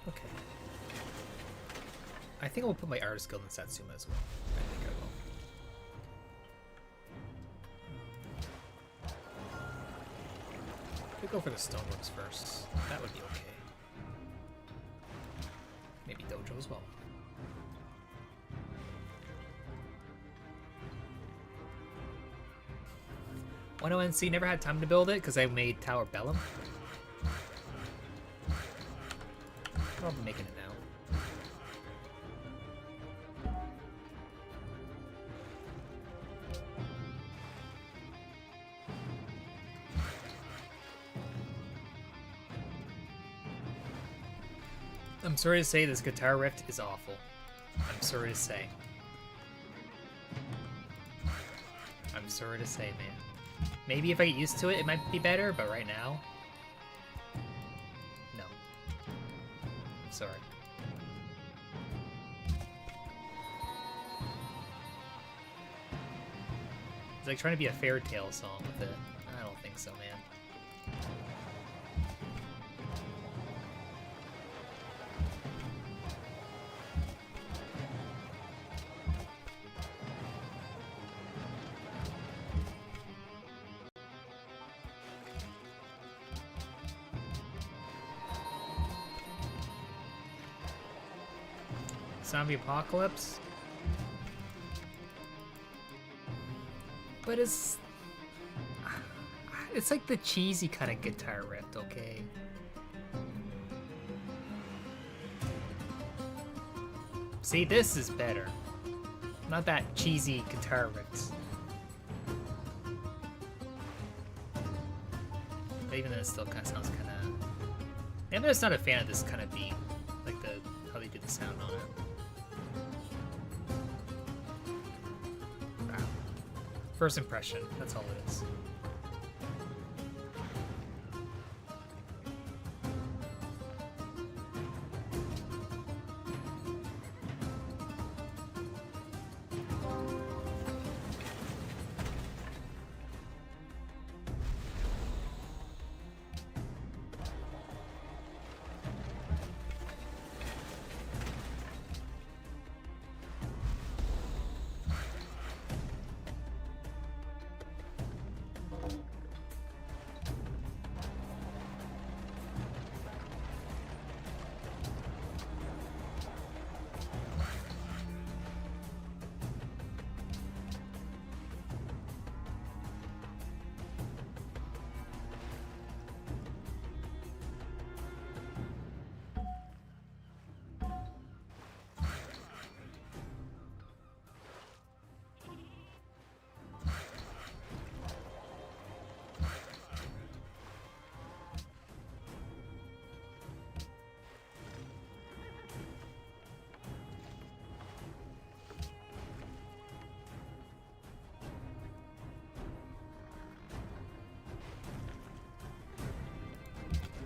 Okay. I think I'll put my artist guild in Satsuma as well. I think I will. Could go for the stoneworks first. That would be okay. Maybe dojo as well. One ONC never had time to build it because I made Tower Bellum. I'll be making it now. I'm sorry to say this guitar riff is awful. I'm sorry to say. I'm sorry to say, man. Maybe if I get used to it, it might be better, but right now... no. I'm sorry. It's like trying to be a fairy tale song with it. I don't think so, man. Zombie Apocalypse? But it's like the cheesy kind of guitar riff, okay? See, this is better. Not that cheesy guitar riff. But even then, it still kind of sounds kind of... I'm just not a fan of this kind of beat. Like how they did the sound on it. First impression, that's all it is.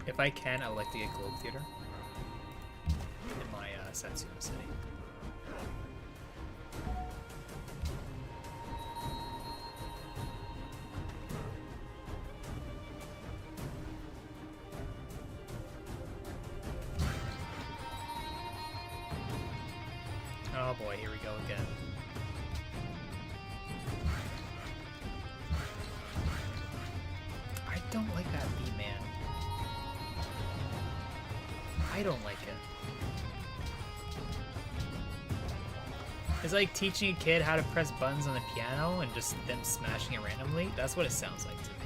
If I can, I would like to get Globe Theater in my Satsuma City. Oh boy, here we go again. I don't like that beat, man. I don't like it. It's like teaching a kid how to press buttons on the piano and just them smashing it randomly. That's what it sounds like to me.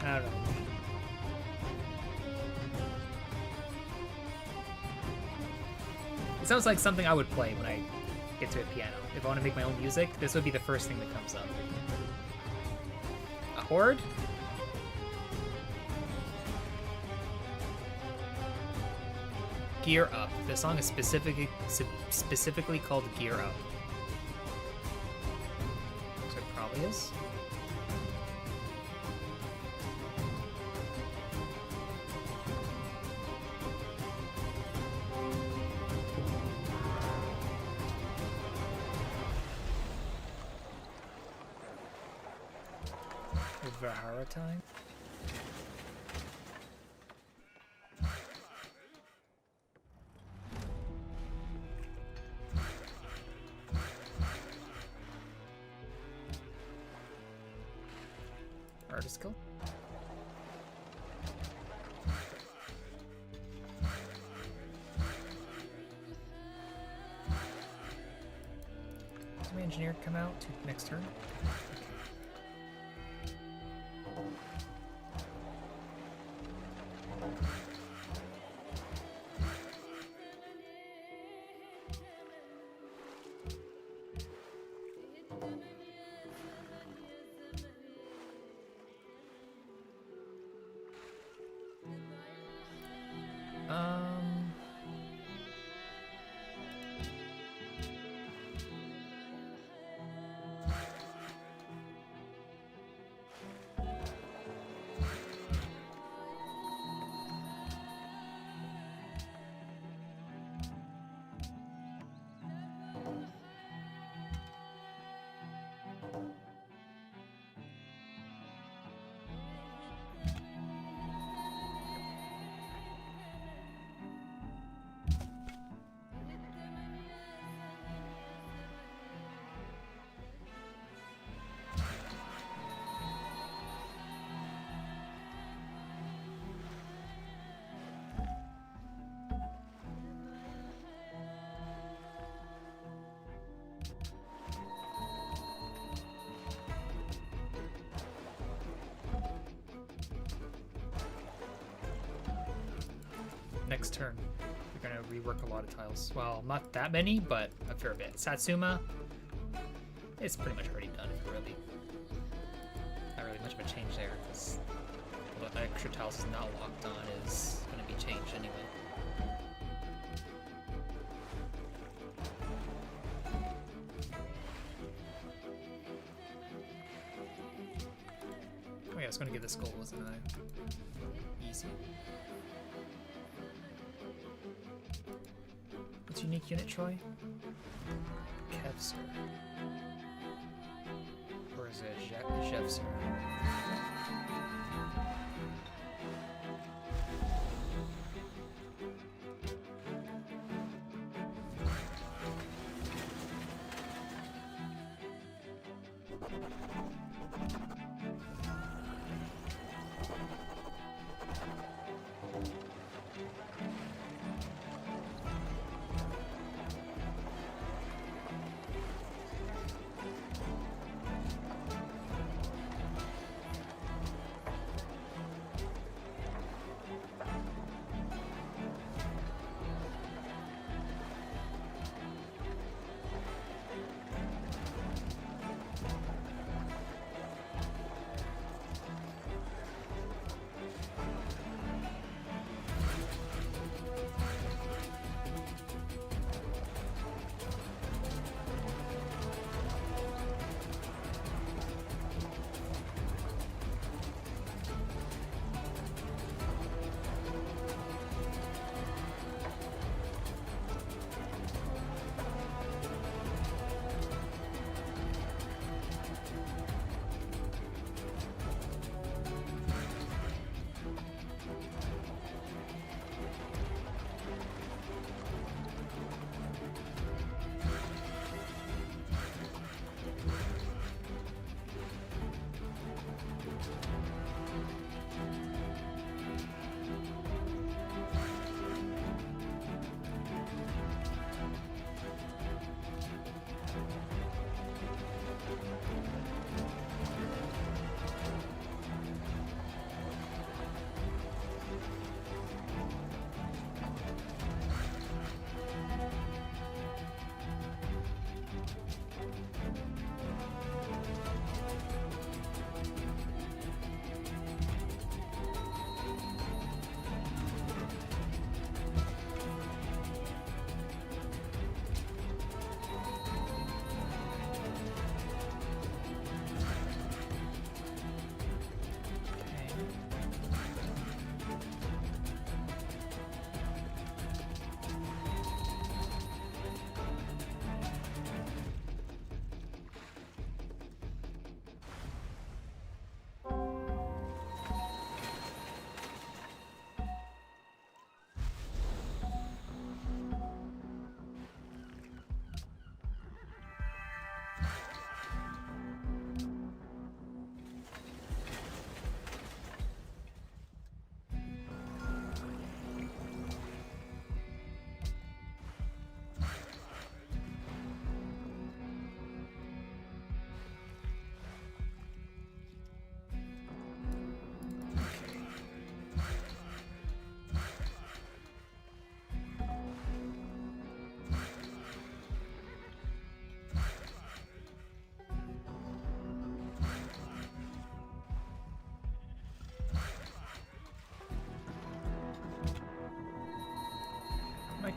I don't know. It sounds like something I would play when I get to a piano. If I want to make my own music, this would be the first thing that comes up. A horde? Gear Up. The song is specifically called Gear Up. So it probably is. Vahara time? Artist skill? Does my engineer come out to next turn? Next turn, we're gonna rework a lot of tiles. Well, not that many, but a fair bit. Satsuma, it's pretty much already done. Really, not really much of a change there, because the extra tiles is not locked on is gonna be changed anyway. Oh yeah, I was gonna give this gold, wasn't I? Easy. What's unique unit, Troy? Kevser. Or is it Jevser?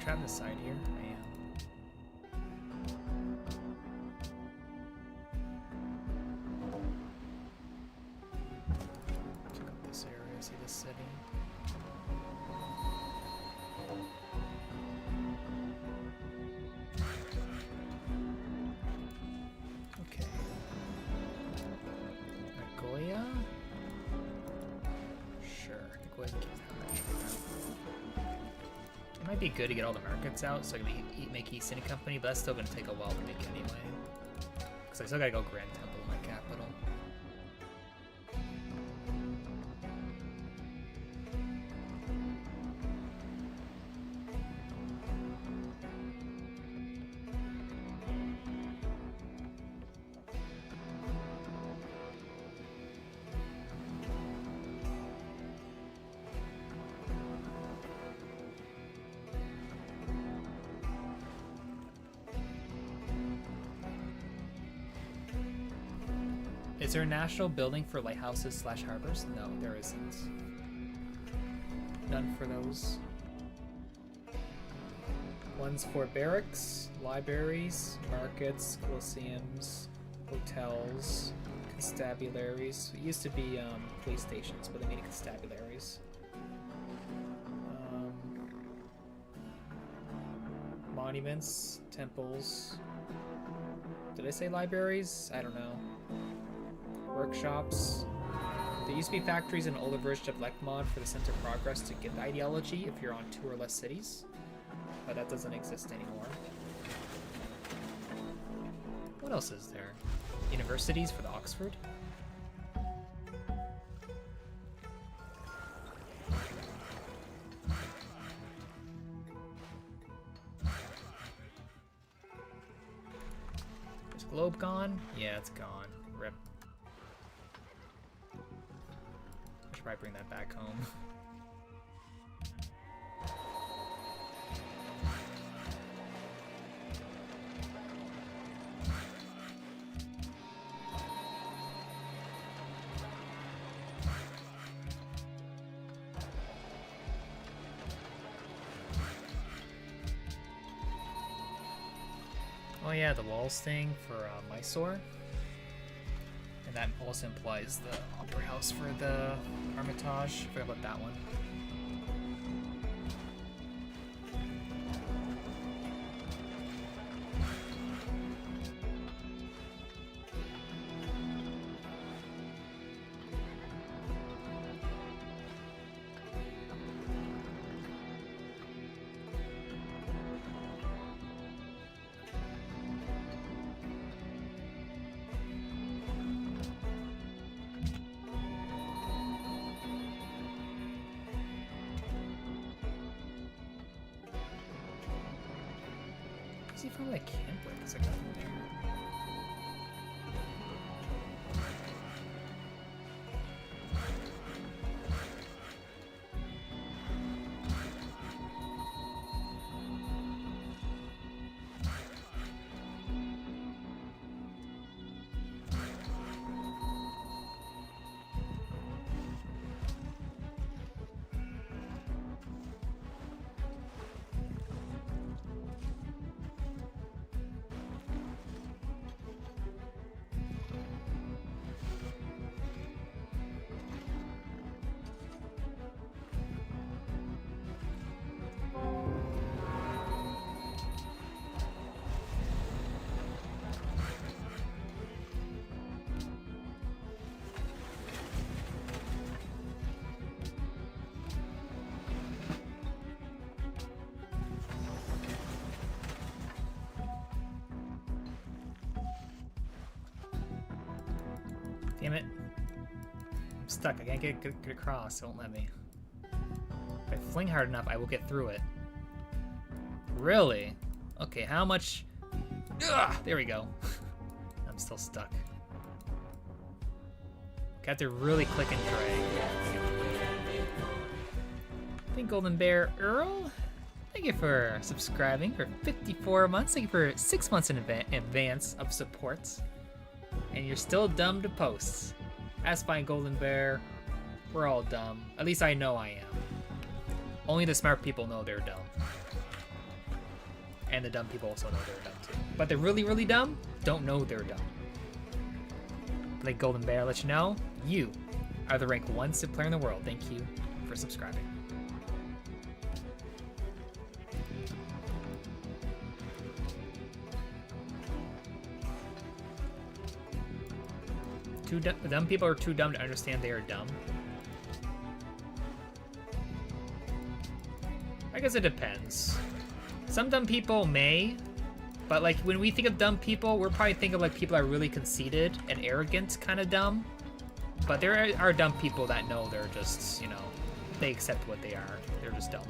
trapped inside here? I am. Check out this area, see this city. Okay. Nagoya? Sure, Nagoya can it might be good to get all the markets out so I can make East India Company, but that's still going to take a while to make anyway. Because I still got to go Grand Temple, my capital. Is there a national building for lighthouses / harbors? No, there isn't. None for those. One's for barracks, libraries, markets, coliseums, hotels, constabularies. It used to be police stations, but they made it constabularies. Monuments, temples. Did I say libraries? I don't know. Workshops. There used to be factories in an older version of LecMod for the sense of progress to get the ideology if you're on 2 or less cities, but that doesn't exist anymore. What else is there? Universities for the Oxford? Is Globe gone? Yeah, it's gone. Rip. Should probably bring that back home. Oh yeah, the walls thing for Mysore. And that also implies the Opera House for the Hermitage. I forgot about that one. See if I can't break this. I got him there. Damn it. I'm stuck. I can't get across. It won't let me. If I fling hard enough, I will get through it. Really? Okay, how much? Ugh, there we go. I'm still stuck. Got to really click and drag. Thank Golden Bear Earl. Thank you for subscribing for 54 months. Thank you for 6 months in advance of support. And you're still dumb to post. That's fine, Golden Bear. We're all dumb. At least I know I am. Only the smart people know they're dumb. And the dumb people also know they're dumb too. But they're really, really dumb, don't know they're dumb. Like Golden Bear, let you know, you are the rank 1 Civ player in the world. Thank you for subscribing. Dumb people are too dumb to understand they are dumb. I guess it depends. Some dumb people may, but like when we think of dumb people, we're probably thinking of like people that are really conceited and arrogant kind of dumb. But there are dumb people that know they're just, you know, they accept what they are. They're just dumb.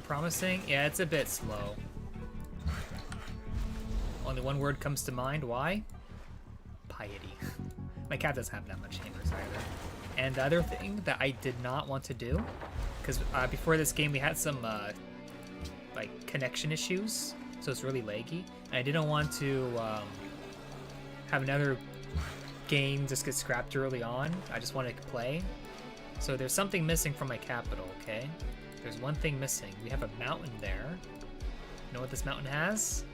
Promising? Yeah, it's a bit slow. Only one word comes to mind. Why? Piety. My cat doesn't have that much hangers either. And the other thing that I did not want to do, because before this game we had some like connection issues, so it's really laggy. And I didn't want to have another game just get scrapped early on. I just wanted to play. So there's something missing from my capital, okay? There's one thing missing. We have a mountain there. You know what this mountain has?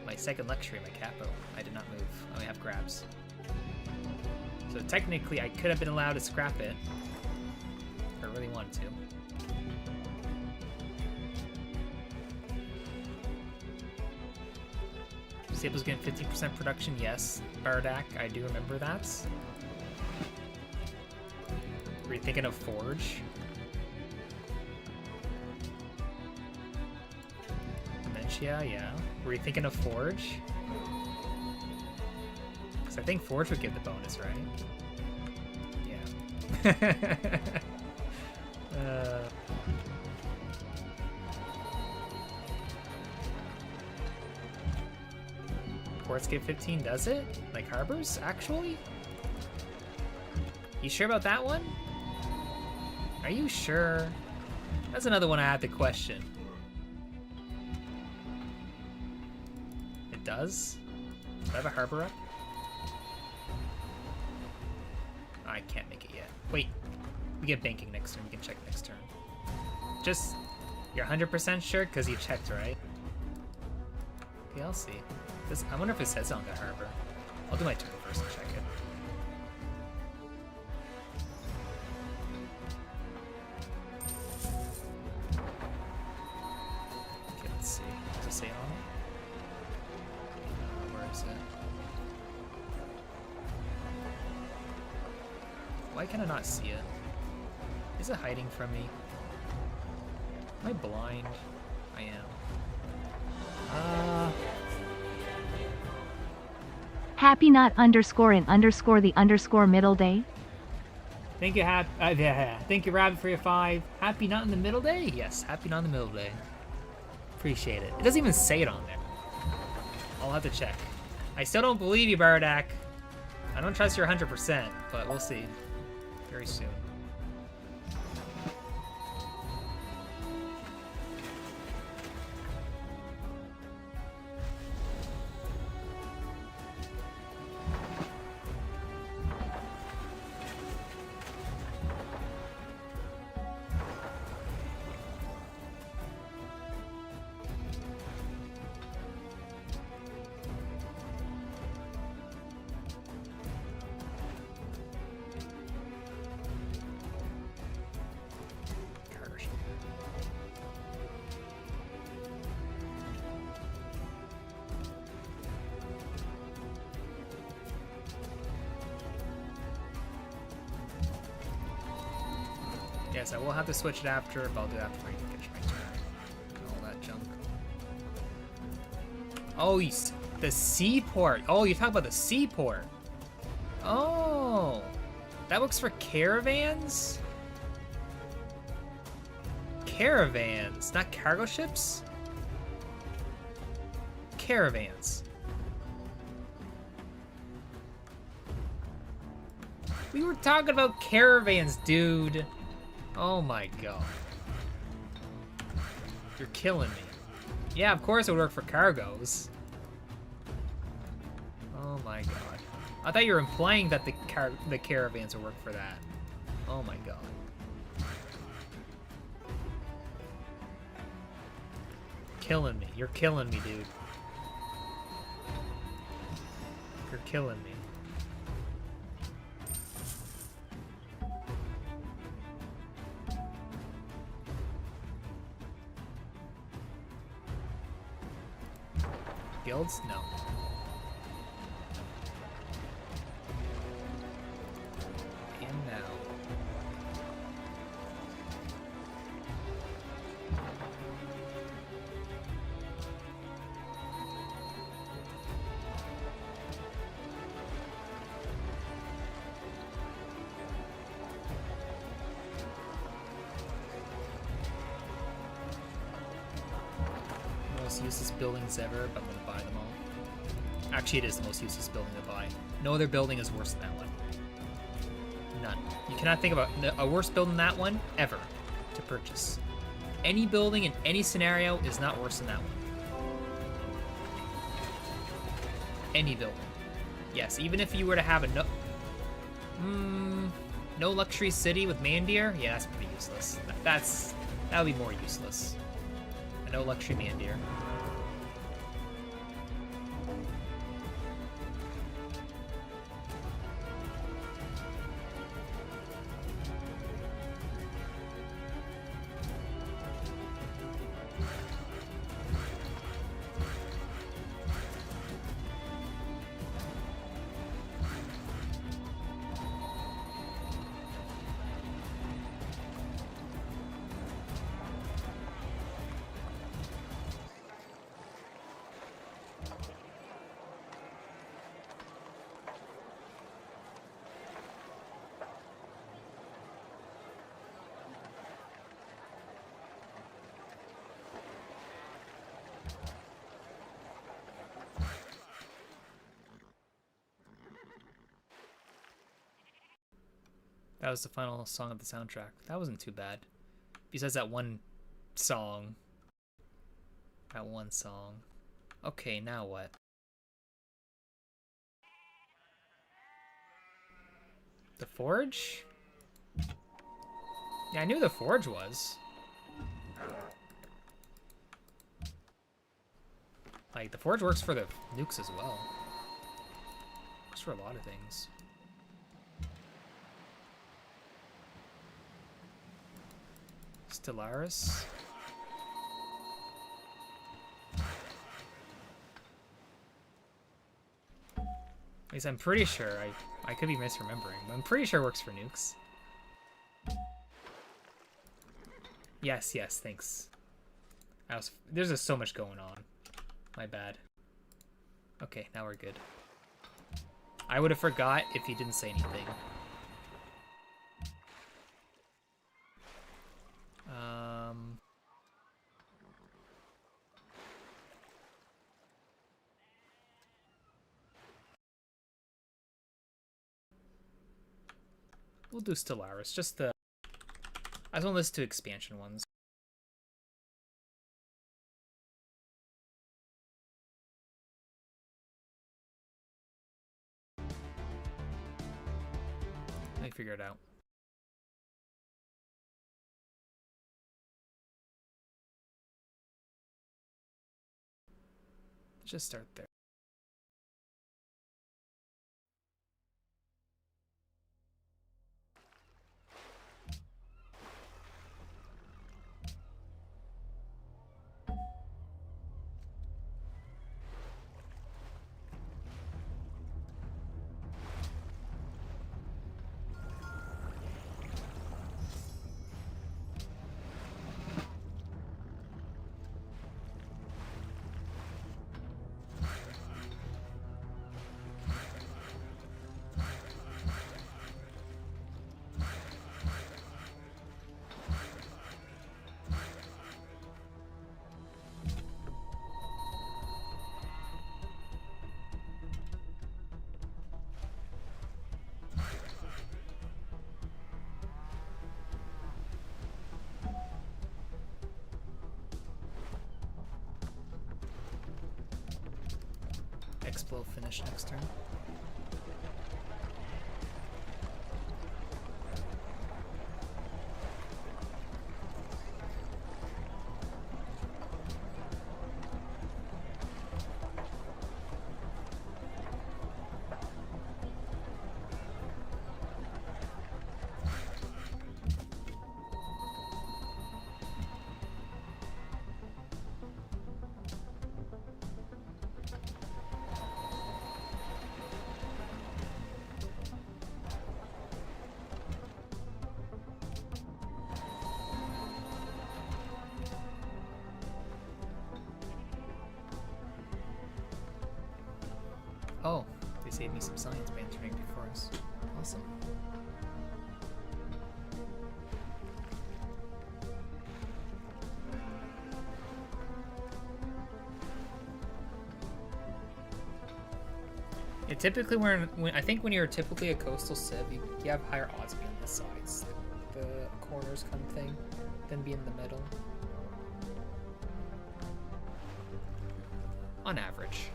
My second luxury, my capital. I did not move. I only have grabs. So technically, I could have been allowed to scrap it. If I really wanted to. Sable's getting 15% production, yes. Bardak, I do remember that. Were you thinking of Forge? Yeah. Were you thinking of Forge? Because I think Forge would get the bonus, right? Yeah. Ports get 15, does it? Like Harbors, actually? You sure about that one? Are you sure? That's another one I had to question. Does? Do I have a harbor up? I can't make it yet. Wait, we get banking next turn. We can check next turn. Just, you're 100% sure? Because you checked, right? Okay, I'll see. I wonder if it says on the harbor. I'll do my turn first and check it. Okay, let's see. Does it say on it? Why can I not see it? Is it hiding from me? Am I blind? I am. Happy not underscore and underscore the underscore middle day. Thank you, thank you, Rabbit, for your 5. Happy not in the middle day? Yes, happy not in the middle day. Appreciate it. It doesn't even say it on there. I'll have to check. I still don't believe you, Bardak. I don't trust your 100%, but we'll see. Very soon. Yes, I will have to switch it after, but I'll do it after I finish my turn. All that junk. Oh, The seaport. Oh, you're talking about the seaport. Oh, that works for caravans? Caravans, not cargo ships? Caravans. We were talking about caravans, dude. Oh my god. You're killing me. Yeah, of course it would work for cargoes. Oh my god. I thought you were implying that the caravans would work for that. Oh my god. Killing me. You're killing me, dude. You're killing me. Guilds? No. And now. Most useless buildings ever, but I'm gonna buy them all. Actually, it is the most useless building to buy. No other building is worse than that one. None. You cannot think about a worse building than that one ever to purchase. Any building in any scenario is not worse than that one. Any building. Yes, even if you were to have a no luxury city with Mandir, yeah, that's pretty useless. That would be more useless. A no luxury Mandir. That was the final song of the soundtrack. That wasn't too bad. Besides that one song. That one song. Okay, now what? The Forge? Yeah, I knew the Forge was. Like, the Forge works for the nukes as well. Works for a lot of things. Stellaris. At least I'm pretty sure. I could be misremembering, but I'm pretty sure it works for nukes. Yes, thanks. There's just so much going on. My bad. Okay, now we're good. I would have forgot if you didn't say anything. We'll do Stellaris, just the... I just want to listen to expansion ones. Let me figure it out. Let's just start there. Explo finish next turn. Oh, they saved me some science by entering before us. Awesome. Yeah, typically, I think when you're typically a coastal civ, you have higher odds to be on the sides, the corners kind of thing, than be in the middle. On average.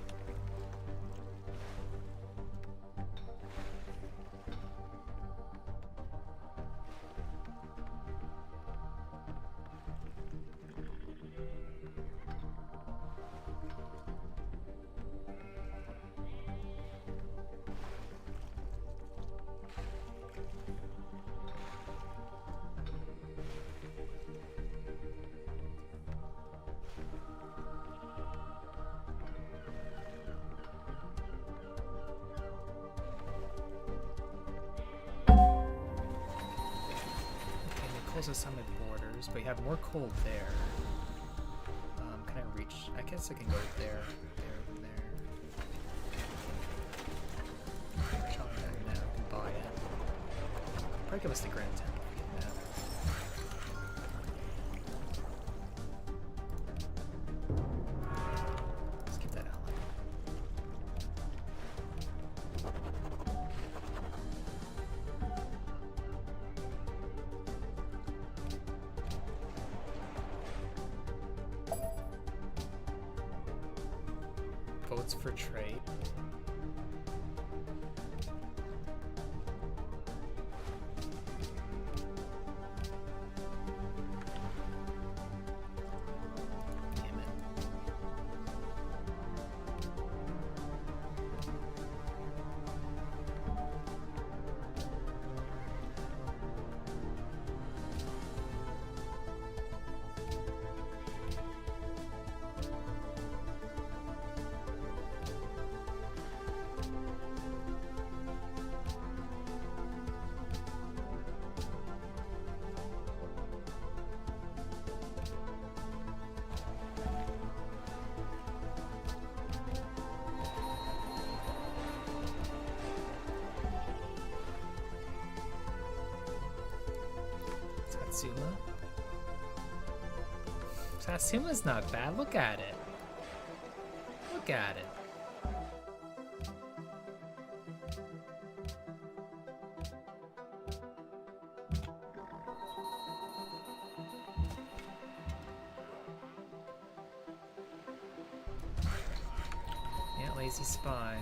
Close summit borders, but you have more coal there. Can I reach? I guess I can go there, and there. Chop that now. I can buy it. Probably give us the Grand Temple if we get that. Let's keep that ally. Votes for trade. Damn it. Satsuma? Satsuma's not bad. Look at it. Look at it. Yeah, lazy spy.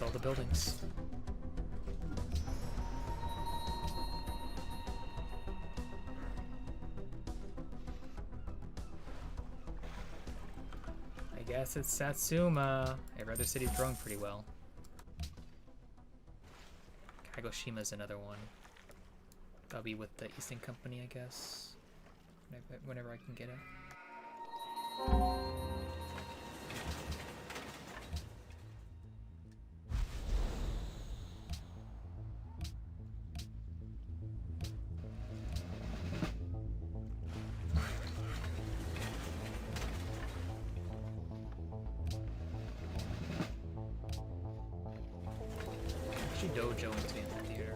All the buildings. I guess it's Satsuma. Every other city's growing pretty well. Kagoshima's another one. That'll be with the Eastern Company, I guess. Whenever I can get it. Actually, dojo into the amphitheater.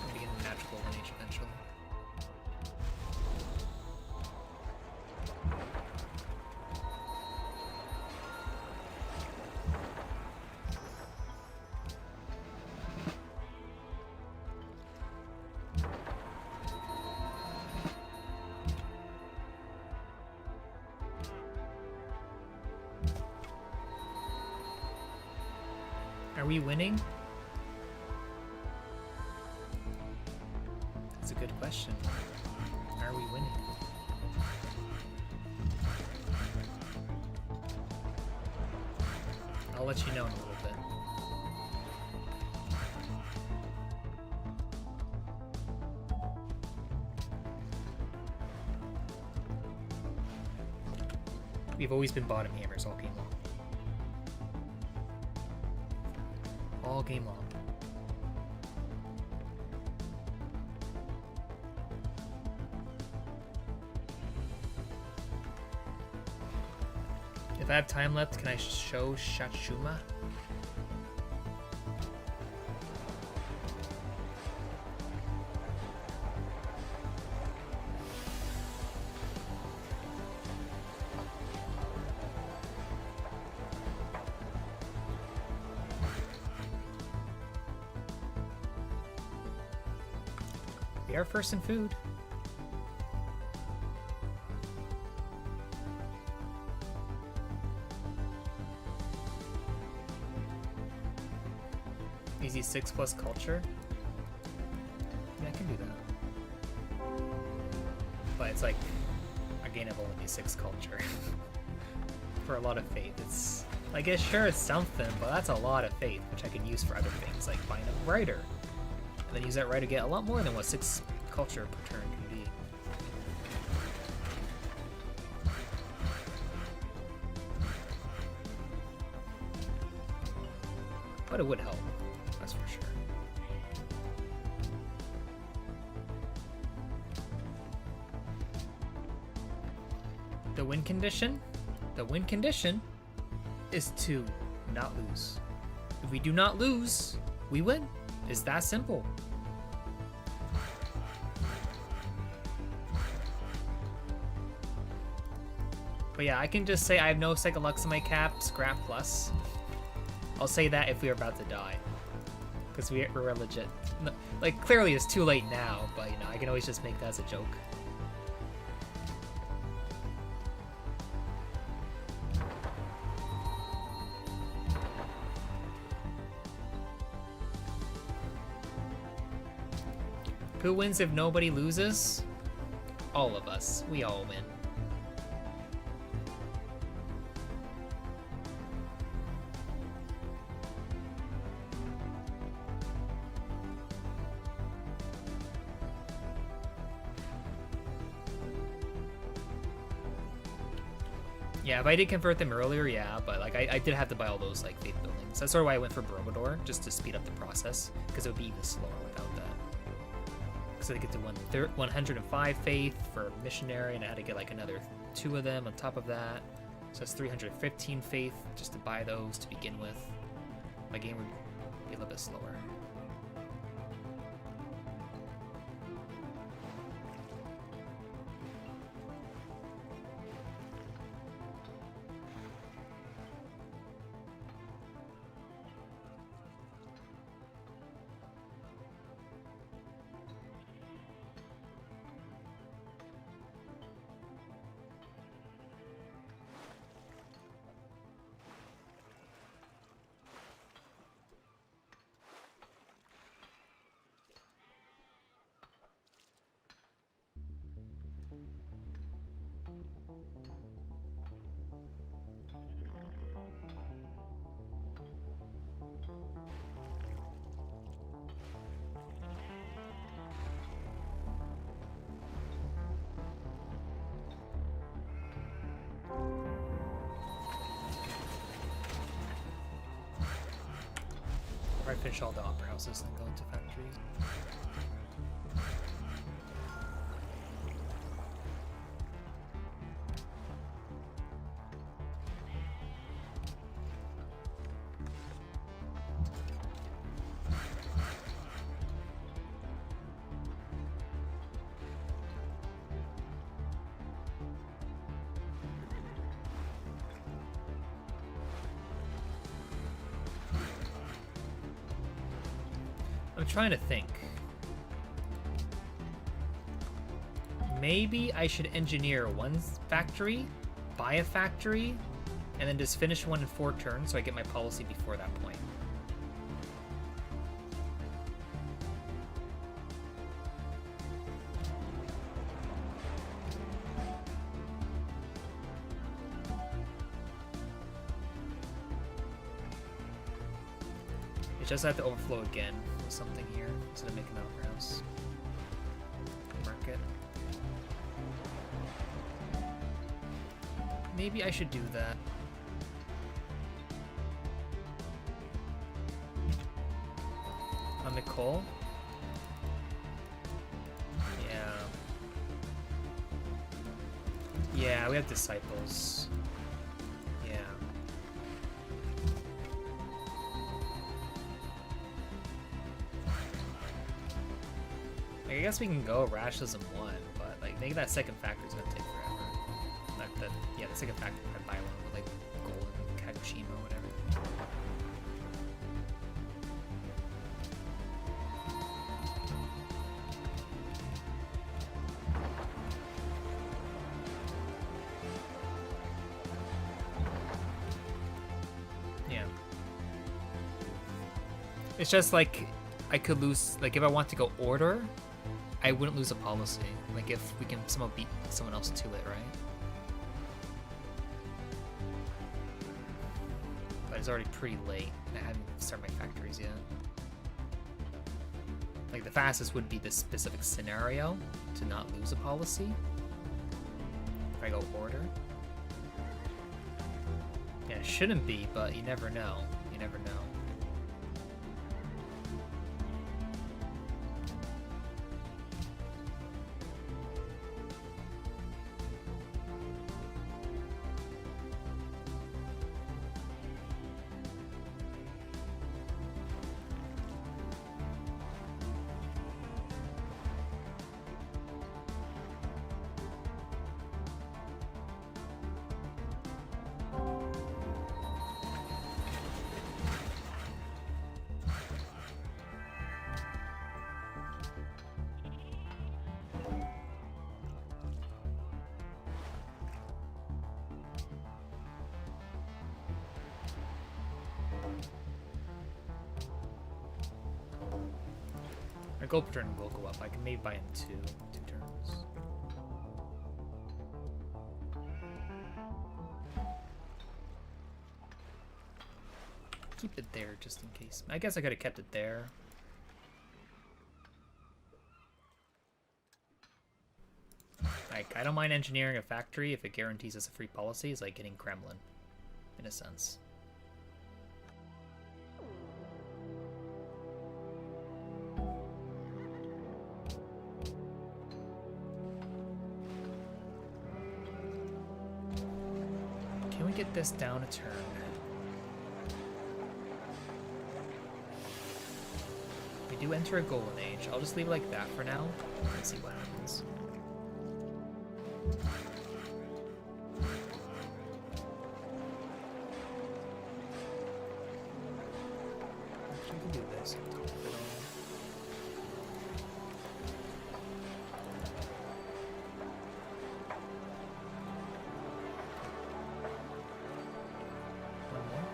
I'm begin natural lineage eventually. Are we winning? That's a good question. Are we winning? I'll let you know in a little bit. We've always been bottom hammers all game long. All game long. If I have time left, can I show Shachuma? We are first in food. Easy 6+ culture. Yeah, I can do that. But it's like a gain of only 6 culture. For a lot of faith. It's like it's something, but that's a lot of faith, which I can use for other things, like buying a writer. And then use that writer to get a lot more than what 6 culture per turn can be. But it would help, that's for sure. The win condition? The win condition is to not lose. If we do not lose, we win. It's that simple. But yeah, I can just say I have no Second Lux in my cap, scrap plus. I'll say that if we are about to die. Because we're legit. No, like, clearly it's too late now, but you know, I can always just make that as a joke. Who wins if nobody loses? All of us. We all win. Yeah, if I did convert them earlier, yeah, but like I did have to buy all those like faith buildings. That's sort of why I went for Borobudur, just to speed up the process, because it would be even slower without that. So they get to 105 faith for missionary, and I had to get like another 2 of them on top of that. So that's 315 faith just to buy those to begin with. My game would be a little bit slower. to finish all the opera houses and go into factories. I'm trying to think. Maybe I should engineer one factory, buy a factory, and then just finish one in 4 turns so I get my policy before that point. It just have to overflow again with something here instead of making an opera house. Market. Maybe I should do that. On Nicole? Yeah. Yeah, we have disciples. Yeah. Like, I guess we can go rationalism 1, but like maybe that second factor is gonna take forever. Yeah, the second factor I buy one with like gold and Kagoshima or whatever. Yeah. It's just like I could lose, like if I want to go order, I wouldn't lose a policy. Like if we can somehow beat someone else to it, right? But it's already pretty late. I haven't started my factories yet. Like the fastest would be this specific scenario to not lose a policy. If I go order. Yeah, it shouldn't be, but you never know. You never know. My gold per turn will go up. I can maybe buy in two turns. Keep it there just in case. I guess I could have kept it there. Like, I don't mind engineering a factory if it guarantees us a free policy. It's like getting Kremlin, in a sense. Can we get this down a turn? We do enter a golden age. I'll just leave it like that for now and see what happens. Actually, we can do this on top of it all. One more.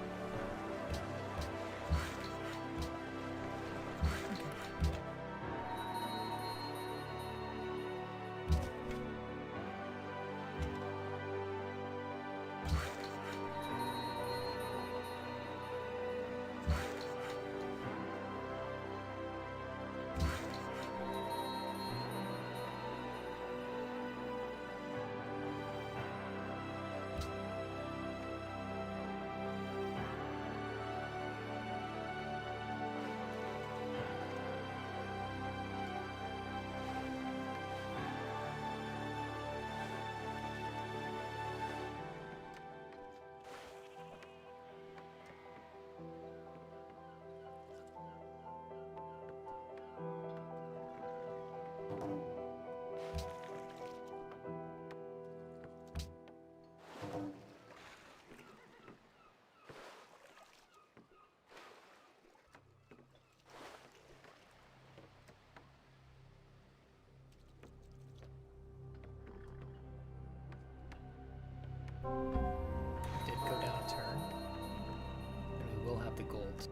Did go down a turn. And we will have the gold.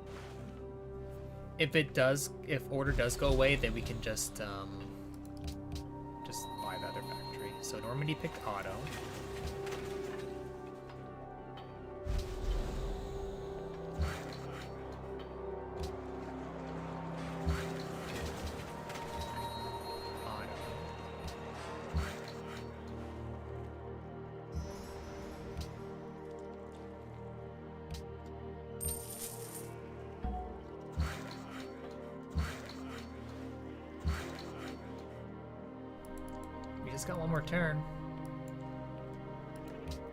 If order does go away, then we can just buy the other factory. So Normandy picked auto. Just got one more turn.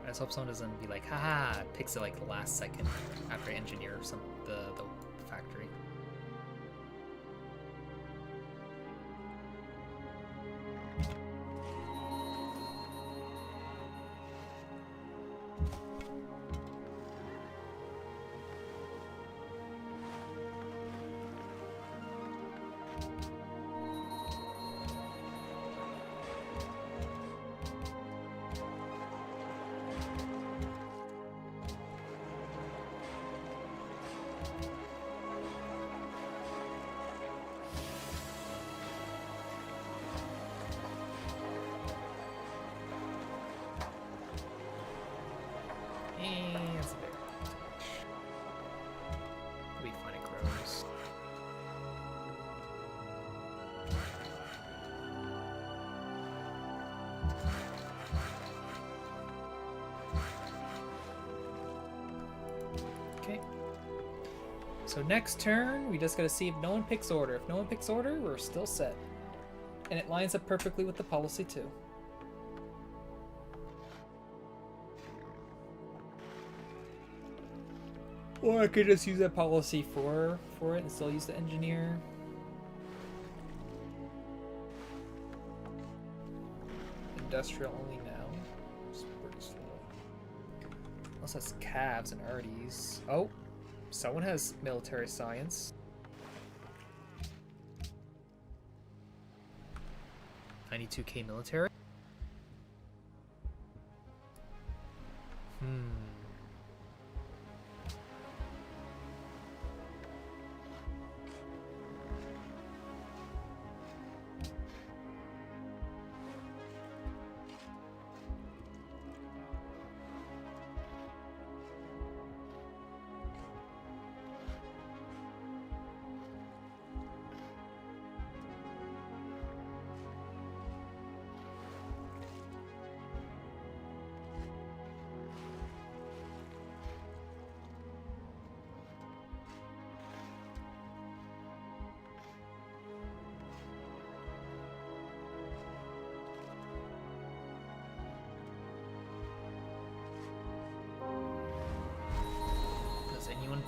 I just hope someone doesn't be like, haha, picks it like the last second after engineer the factory. That's a bit much. It'll be fun, it grows. Okay. So next turn, we just gotta see if no one picks order. If no one picks order, we're still set. And it lines up perfectly with the policy too. Or I could just use that policy for it and still use the engineer. Industrial only now. It's pretty slow. Unless that's Cavs and Arties. Oh, someone has military science. 92k military?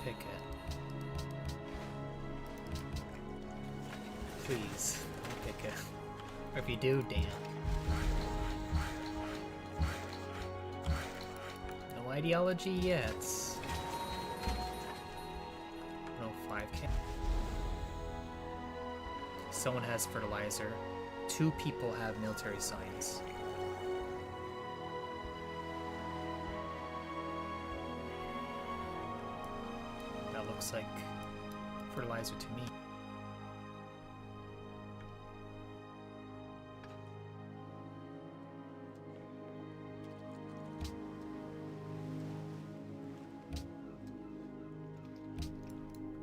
Pick it. Please, don't pick it. Or if you do, damn. No ideology yet. No 5k. Someone has fertilizer. 2 people have military science. Looks like fertilizer to me.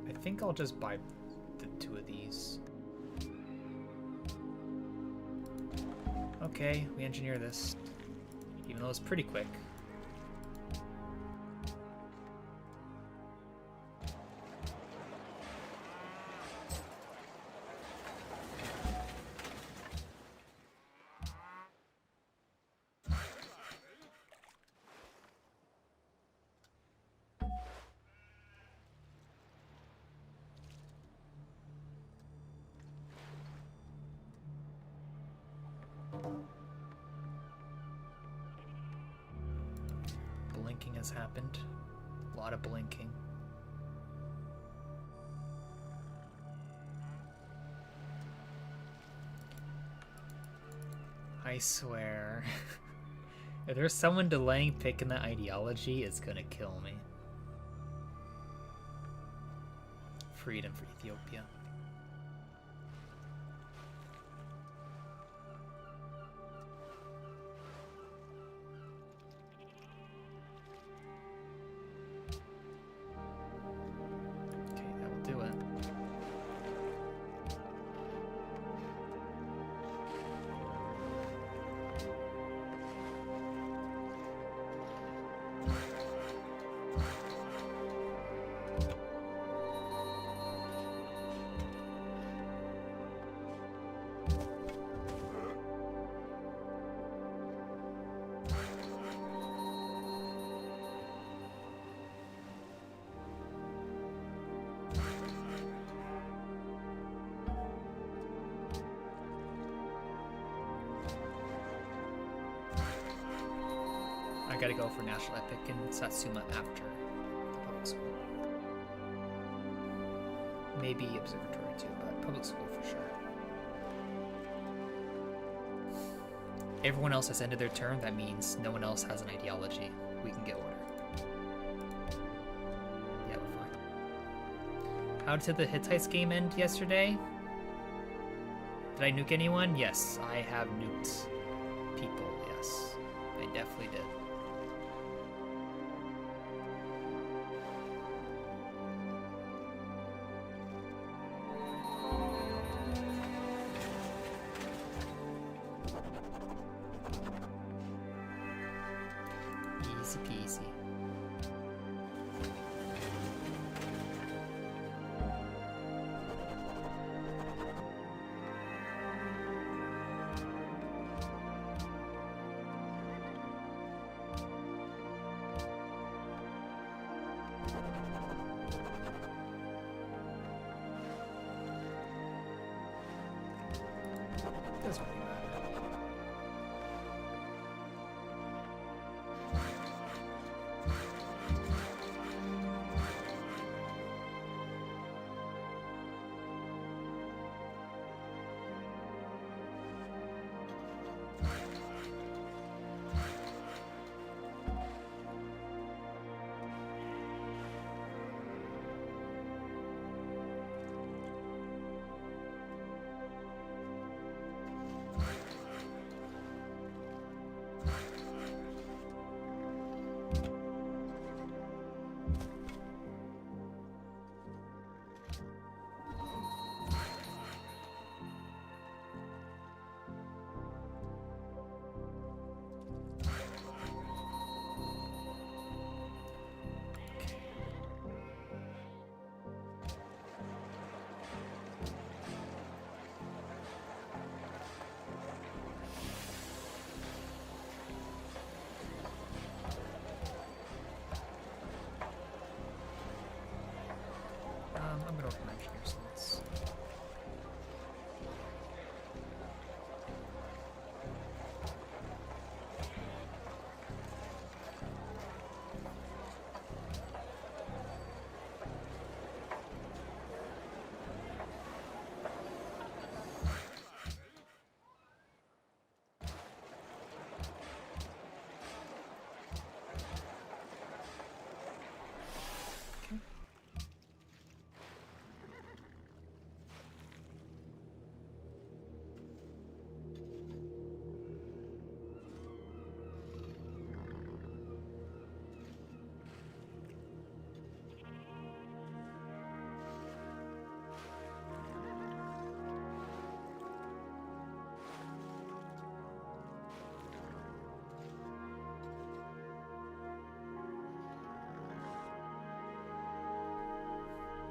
I think I'll just buy the 2 of these. Okay, we engineer this, even though it's pretty quick. Blinking has happened. A lot of blinking. I swear. If there's someone delaying picking that ideology, it's gonna kill me. Freedom for Ethiopia. Okay, that will do it. I gotta go for National Epic in Satsuma after the public school. Maybe Observatory too, but public school for sure. Everyone else has ended their turn, that means no one else has an ideology. We can get order. Yeah, we're fine. How did the Hittites game end yesterday? Did I nuke anyone? Yes, I have nuked people, yes. I definitely did. Easy peasy. Doesn't really matter. I'm gonna open my engineer slots.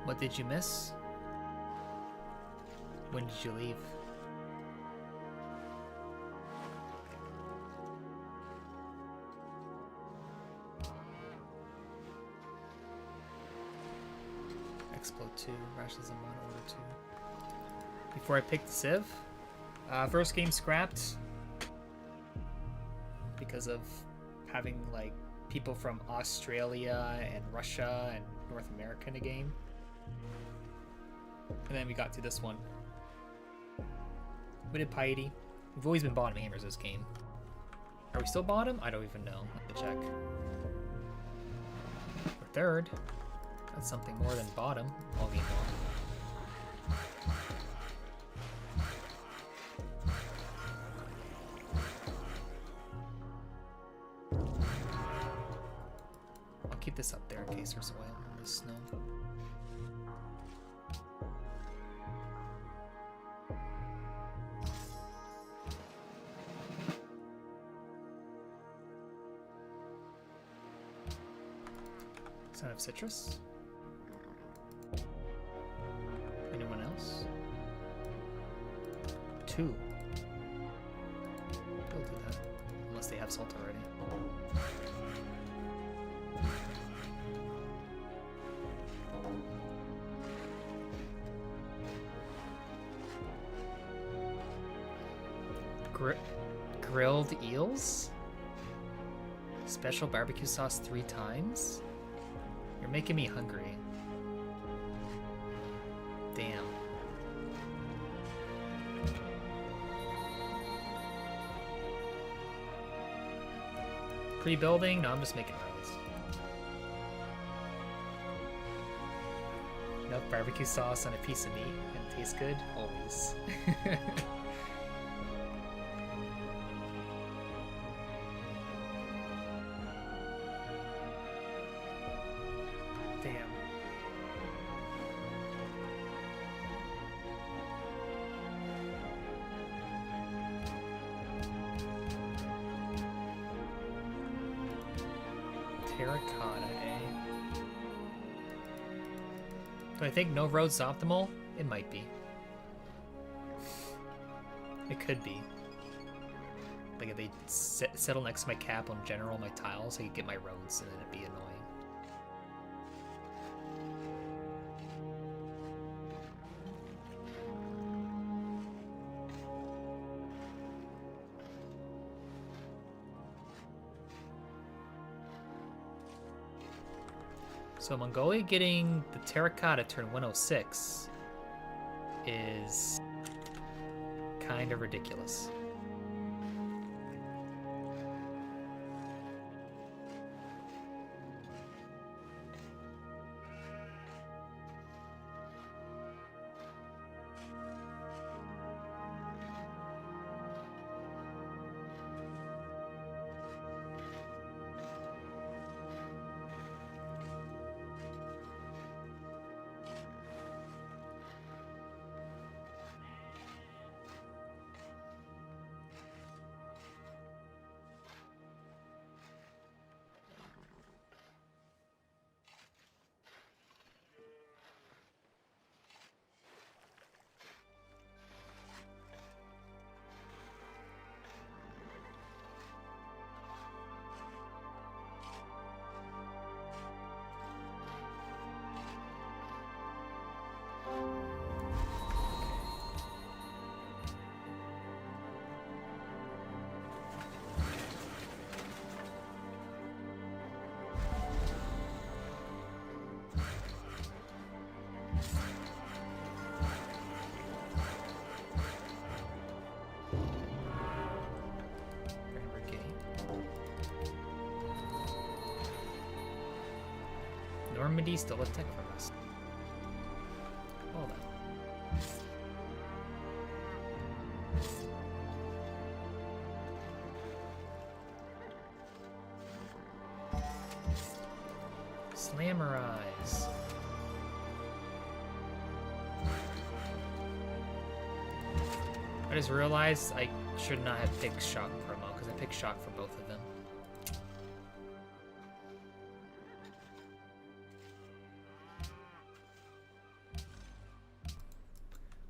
What did you miss? When did you leave? Explode 2, Rashes and Mod Order 2. Before I picked Civ, first game scrapped because of having like people from Australia and Russia and North America in a game. And then we got to this one. We did Piety. We've always been bottom aimers this game. Are we still bottom? I don't even know. Let me check. We're third. That's something more than bottom. All being well. I'll keep this up there in case there's oil in the snow. Son of citrus? Anyone else? 2. They'll do that. Unless they have salt already. Grilled eels? Special barbecue sauce 3 times? You're making me hungry. Damn. Pre-building? No, I'm just making roads. Enough barbecue sauce on a piece of meat and it tastes good? Always. Damn. Terracotta, eh? Do I think no road's optimal? It might be. It could be. Like if they settle next to my cap on general, my tiles, I could get my roads and then it'd be annoying. So Mongolia getting the terracotta turn 106 is kind of ridiculous. Normandy still a tech from us. Hold on. Slammerize. I just realized I should not have picked shock promo because I picked shock for both of them.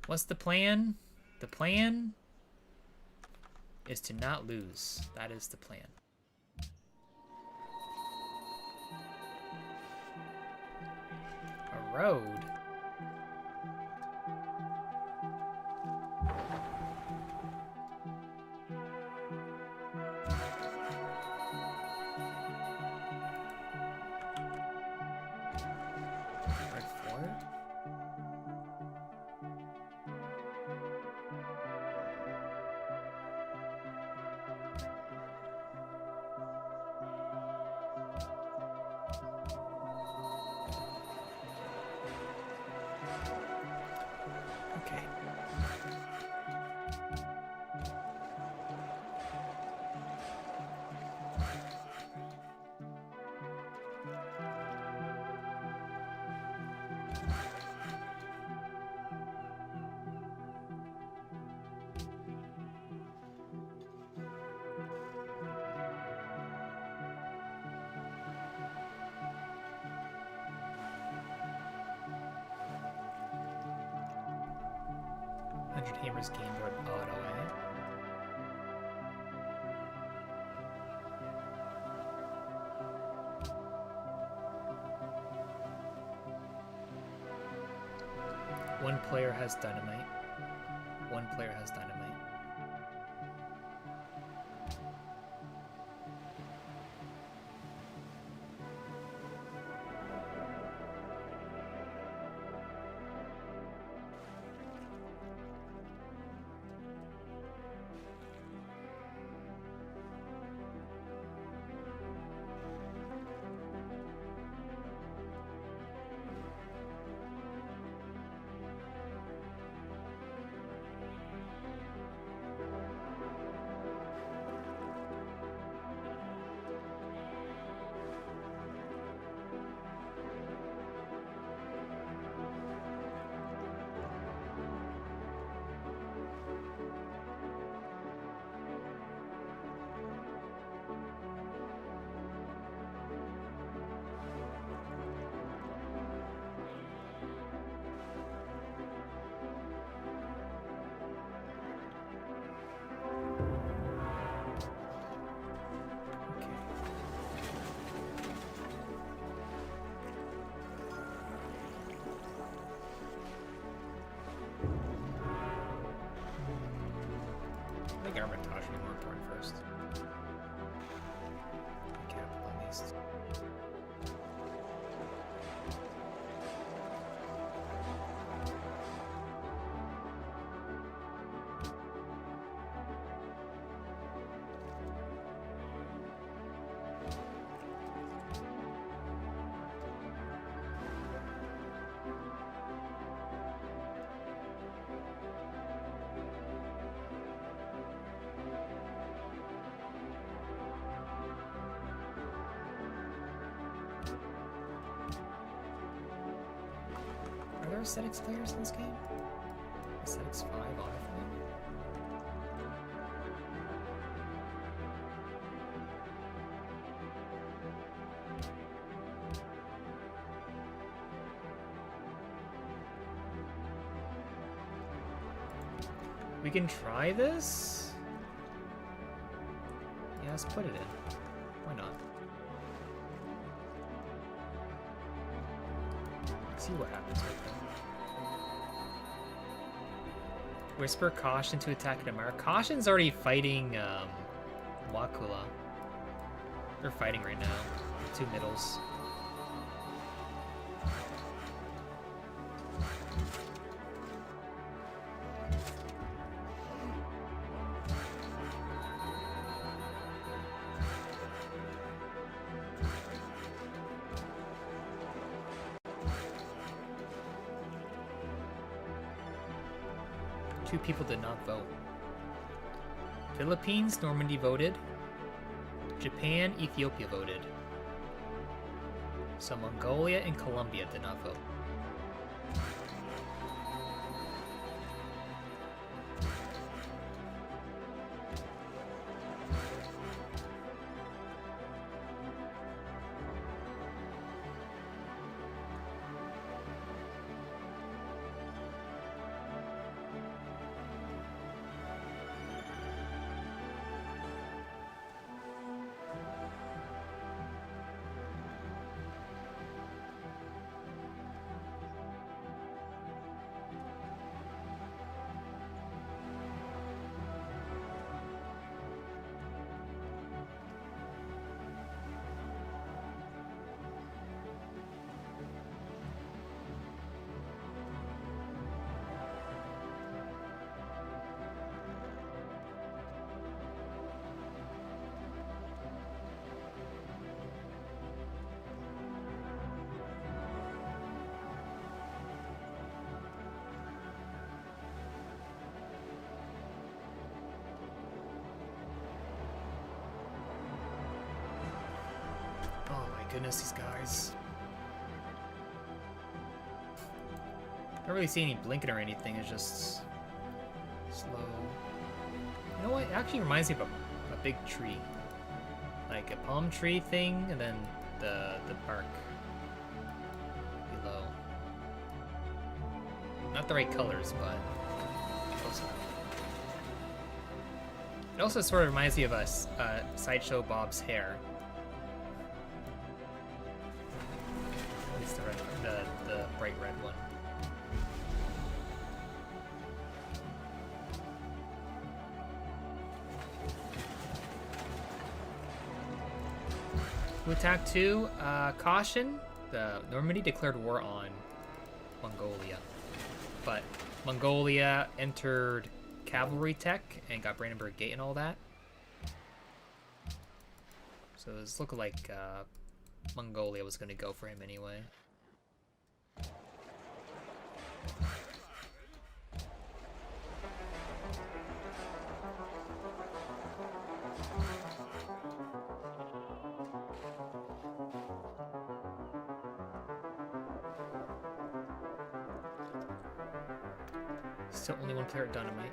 What's the plan? The plan is to not lose. That is the plan. A road. 100 hammers Game Board Auto, eh? One player has dynamite. One player has dynamite. I think Armitage would be more important first. Capital at least. Are there aesthetics players in this game? Aesthetics 5 autoflame? We can try this? Yeah, let's put it in. Why not? See what happens with them. Whisper Caution to attack Damar. Caution's already fighting Wakula. They're fighting right now. Two middles. Two people did not vote. Philippines, Normandy voted. Japan, Ethiopia voted. So Mongolia and Colombia did not vote. Goodness, these guys. Don't really see any blinking or anything, it's just slow. You know what? It actually reminds me of a big tree. Like a palm tree thing, and then the bark below. Not the right colors, but close enough. It also sort of reminds me of us, Sideshow Bob's hair. At least the bright red one. Who attacked two? Caution. The Normandy declared war on Mongolia, but Mongolia entered cavalry tech and got Brandenburg Gate and all that. So it was looking like Mongolia was going to go for him anyway. Still only one player at Dynamite.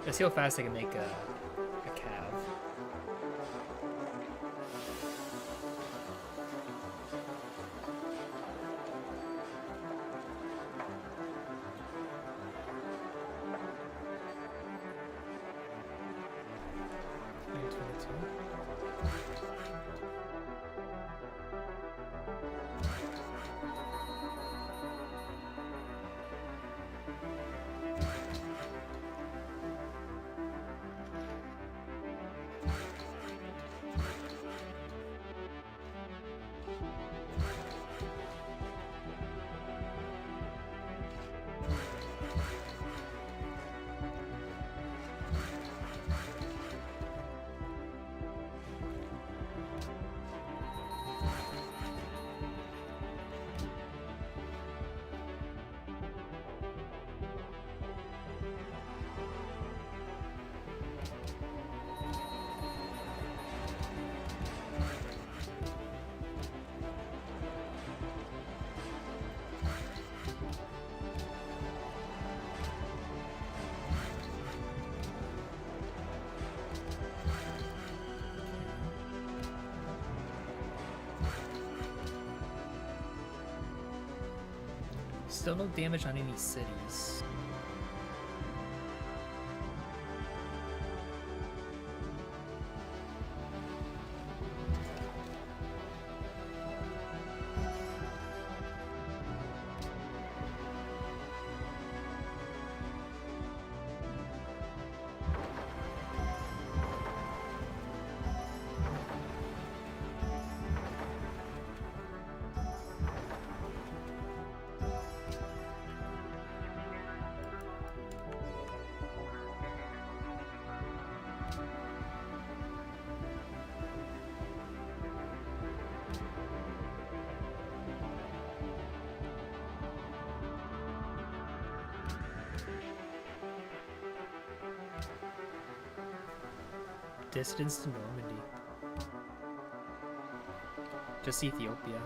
Let's see how fast I can make a cav. Still no damage on any cities. Distance to Normandy. Just Ethiopia.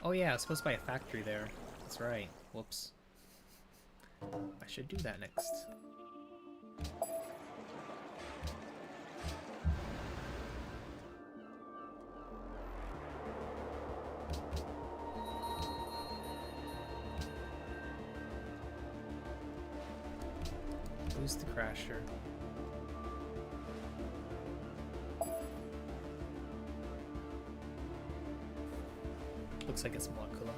Oh yeah, I was supposed to buy a factory there. That's right. Whoops. I should do that next. Who's the crasher? Looks like it's Moakula.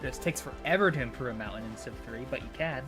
This takes forever to improve a mountain in Civ 3, but you can.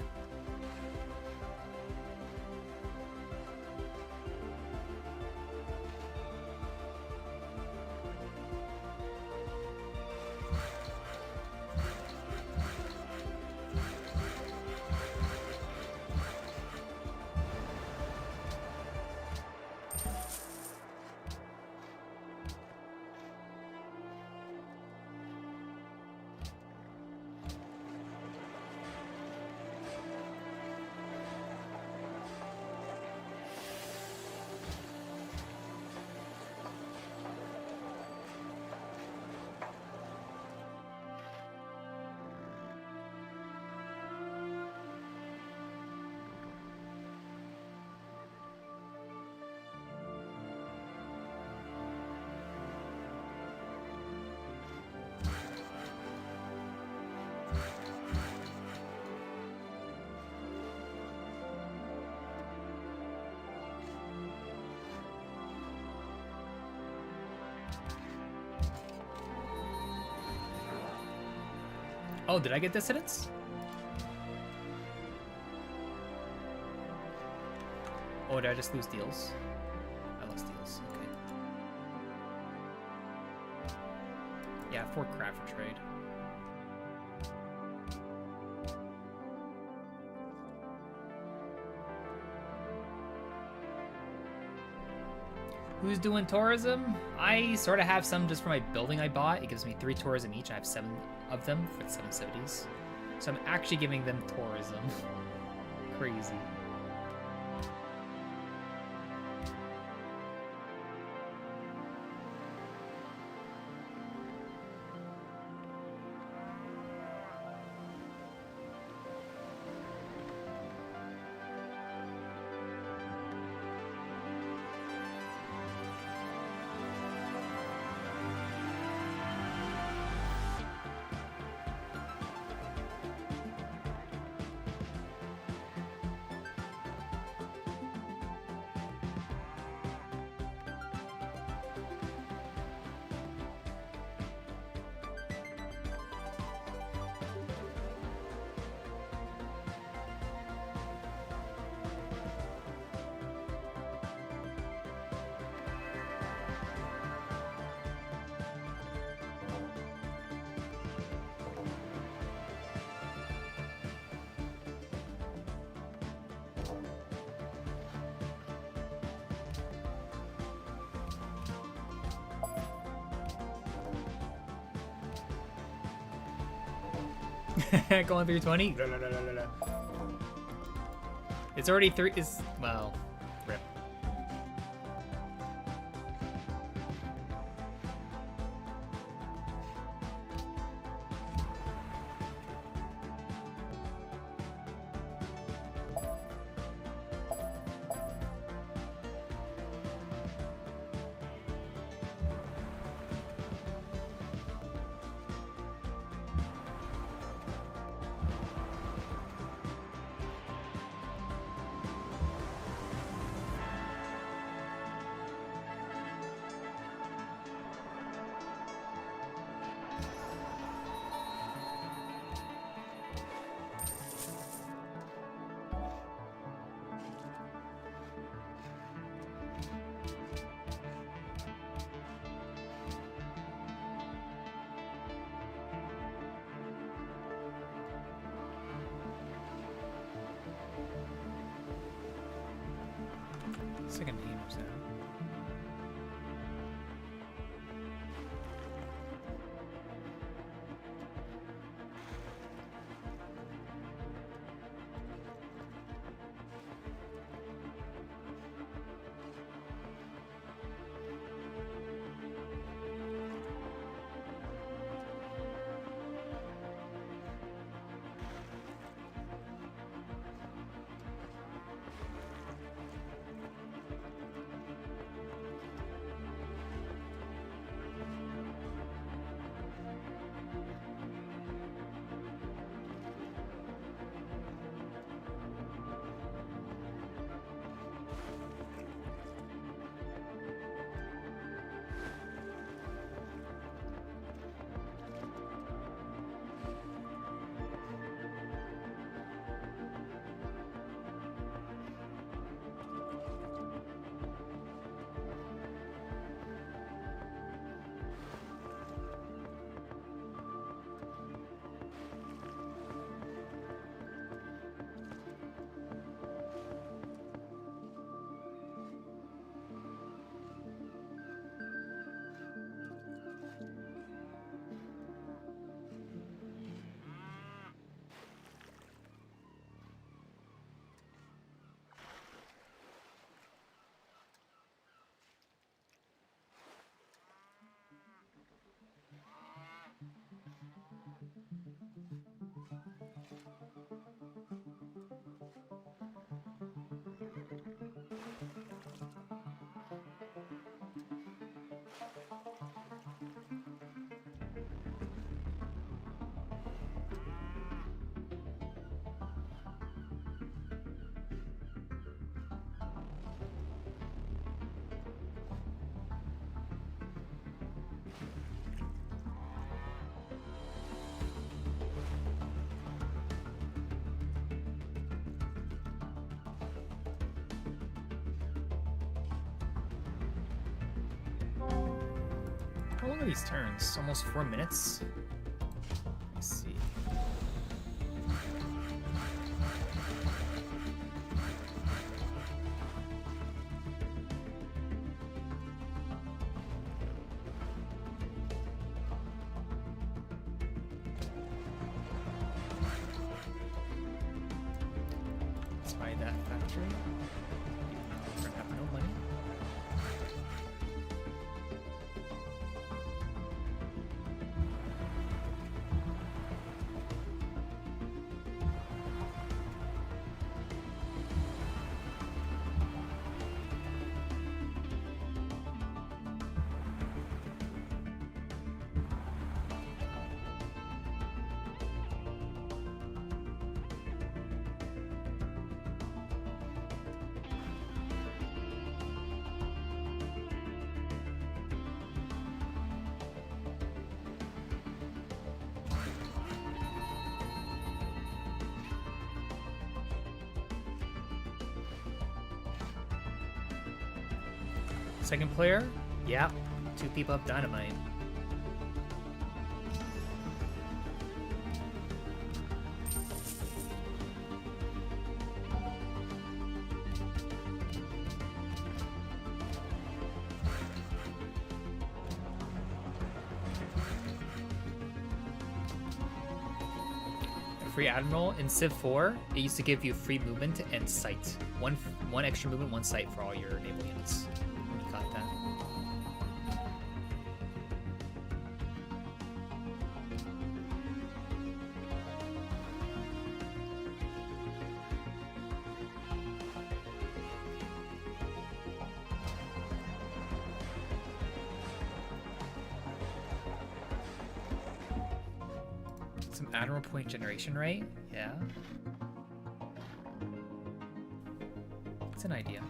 Oh, did I get dissidents? Oh, did I just lose deals? I lost deals, okay. Yeah, 4 crap for trade. Who's doing tourism? I sort of have some just for my building I bought. It gives me 3 tourism each. I have 7 of them for the 7 cities. So I'm actually giving them tourism. Crazy. Going through 20? It's already 3. Well, rip. It's like a name or something. How long are these turns? Almost 4 minutes? Let's see. Let's buy that factory. Even though I have no money. Second player? Yeah. 2 people have dynamite. Free Admiral in Civ 4, it used to give you free movement and sight. One extra movement, 1 sight for all your naval units. When you got that. Some Admiral point generation rate? Yeah. It's an idea.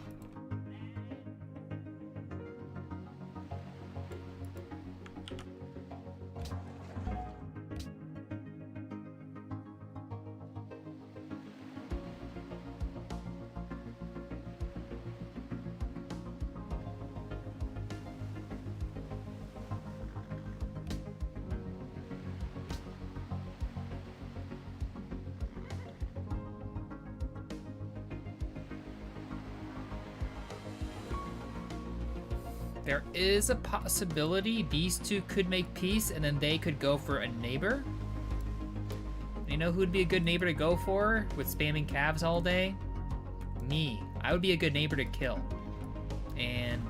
There is a possibility these two could make peace and then they could go for a neighbor. You know who would be a good neighbor to go for with spamming calves all day? Me. I would be a good neighbor to kill. And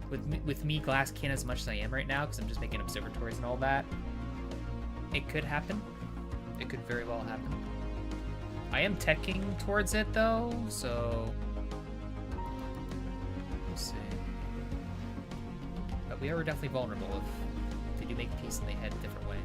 with me glass can as much as I am right now, because I'm just making observatories and all that, it could happen. It could very well happen. I am teching towards it though, so we'll see. But we are definitely vulnerable if they do make peace and they head a different way.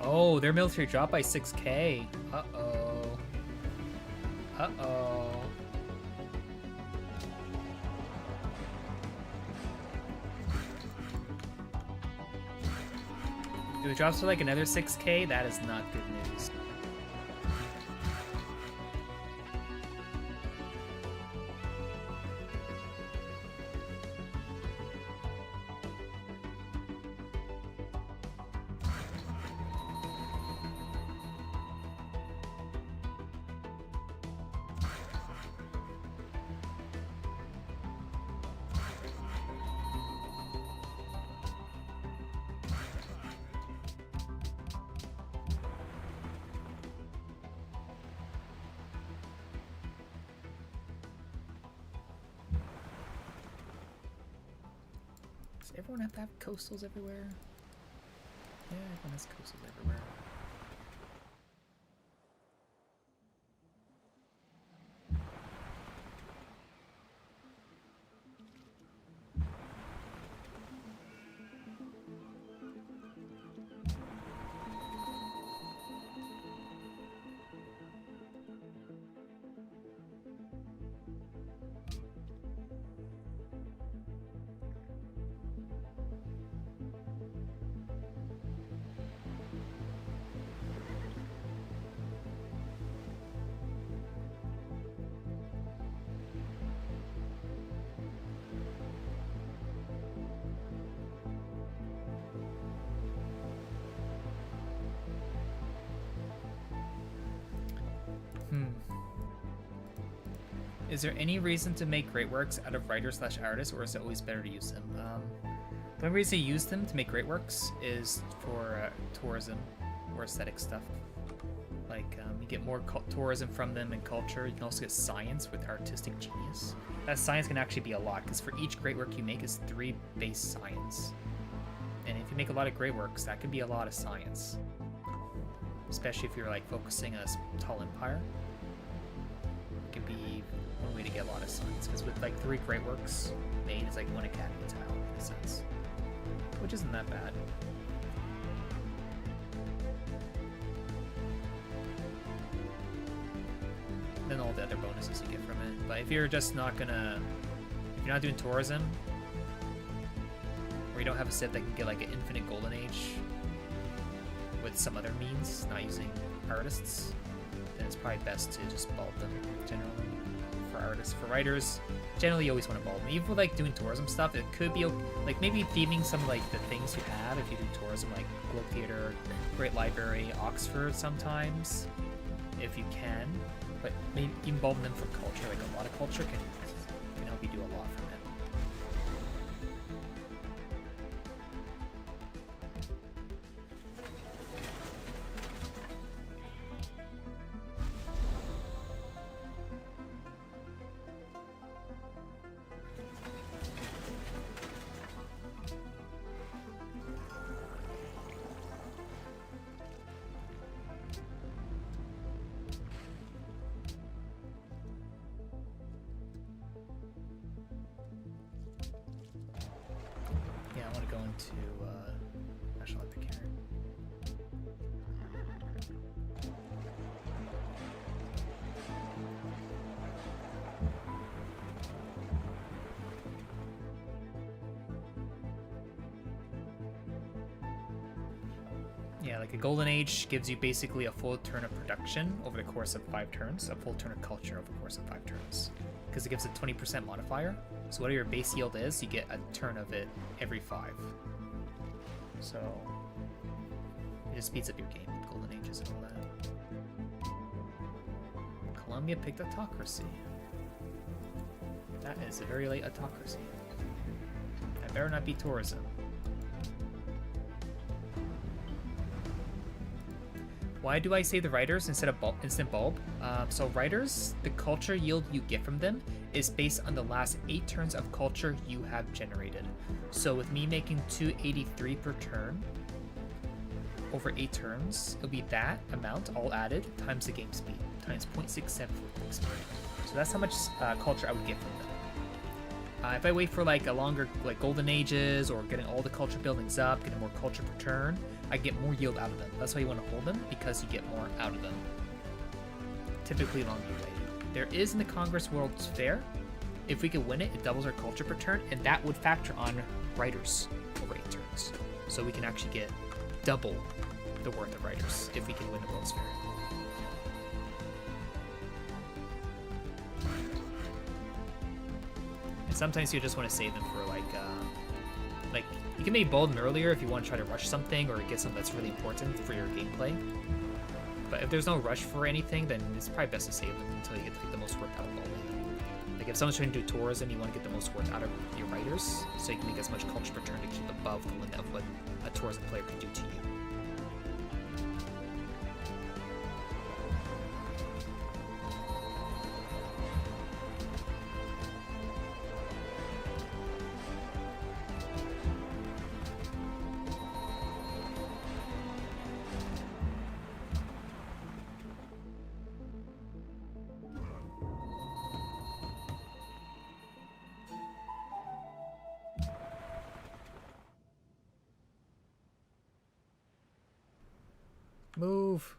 Oh, their military dropped by 6K. Uh-oh. Uh-oh. If it drops to like another 6K, that is not good news. Does everyone have to have coastals everywhere? Yeah, everyone has coastals everywhere. Is there any reason to make great works out of writer/artists, or is it always better to use them? The only reason to use them to make great works is for tourism or aesthetic stuff. Like, you get more tourism from them and culture. You can also get science with artistic genius. That science can actually be a lot, because for each great work you make is 3 base science. And if you make a lot of great works, that could be a lot of science. Especially if you're like focusing on a tall empire. It could be one way to get a lot of science, because with like 3 great works made, it's like 1 academy tile in a sense, which isn't that bad. And then all the other bonuses you get from it. But if you're just not gonna, if you're not doing tourism, or you don't have a set that can get like an infinite golden age with some other means, not using artists, then it's probably best to just bulk them generally for artists. For writers, generally you always want to bulb them. Even with like doing tourism stuff, it could be like maybe theming some like the things you have if you do tourism, like Globe Theatre, Great Library, Oxford sometimes, if you can. But maybe even bulbing them for culture, like a lot of culture can help you do a lot from it. National Epic here. Yeah, like a Golden Age gives you basically a full turn of production over the course of 5 turns, a full turn of culture over the course of 5 turns. Because it gives a 20% modifier. So whatever your base yield is, you get a turn of it every 5. So it just speeds up your game with Golden Ages and all that. Columbia picked autocracy. That is a very late autocracy. That better not be tourism. Why do I say the writers instead of instant bulb? So writers, the culture yield you get from them is based on the last 8 turns of culture you have generated. So with me making 283 per turn over 8 turns, it'll be that amount all added times the game speed times 0.67 for quick speed. So that's how much culture I would get from them. If I wait for like a longer, like Golden Ages or getting all the culture buildings up, getting more culture per turn, I get more yield out of them. That's why you want to hold them, because you get more out of them. Typically longer waiting. There is in the Congress World's Fair. If we could win it, it doubles our culture per turn, and that would factor on writers over 8 turns. So we can actually get double the worth of writers if we can win the World's Fair. And sometimes you just want to save them for like you can maybe bulb them earlier if you want to try to rush something or get something that's really important for your gameplay. But if there's no rush for anything, then it's probably best to save them until you get like, the most worth out of bulbing. Like if someone's trying to do tourism, you want to get the most worth out of your writers, so you can make as much culture per turn to keep above the limit of what a tourism player can do to you. Move.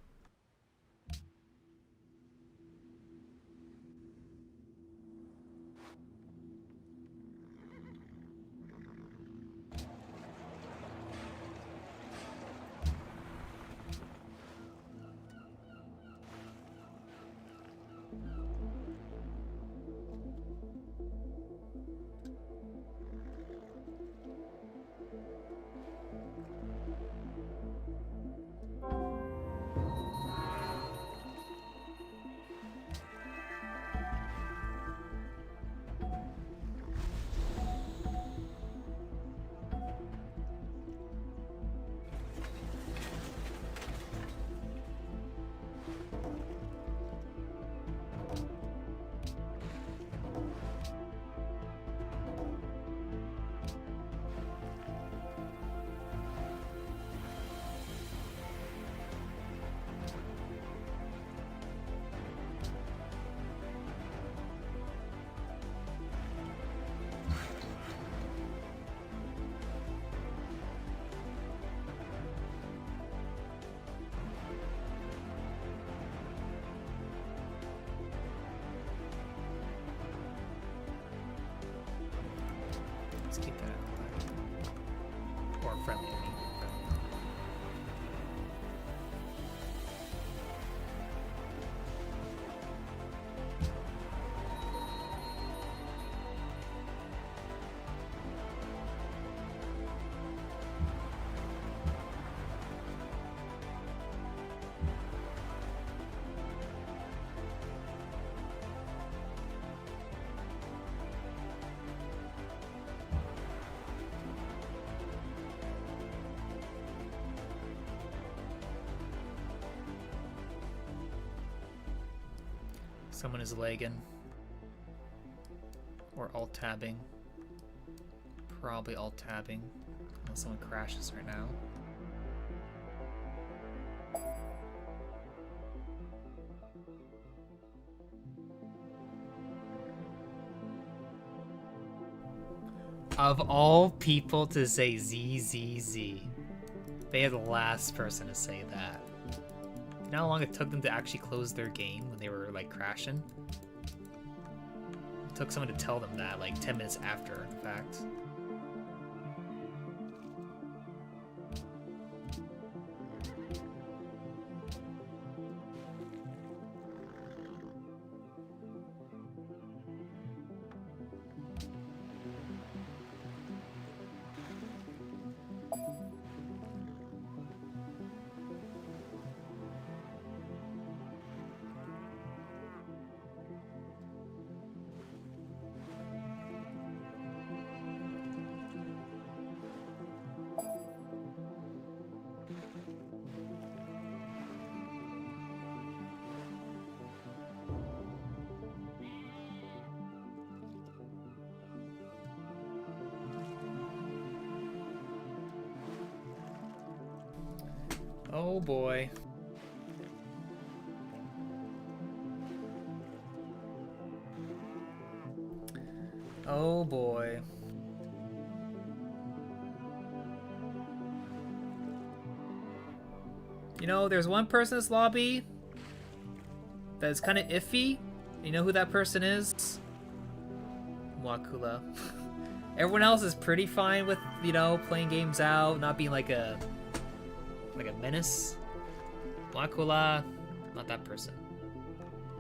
Let's keep that or friendly. I mean, friendly. Someone is lagging. Or alt-tabbing. Probably alt-tabbing. Unless someone crashes right now. Of all people to say ZZZ, they are the last person to say that. You know how long it took them to actually close their game when they were like crashing? It took someone to tell them that like 10 minutes after the fact. Oh boy. Oh boy. You know, there's one person in this lobby that's kind of iffy. You know who that person is? Wakula. Everyone else is pretty fine with, you know, playing games out, not being like a menace. Wakula, not that person.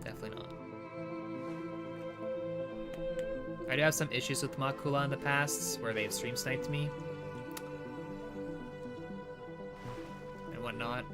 Definitely not. I do have some issues with Makula in the past, where they've stream sniped me. And whatnot.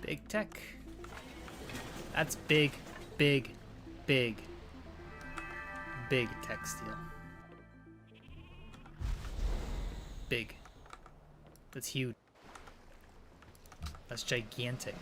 Big tech. That's big, big, big, big tech steal. Big. That's huge. That's gigantic.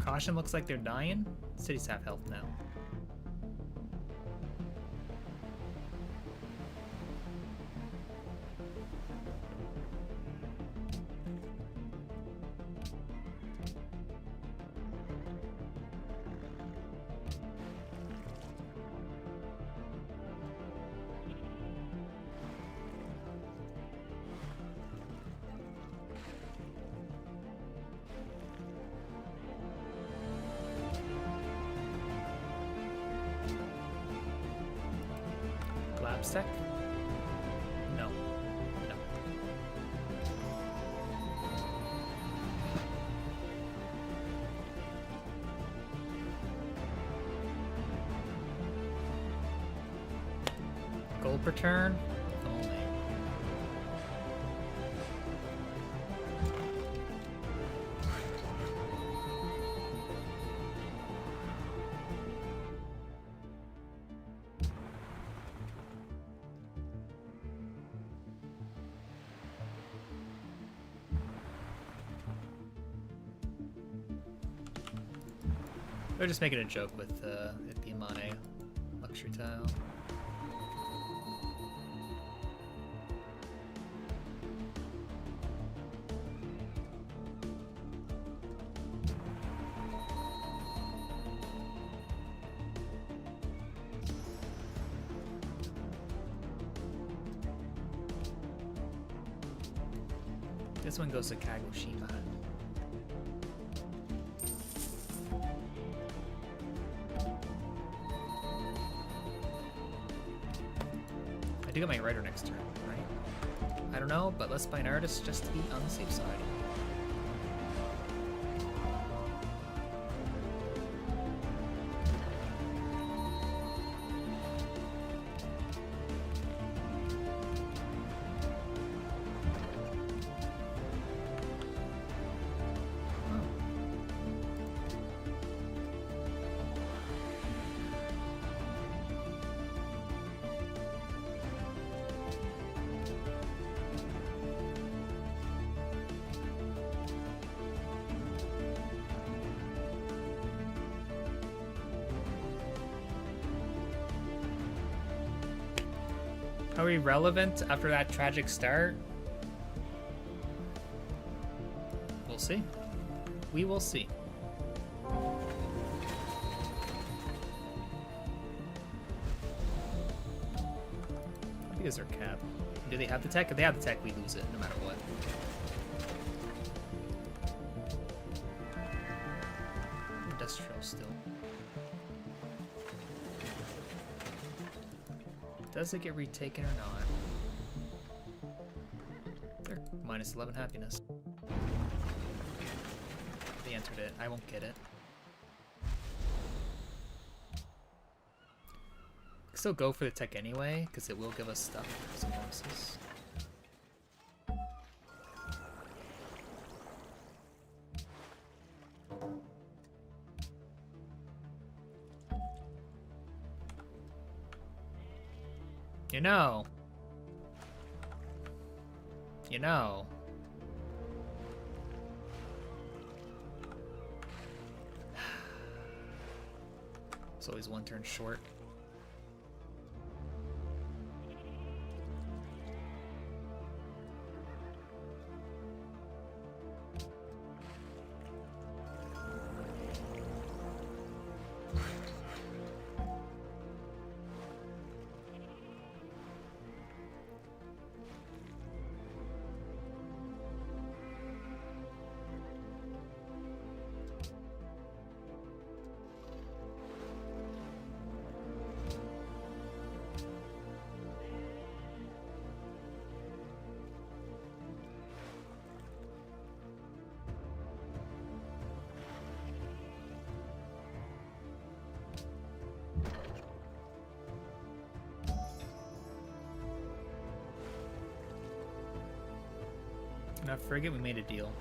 Caution looks like they're dying. Cities have health now. Glabstack? No. No. Gold per turn? If only. They're just making a joke with it being Monet luxury tile. This one goes to Kagoshima. I do get my writer next turn, right? I don't know, but let's buy an artist just to be on the safe side. Are we relevant after that tragic start? We'll see. We will see. How big is their cap? Do they have the tech? If they have the tech, we lose it no matter what. Industrial still. Does it get retaken or not? They're minus 11 happiness. They entered it. I won't get it. Still go for the tech anyway, because it will give us stuff, some bonuses. You know. It's always one turn short. Not frigate, we made a deal.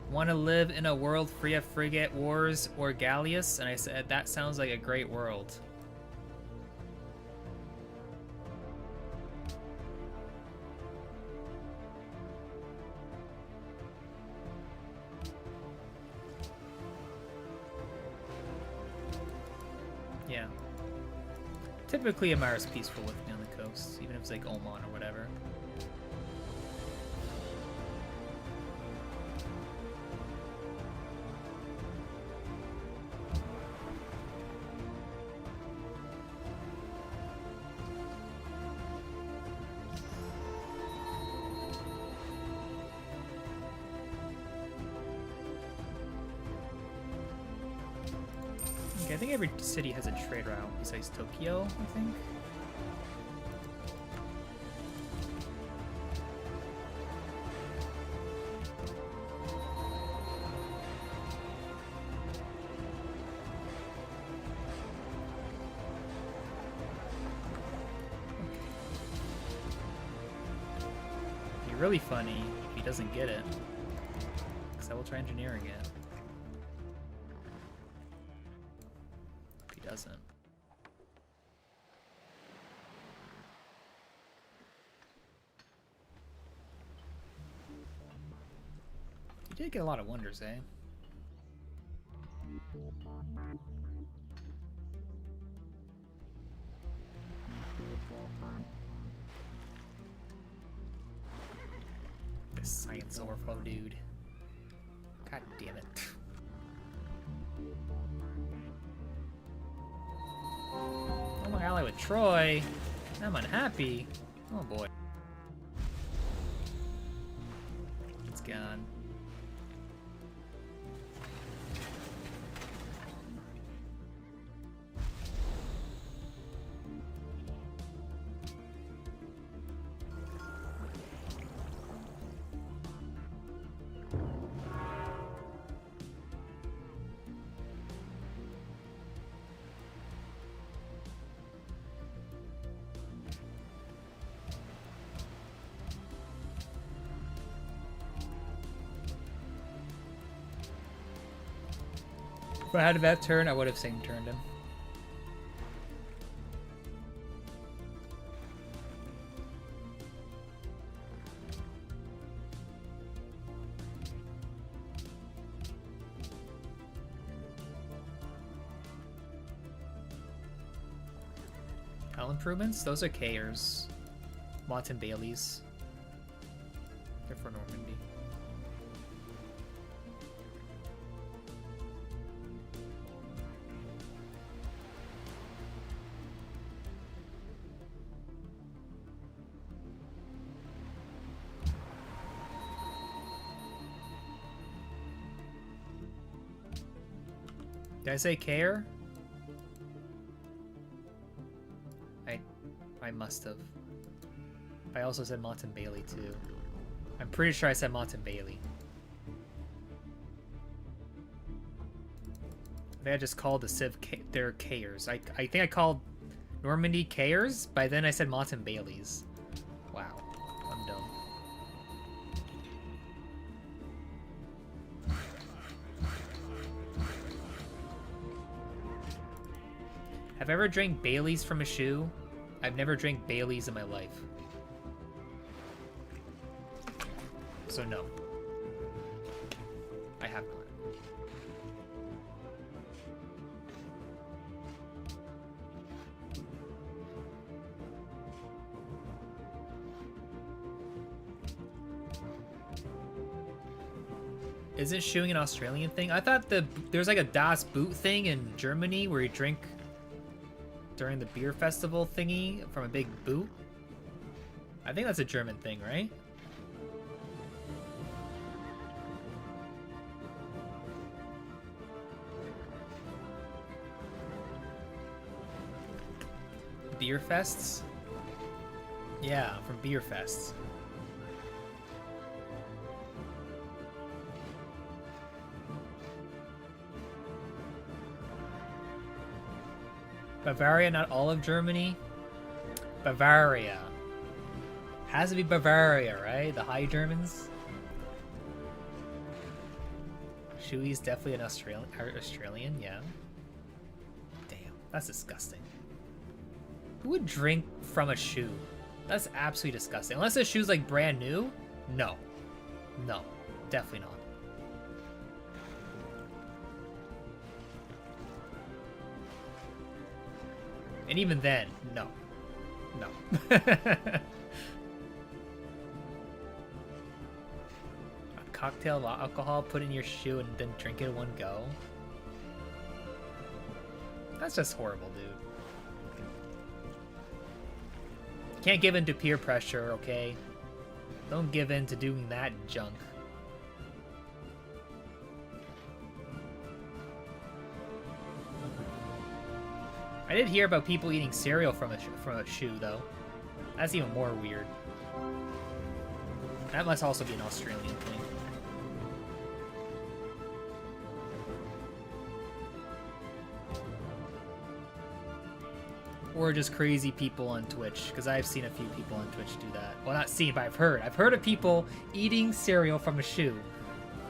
Want to live in a world free of frigate wars or galleass? And I said, that sounds like a great world. Yeah. Typically, Amara's peaceful with me on the coast, even if it's like Oman or whatever. Okay, I think every city has a trade route besides Tokyo, I think. It'd be really funny if he doesn't get it, because I will try engineering it. Doesn't. You did get a lot of wonders, eh? This science overflow dude. God damn it. I'm an ally with Troy. I'm unhappy. Oh boy. It's gone. If I had that turn, I would have same turned him. Tile improvements? Those are Kers. Martin Bailey's. They're for Normandy. Did I say care? I must have. I also said Martin Bailey too. I'm pretty sure I said Martin Bailey. I think I just called the Civ their Kers. I think I called Normandy Kers, but then I said Martin Bailey's. Wow, I'm dumb. Have I ever drank Bailey's from a shoe? I've never drank Bailey's in my life. So no. I have not. Isn't shoeing an Australian thing? I thought there's like a Das Boot thing in Germany where you drink during the beer festival thingy from a big boot. I think that's a German thing, right? Beer fests? Yeah, from beer fests. Bavaria, not all of Germany. Bavaria. Has to be Bavaria, right? The High Germans. Shui's definitely an Australian, yeah. Damn, that's disgusting. Who would drink from a shoe? That's absolutely disgusting. Unless the shoe's like brand new? No. No, definitely not. And even then, no. No. A cocktail of alcohol put in your shoe and then drink it in one go? That's just horrible, dude. You can't give in to peer pressure, okay? Don't give in to doing that junk. I did hear about people eating cereal from a shoe, though. That's even more weird. That must also be an Australian thing. Or just crazy people on Twitch, because I've seen a few people on Twitch do that. Well, not seen, but I've heard. I've heard of people eating cereal from a shoe.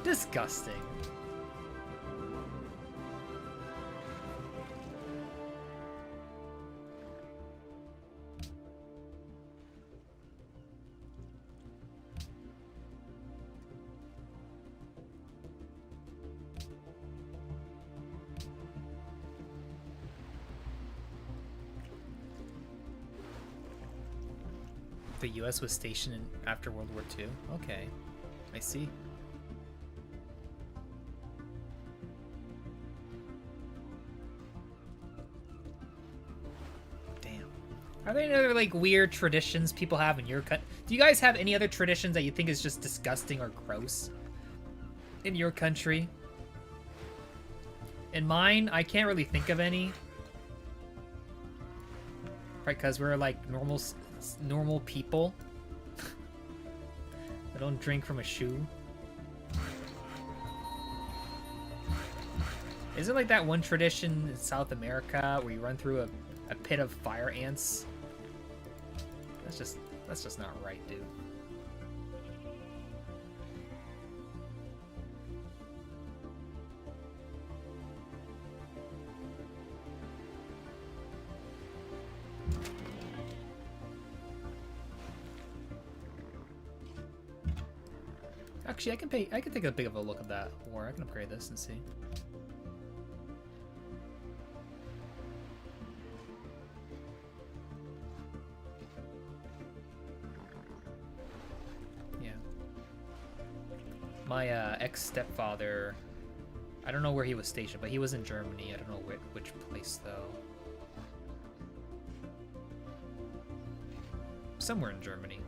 Disgusting. The US was stationed after World War II? Okay. I see. Damn. Are there any other, like, weird traditions people have in your country? Do you guys have any other traditions that you think is just disgusting or gross in your country? In mine, I can't really think of any. Right, because we're, like, normal people that don't drink from a shoe. Is it like that one tradition in South America where you run through a pit of fire ants? That's just not right, dude. Actually, I can take a big of a look at that war. I can upgrade this and see. Yeah. My ex-stepfather, I don't know where he was stationed, but he was in Germany. I don't know which place though. Somewhere in Germany.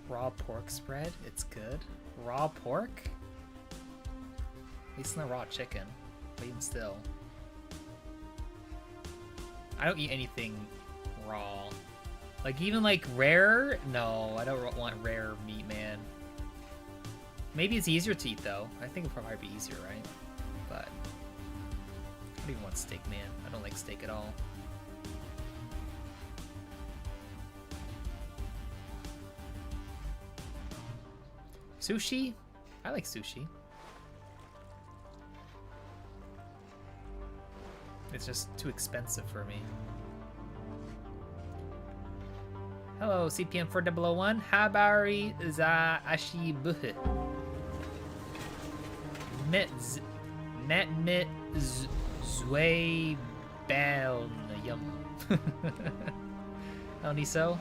Raw pork spread? It's good. Raw pork? At least not raw chicken, but even still. I don't eat anything raw. Like, even like rare? No, I don't want rare meat, man. Maybe it's easier to eat though. I think it would probably be easier, right? But I don't even want steak, man. I don't like steak at all. Sushi? I like sushi. It's just too expensive for me. Hello, CPM 4001. Habari za ashibuh. Met zwe bel yum. Oniso.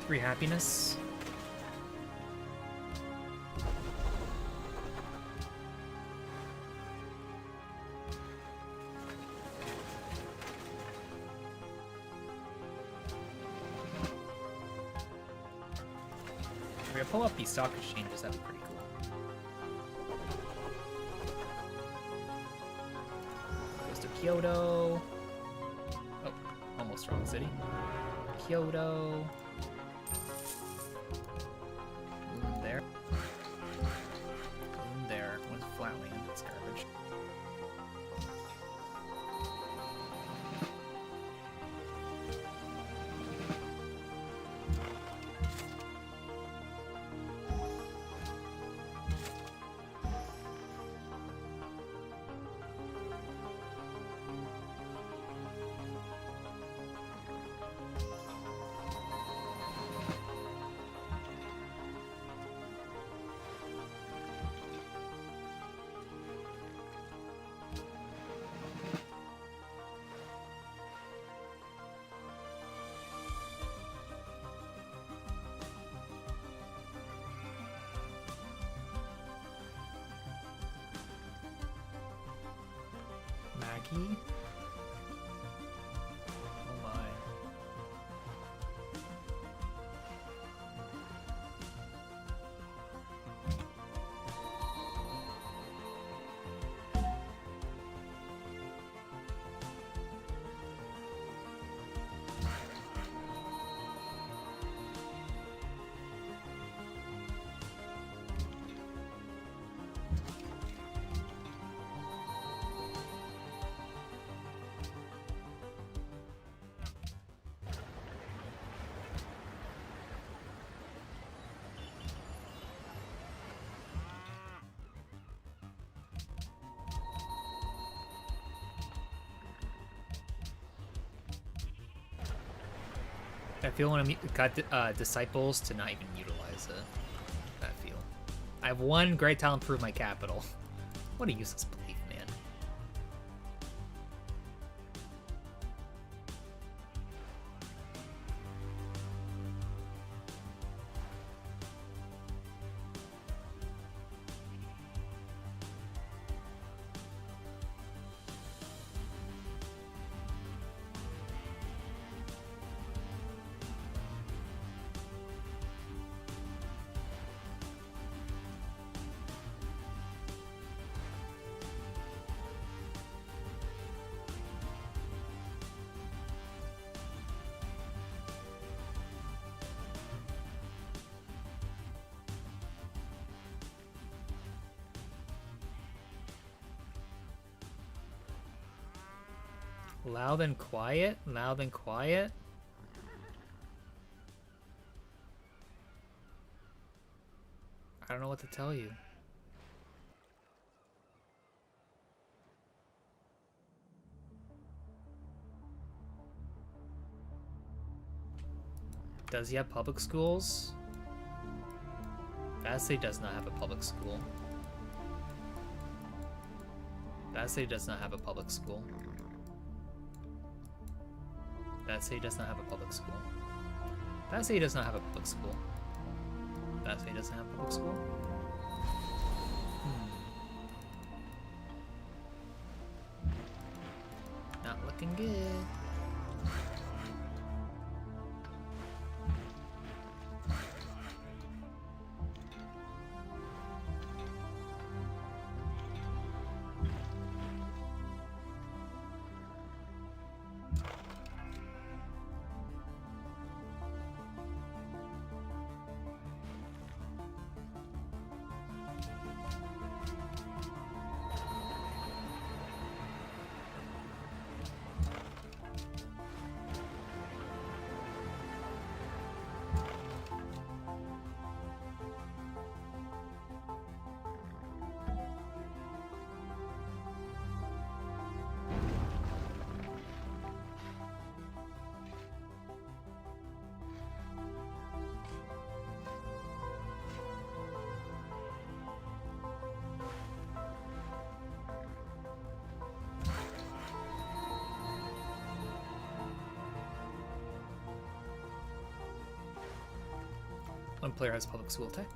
Free happiness. We're gonna pull up these stock exchanges, that'd be pretty cool. Goes to Kyoto. Oh, almost wrong city. Kyoto. Boom there. Boom there. One's flatland, it's garbage. Maggie? Oh my. I feel when I got disciples to not even utilize it. I feel. I have one great talent, prove my capital. What a useless belief, man. Loud and quiet? Loud and quiet? I don't know what to tell you. Does he have public schools? Vassay does not have a public school. Vassay does not have a public school. Vassay does not have a public school. Vassay does not have a public school. Vassay doesn't have public school. Not looking good. One player has public school tech.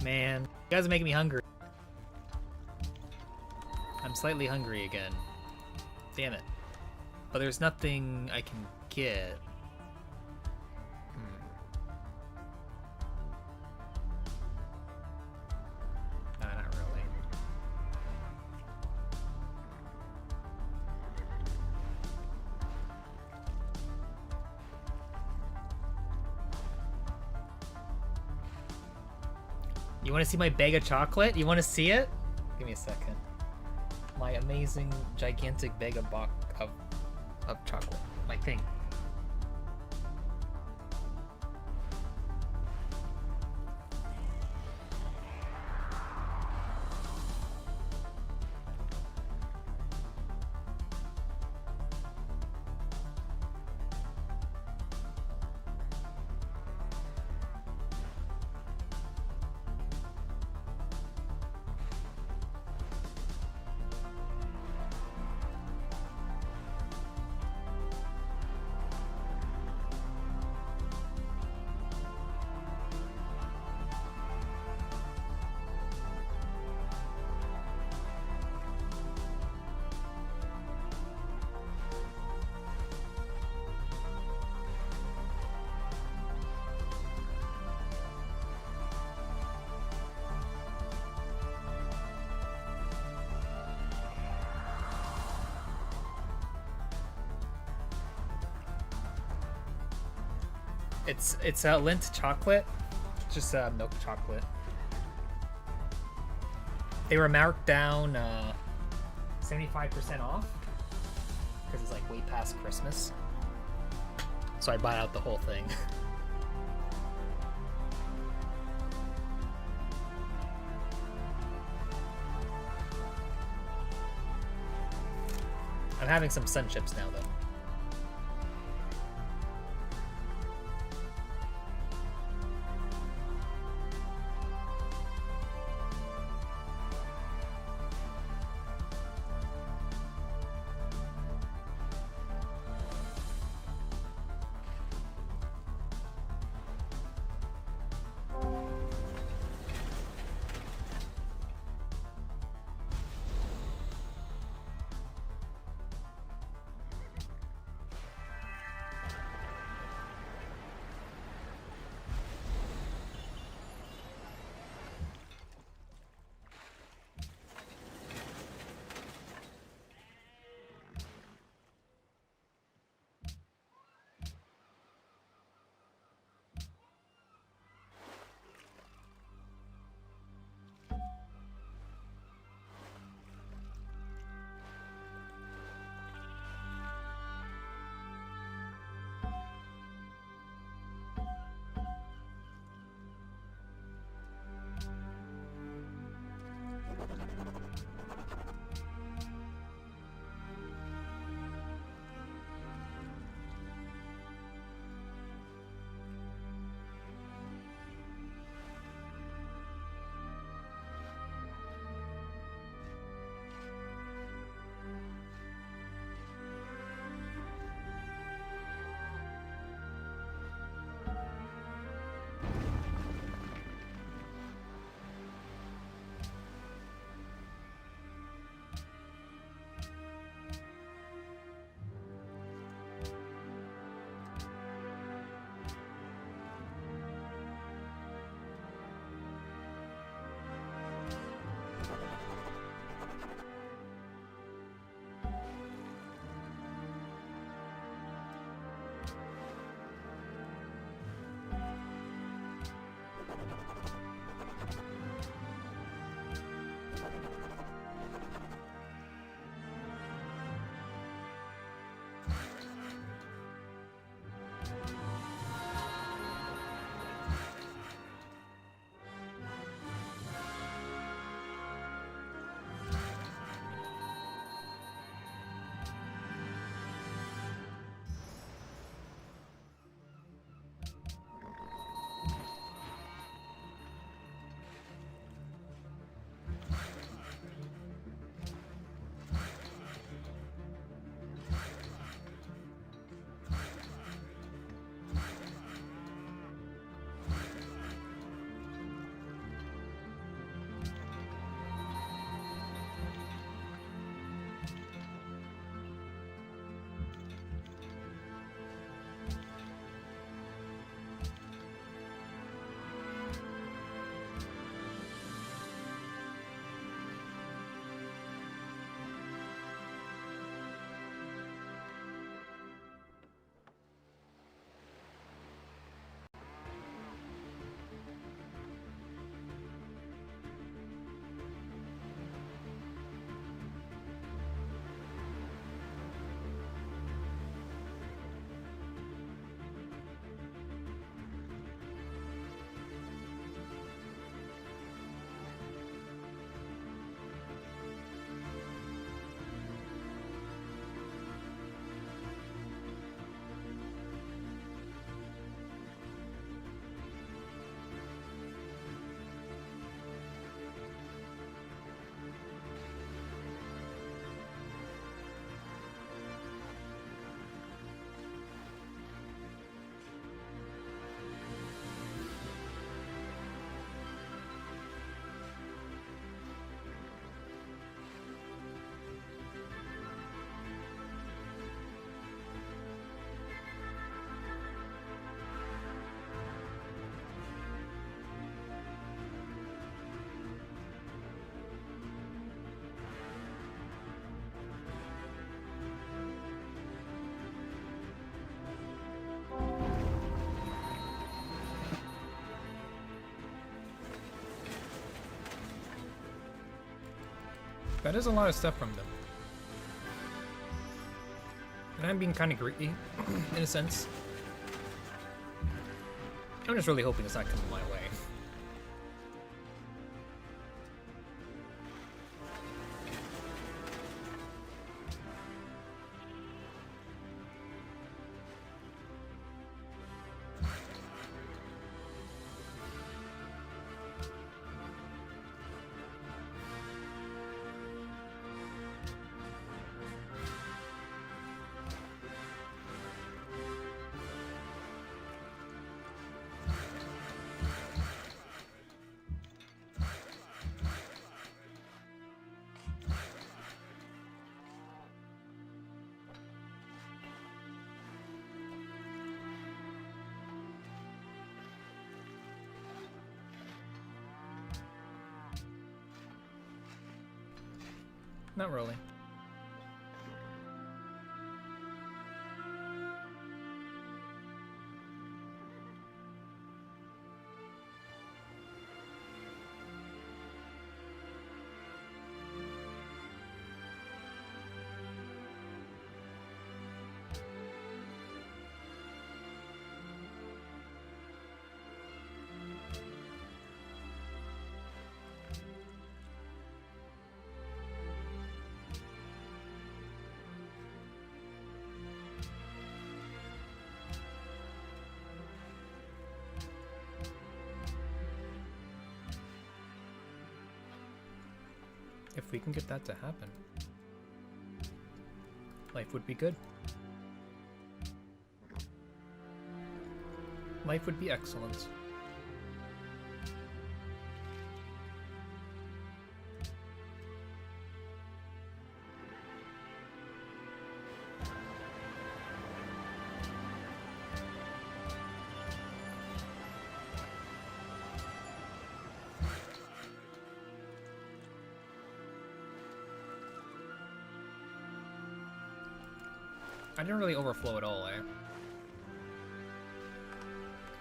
Man, you guys are making me hungry. I'm slightly hungry again. Damn it. But there's nothing I can get. Nah, not really. You want to see my bag of chocolate? You want to see it? Give me a second. My amazing, gigantic bag of chocolate. My thing. It's Lindt chocolate, just milk chocolate. They were marked down 75% off because it's like way past Christmas. So I bought out the whole thing. I'm having some sun chips now though. That is a lot of stuff from them. And I'm being kind of greedy, in a sense. I'm just really hoping it's not coming my way. Not really. If we can get that to happen, life would be good. Life would be excellent. I didn't really overflow at all, eh?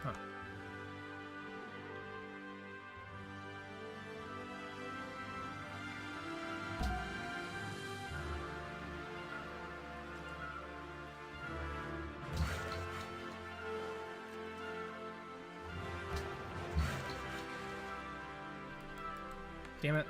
Huh. Damn it.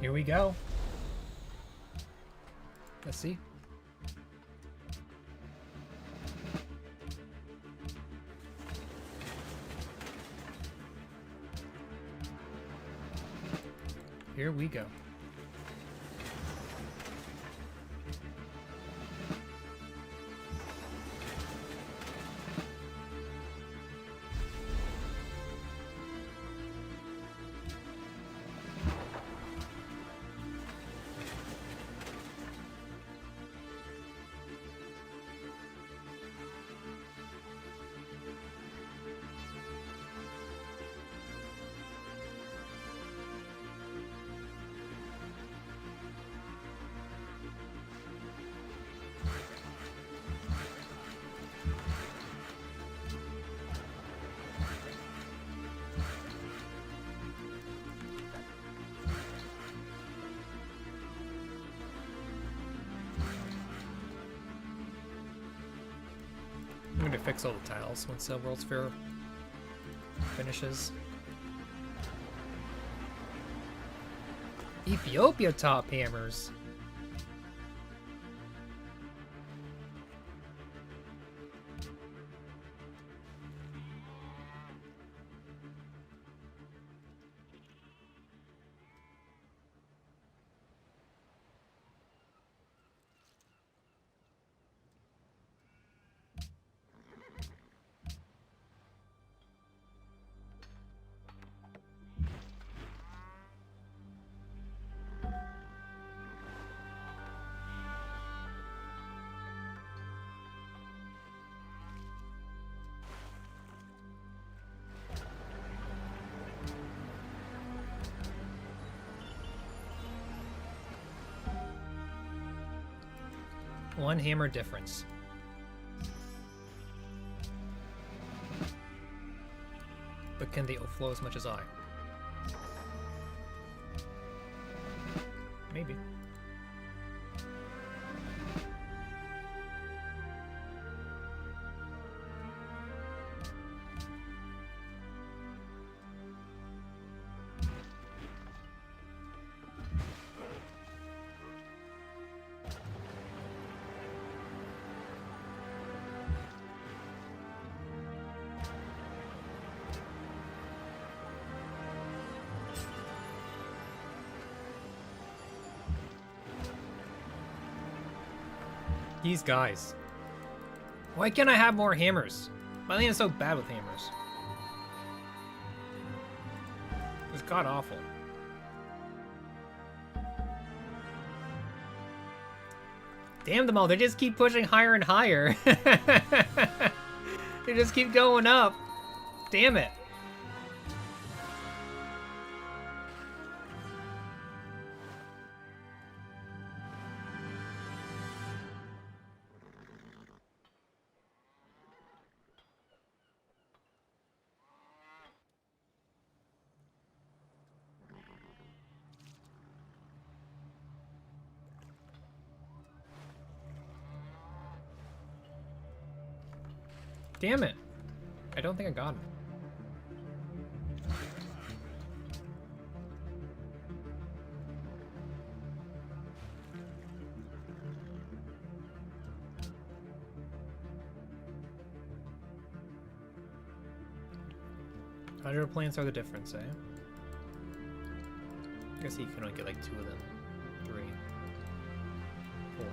Here we go. Let's see. Here we go. pickaxe all the tiles once World's Fair finishes. Ethiopia top hammers. One hammer difference. But can they flow as much as I? Maybe. These guys. Why can't I have more hammers? My lane is so bad with hammers. It's god awful. Damn them all, they just keep pushing higher and higher. They just keep going up. Damn it. Damn it. I don't think I got him. Hydro plants are the difference, eh? I guess you can only get like 2 of them. 3. 4.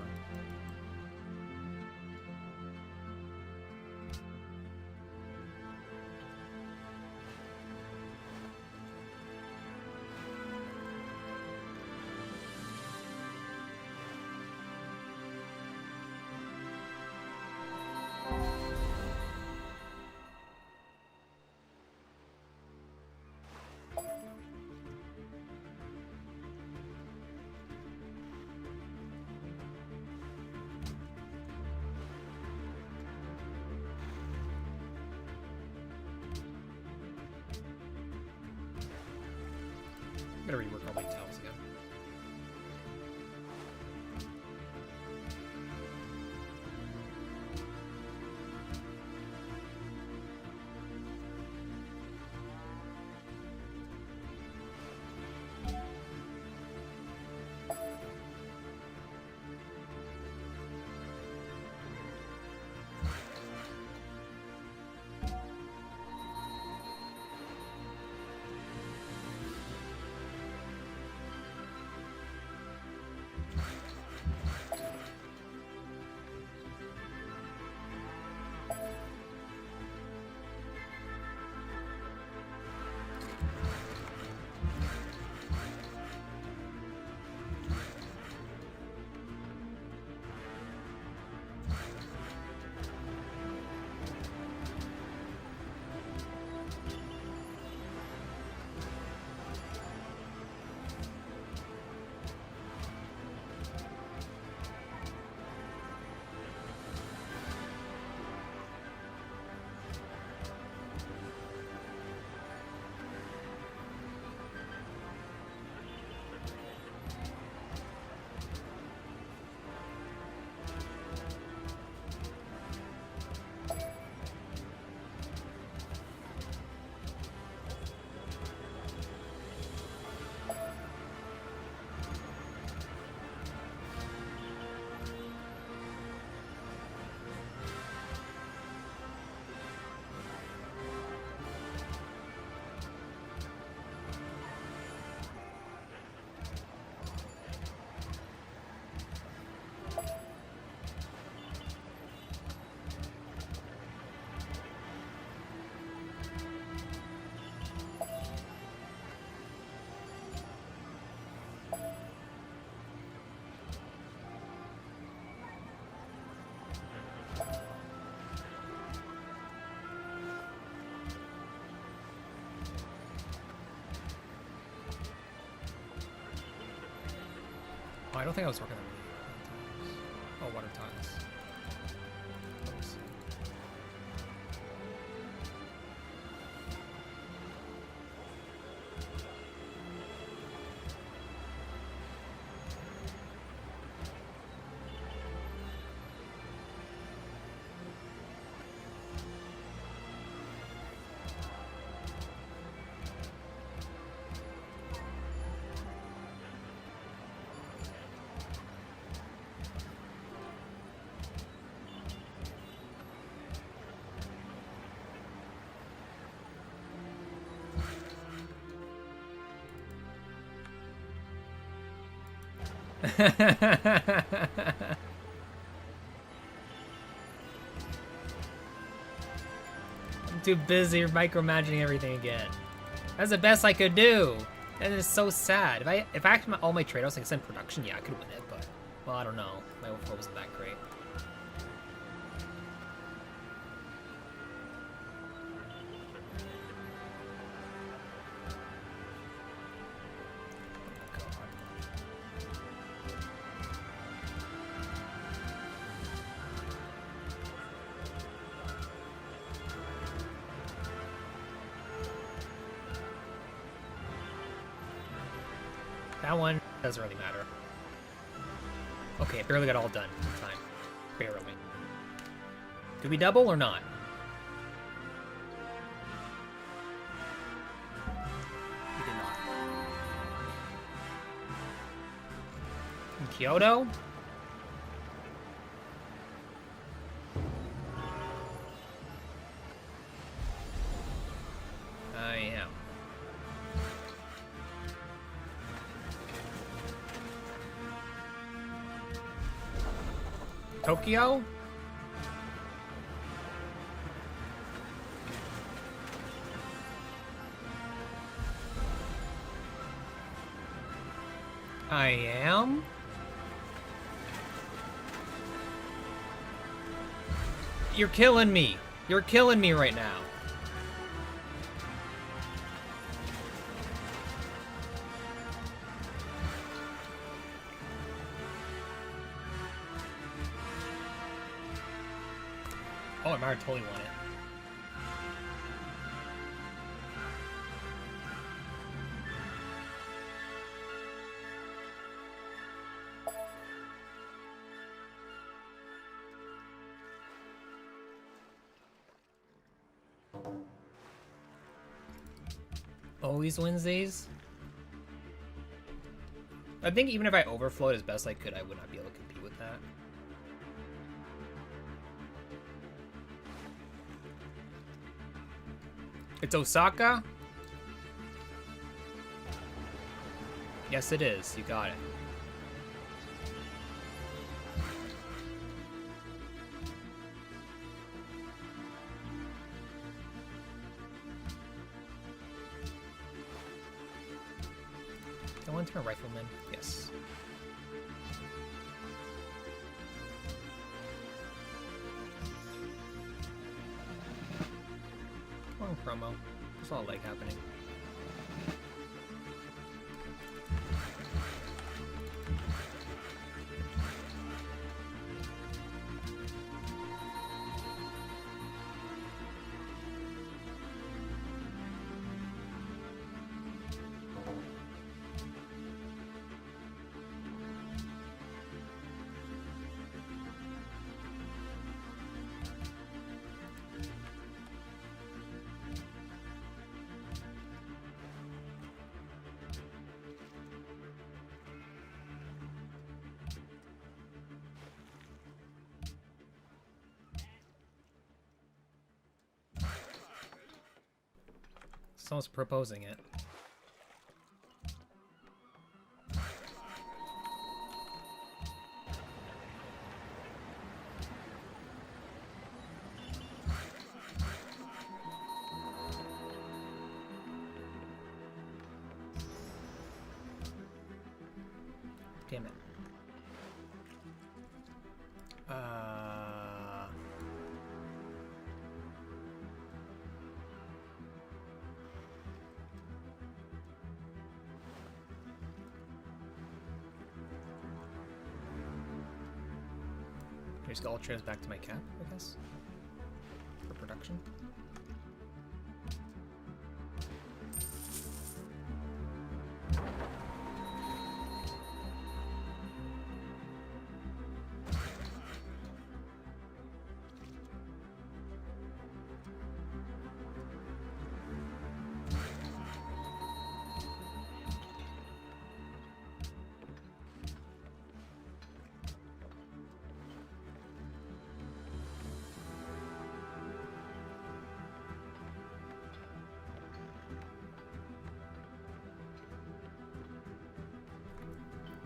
Gotta rework all my tiles again. Oh, I don't think I was working that many tiles. Oh, water tiles. Let me see. I'm too busy micromanaging everything again. That's the best I could do. That is so sad. If I acted all my trade-offs like I said in production, yeah, I could win it, but well, I don't know. My overflow wasn't that great. That one doesn't really matter. Okay, I barely got all done in time. Barely. Did we double or not? We did not. In Kyoto? I am. Tokyo? I am? You're killing me. You're killing me right now. Oh, I might have totally won it. Always Wednesdays? I think even if I overflowed as best I could, I would not be able to compete with that. It's Osaka? Yes, it is. You got it. I want to turn rifleman. Yes. Wrong promo. There's a lot of leg happening. Someone's proposing it. Damn it. just all trails back to my cap, I guess, for production.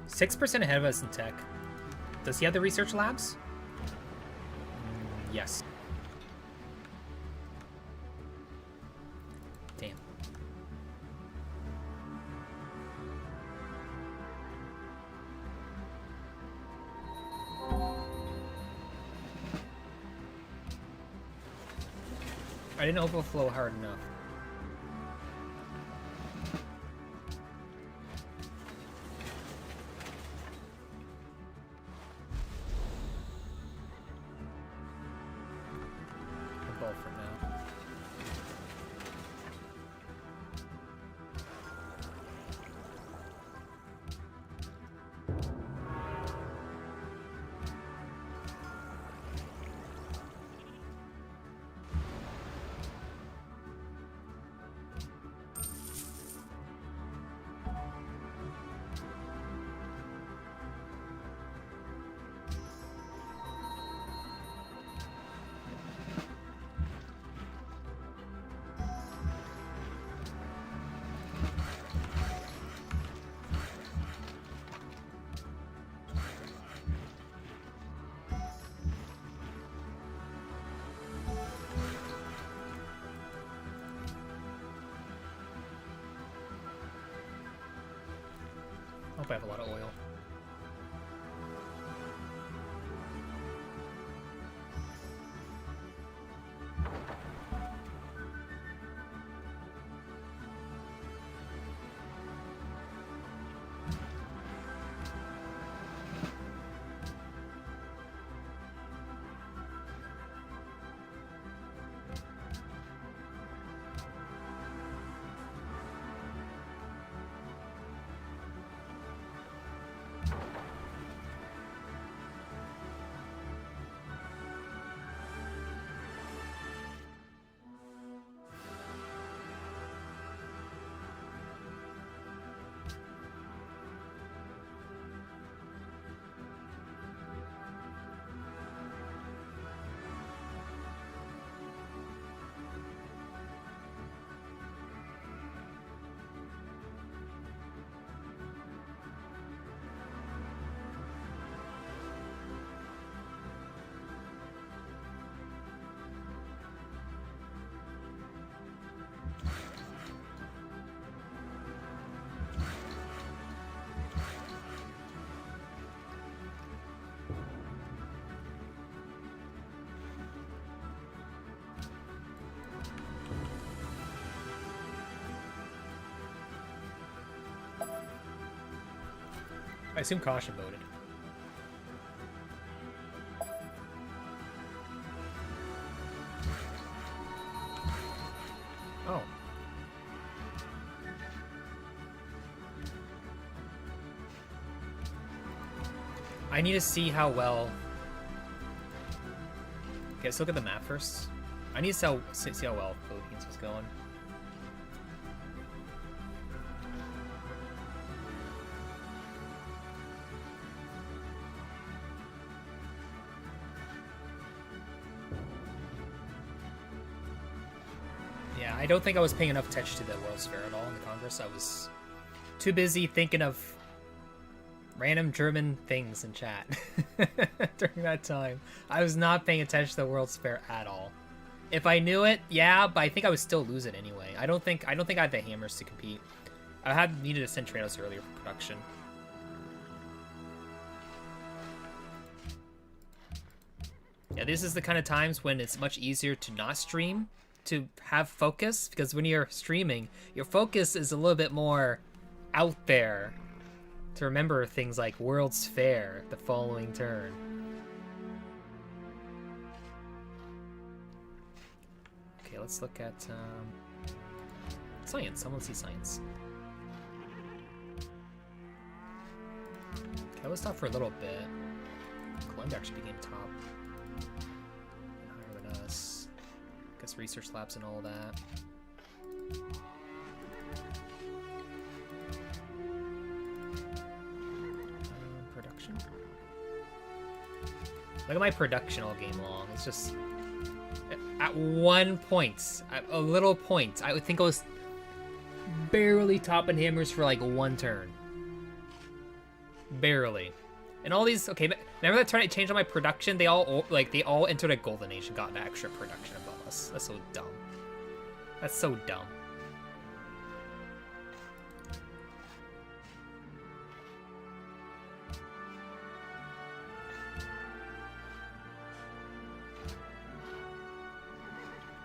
%6 ahead of us in tech. Does he have the research labs? Yes. Damn. I didn't overflow hard enough. I hope I have a lot of oil. I assume caution voted. Oh. I need to see how well... Okay, let's look at the map first. I need to see how well Philippines was going. I don't think I was paying enough attention to the World's Fair at all in the Congress. I was too busy thinking of random German things in chat during that time. I was not paying attention to the World's Fair at all. If I knew it, yeah, but I think I would still lose it anyway. I don't think I had the hammers to compete. I had needed to send Trados earlier for production. Yeah, this is the kind of times when it's much easier to not stream, to have focus, because when you're streaming, your focus is a little bit more out there to remember things like World's Fair the following turn. let's look at science. I want to see science. Okay, let's stop for a little bit. Columbia actually became top. And higher than us. Guess research labs and all that. Production. Look at my production all game long. It's just at one point, at a little point, I would think I was barely topping hammers for like one turn. Barely. And all these, okay, remember that turn I changed on my production? They all entered a golden age and got an extra production above us. That's so dumb. That's so dumb.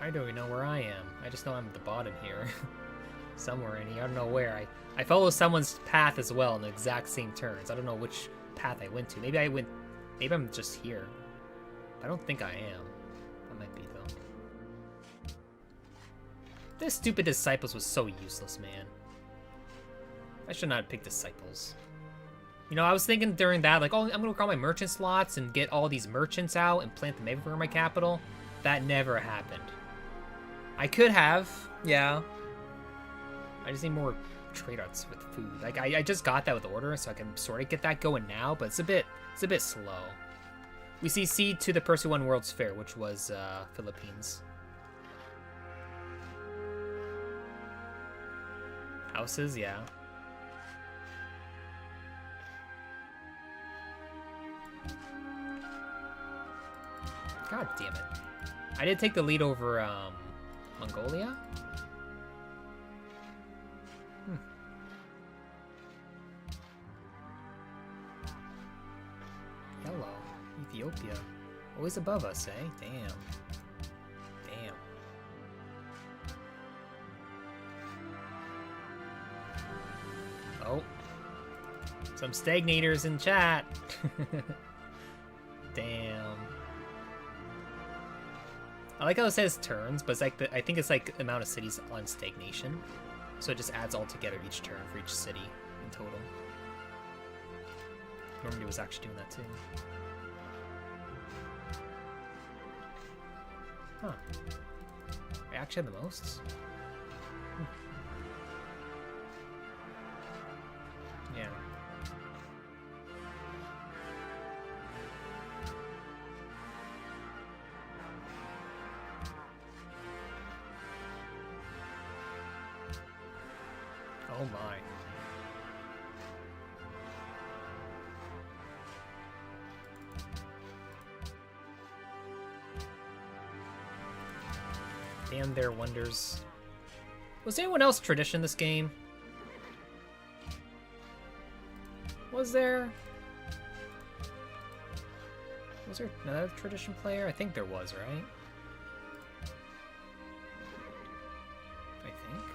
I don't even know where I am. I just know I'm at the bottom here. Somewhere in here. I don't know where. I follow someone's path as well in the exact same turns. I don't know which path I went to. Maybe I'm just here. I don't think I am. I might be though. This stupid Disciples was so useless, man. I should not have picked Disciples. You know, I was thinking during that, like, oh, I'm gonna work on my merchant slots and get all these merchants out and plant them everywhere in my capital. That never happened. I could have, yeah. I just need more trade arts with food. Like I just got that with order, so I can sort of get that going now, but it's a bit slow. We see seed to the person who won World's Fair, which was Philippines. Houses, yeah. God damn it. I did take the lead over Mongolia? Hello, Ethiopia. Always above us, eh? Damn. Damn. Oh. Some stagnators in chat. Damn. I like how it says turns, but it's like I think it's like the amount of cities on stagnation. So it just adds all together each turn for each city in total. Normandy was actually doing that too. Huh. I actually had the most? Yeah. Oh my. Damn their wonders. Was anyone else tradition this game? Was there another tradition player? I think there was, right? I think.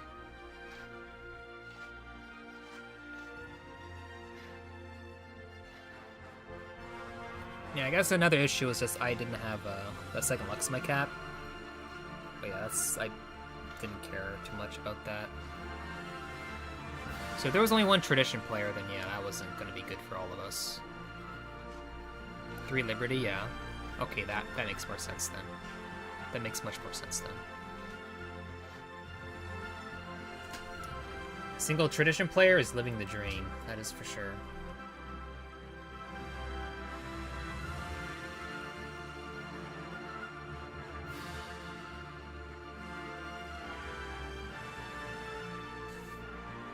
Yeah, I guess another issue was just I didn't have a second Lux in my cap. But yeah, I didn't care too much about that. So if there was only one tradition player, then yeah, that wasn't going to be good for all of us. 3 Liberty, yeah. Okay, that makes more sense then. That makes much more sense then. Single tradition player is living the dream, that is for sure.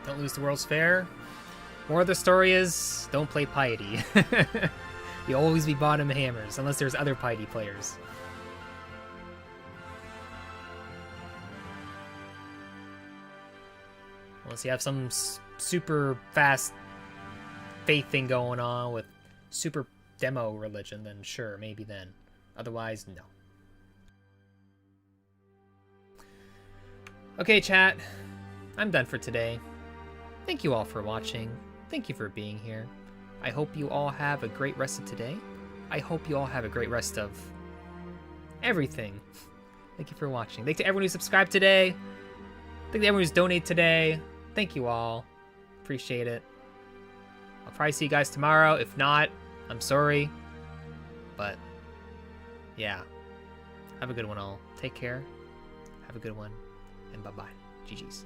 Don't lose the World's Fair. More of the story is, don't play Piety. You'll always be bottom hammers, unless there's other Piety players. Unless you have some super fast faith thing going on with super demo religion, then sure, maybe then. Otherwise, no. Okay, chat. I'm done for today. Thank you all for watching. Thank you for being here. I hope you all have a great rest of today. I hope you all have a great rest of everything. Thank you for watching. Thank you to everyone who subscribed today. Thank you to everyone who's donated today. Thank you all. Appreciate it. I'll probably see you guys tomorrow. If not, I'm sorry. But, yeah. Have a good one all. Take care. Have a good one. And bye-bye. GG's.